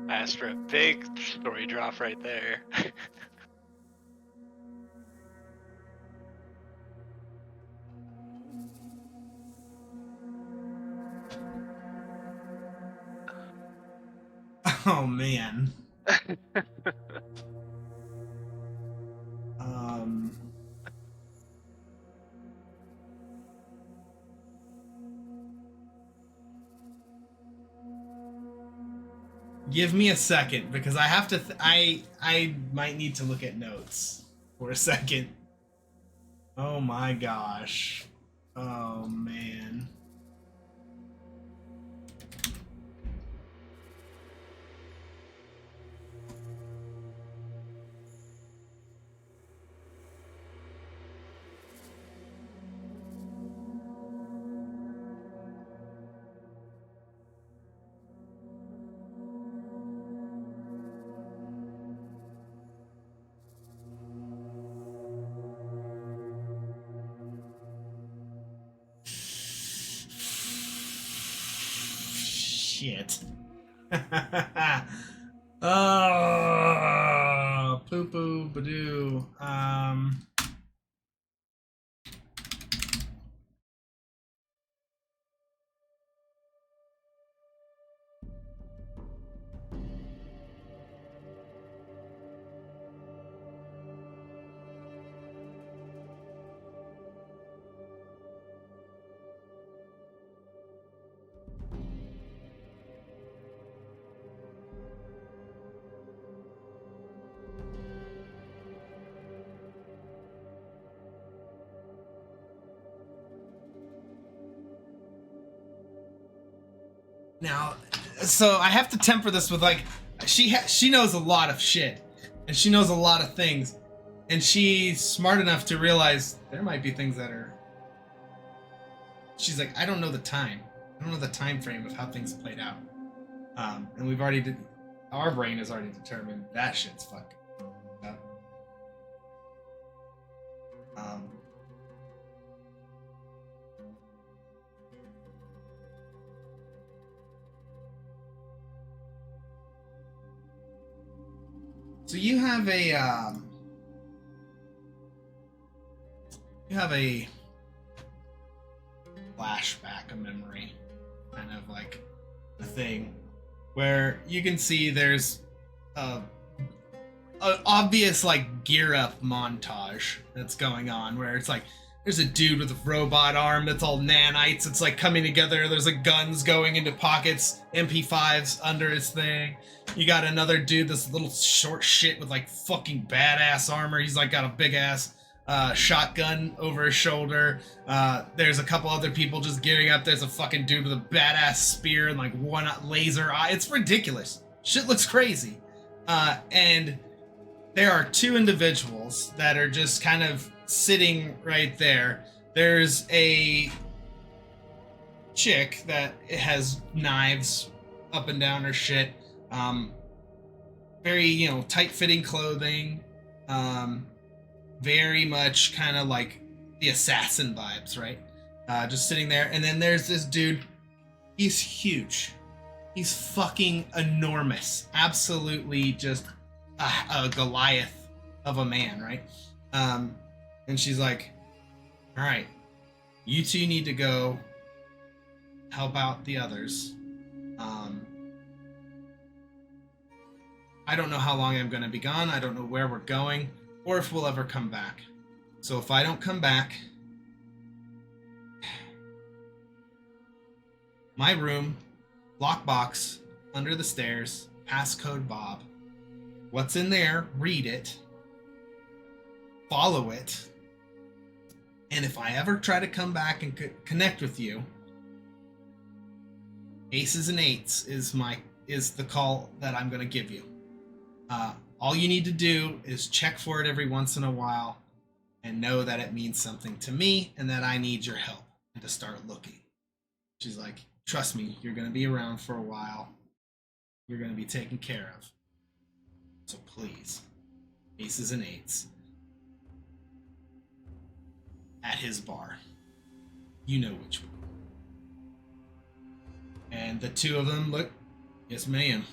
Astra, big story drop right there. Oh man. Um. Give me a second because I have to. I might need to look at notes for a second. Oh my gosh. Oh man. Shit. Oh, poo poo badoo. Now, so I have to temper this with like, she knows a lot of shit, and she knows a lot of things, and she's smart enough to realize there might be things that are. She's like, I don't know the time. I don't know the time frame of how things played out. And we've already our brain has already determined that shit's fucking up. So you have a flashback, a memory, kind of like a thing where you can see there's a obvious like gear up montage that's going on where it's like there's a dude with a robot arm that's all nanites. It's like coming together. There's like guns going into pockets, MP5s under his thing. You got another dude, this little short shit with like fucking badass armor. He's like got a big ass shotgun over his shoulder. There's a couple other people just gearing up. There's a fucking dude with a badass spear and like one laser eye. It's ridiculous. Shit looks crazy. And there are two individuals that are just kind of sitting right there. There's a chick that has knives up and down her shit. very tight-fitting clothing, very much kind of like the assassin vibes, right? Just sitting there, and then there's this dude. He's huge. He's fucking enormous. Absolutely, just a Goliath of a man, right? And she's like, "All right, you two need to go help out the others. I don't know how long I'm going to be gone. I don't know where we're going or if we'll ever come back. So if I don't come back, my room, lockbox, under the stairs, passcode Bob. What's in there? Read it. Follow it. And if I ever try to come back and connect with you, aces and eights is the call that I'm going to give you. All you need to do is check for it every once in a while and know that it means something to me and that I need your help and to start looking." She's like, "Trust me, you're going to be around for a while. You're going to be taken care of. So please, aces and eights. At his bar. You know which one." And the two of them look, "Yes, ma'am."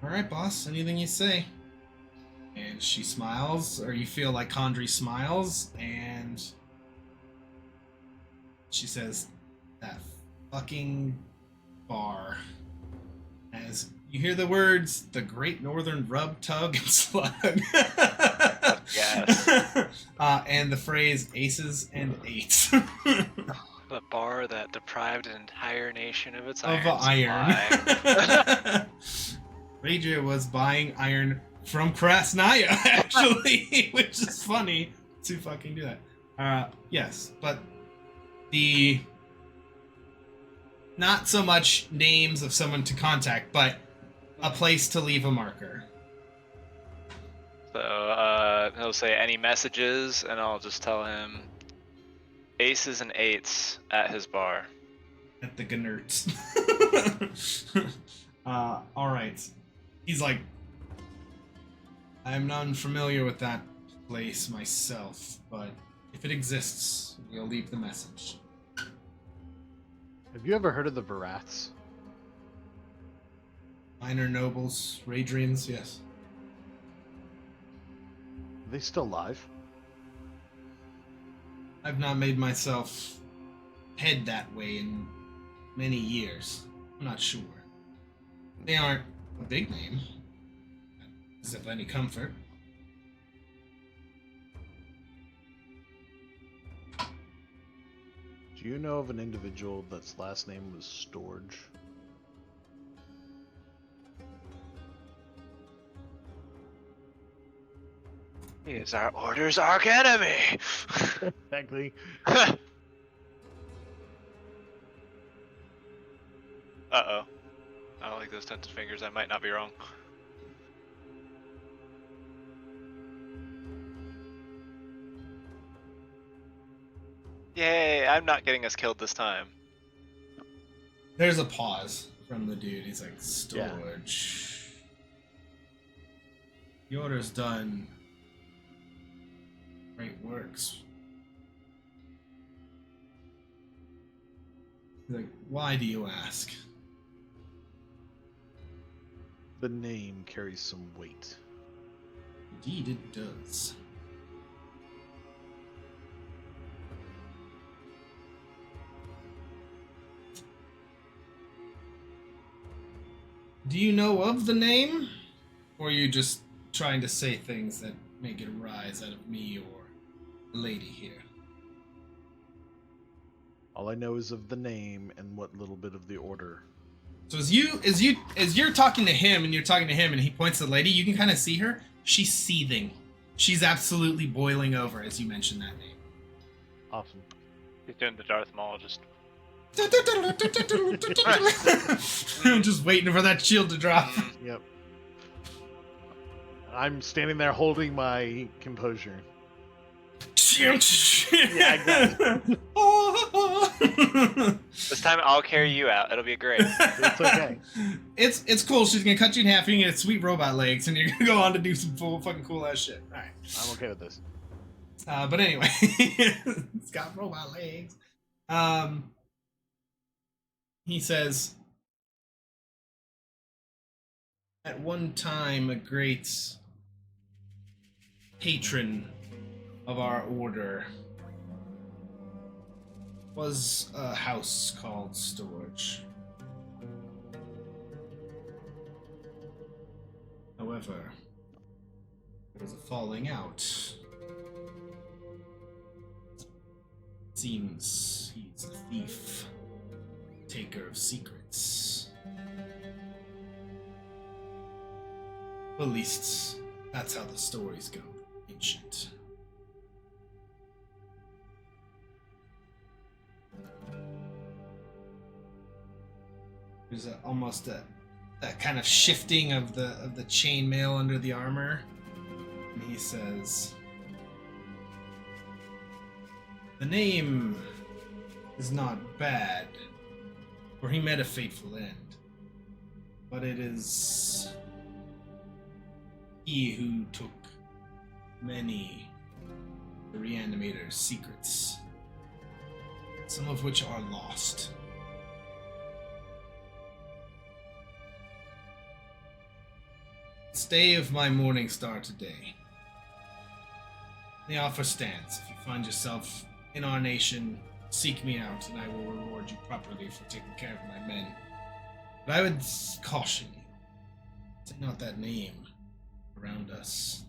"All right, boss, anything you say." And she smiles, or you feel like Condry smiles, and she says, "That fucking bar." As you hear the words, "the Great Northern Rub, Tug, and Slug." Yes. And the phrase "aces and eights." The bar that deprived an entire nation of its Of iron iron. Radria was buying iron from Krasnaya, actually, which is funny to fucking do that. Yes, but the not so much names of someone to contact, but a place to leave a marker. So he'll say any messages, and I'll just tell him aces and eights at his bar. At the Gnerts. Alright. He's like, "I'm not familiar with that place myself, but if it exists, we'll leave the message." Have you ever heard of the Varaths? Minor nobles, Radrians, yes. Are they still alive? I've not made myself head that way in many years. I'm not sure. They aren't a big name. Is of any comfort. Do you know of an individual that's last name was Storge? He is our order's arch enemy. Exactly. Uh-oh. I don't like those tense fingers. I might not be wrong. Yay, I'm not getting us killed this time. There's a pause from the dude. He's like, Yeah. "Storage. The order's done great works." He's like, "Why do you ask?" The name carries some weight. Indeed it does. Do you know of the name? Or are you just trying to say things that make it arise out of me or the lady here? All I know is of the name and what little bit of the order. So as you're talking to him and you're talking to him and he points to the lady, you can kind of see her. She's seething. She's absolutely boiling over as you mention that name. Awesome. He's doing the Darth Maul, just Just waiting for that shield to drop. Yep. I'm standing there holding my composure. Yeah, exactly. This time I'll carry you out. It'll be great. It's okay. It's cool. She's gonna cut you in half. And you get sweet robot legs, and you're gonna go on to do some fucking cool ass shit. All right. I'm okay with this. But anyway, it's got robot legs. He says, at one time, a great patron of our order was a house called Storage. However, there was a falling out. Seems he's a thief, taker of secrets. Well, at least that's how the stories go. Ancient. There's almost that kind of shifting of the chainmail under the armor, and he says, "The name is not bad, for he met a fateful end, but it is he who took many of the Reanimator's secrets, some of which are lost. Stay of my morning star today. The offer stands. If you find yourself in our nation, seek me out, and I will reward you properly for taking care of my men. But I would caution you, say not that name around us.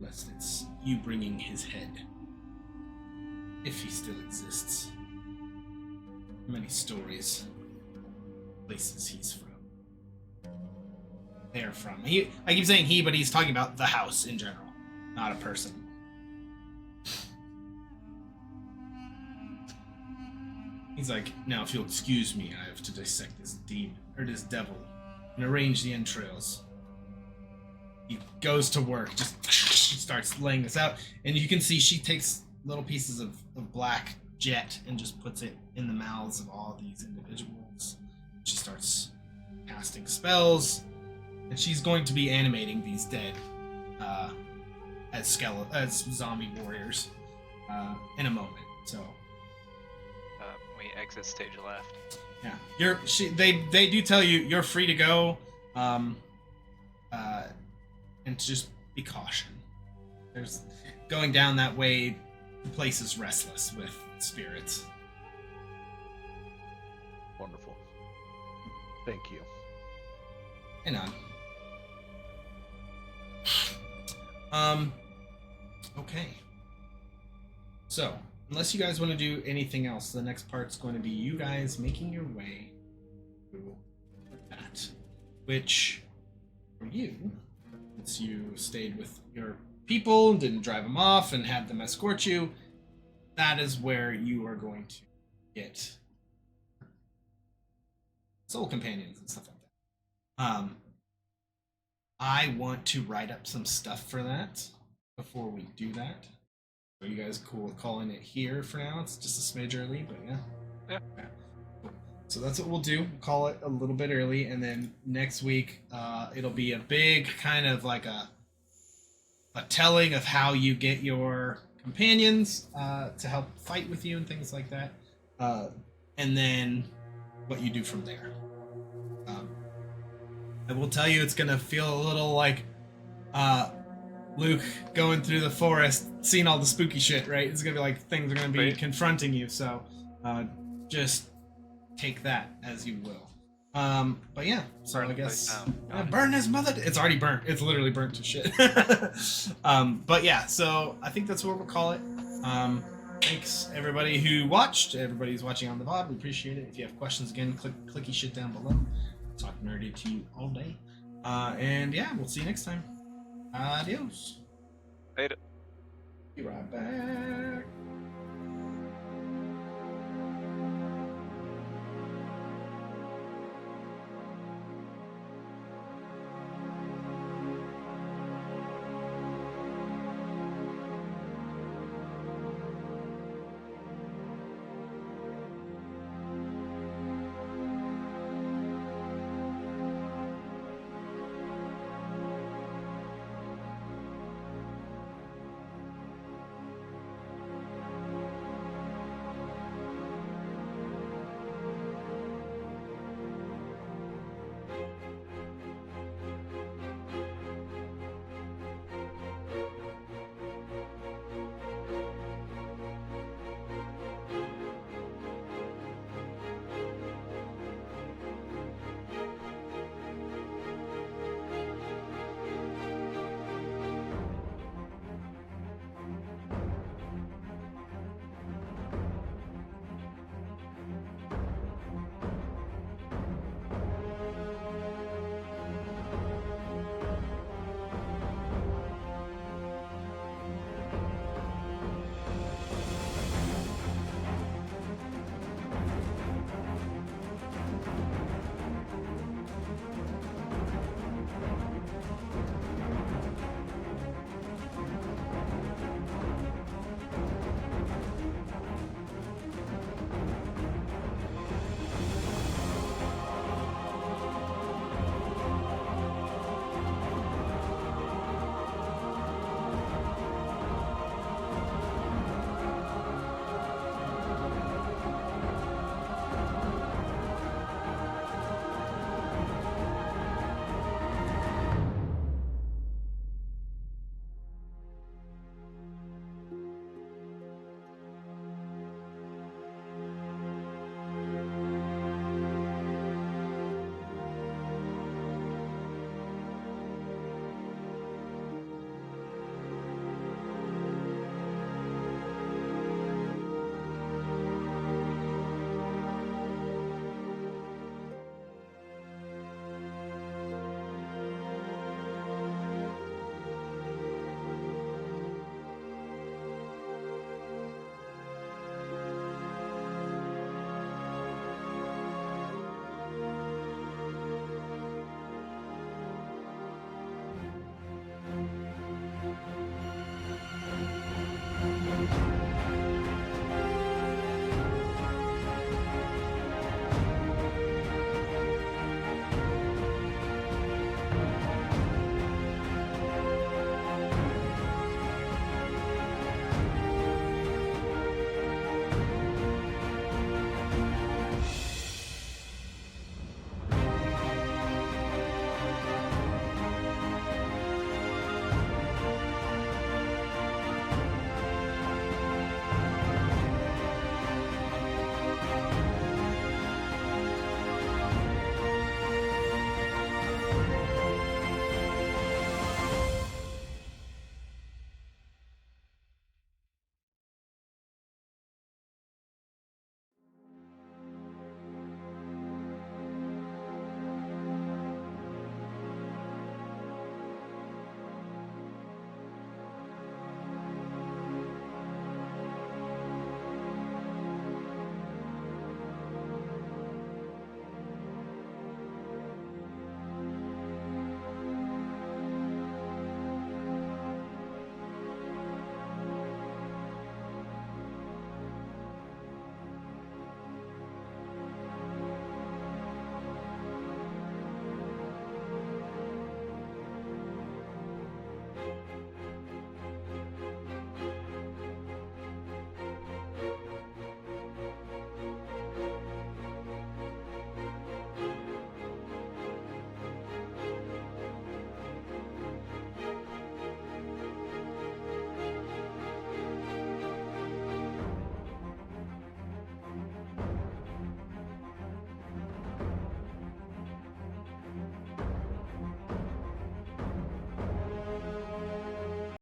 Lest it's you bringing his head, if he still exists. Many stories, places he's from. They're from. I keep saying he, but he's talking about the house in general, not a person. He's like, now if you'll excuse me, I have to dissect this demon, or this devil, and arrange the entrails. He goes to work, just starts laying this out, and you can see she takes little pieces of black jet and just puts it in the mouths of all these individuals. She starts casting spells, and she's going to be animating these dead as zombie warriors in a moment. So We exit stage left. yeah, they do tell you you're free to go, and to just be caution. There's going down that way. The place is restless with spirits. Wonderful. Thank you. Hang on. Okay. So, unless you guys want to do anything else, the next part's going to be you guys making your way through that. Which, for you, since you stayed with your people, didn't drive them off, and had them escort you, that is where you are going to get soul companions and stuff like that. I want to write up some stuff for that before we do that. Are you guys cool with calling it here for now? It's just a smidge early, but yeah. Yeah. Cool. So that's what we'll do. We'll call it a little bit early, and then next week it'll be a big kind of like a telling of how you get your companions to help fight with you and things like that, and then what you do from there. I will tell you, it's gonna feel a little like Luke going through the forest, seeing all the spooky shit, right? It's gonna be like things are gonna be Right. confronting you, so just take that as you will. But yeah, so Burn I the place guess down. burn his mother. It's already burnt. It's literally burnt to shit. But yeah, so I think that's what we'll call it. Thanks everybody who watched. Everybody who's watching on the VOD, we appreciate it. If you have questions, again, clicky shit down below. Talk nerdy to you all day. And yeah, we'll see you next time. Adios. Later. Be right back.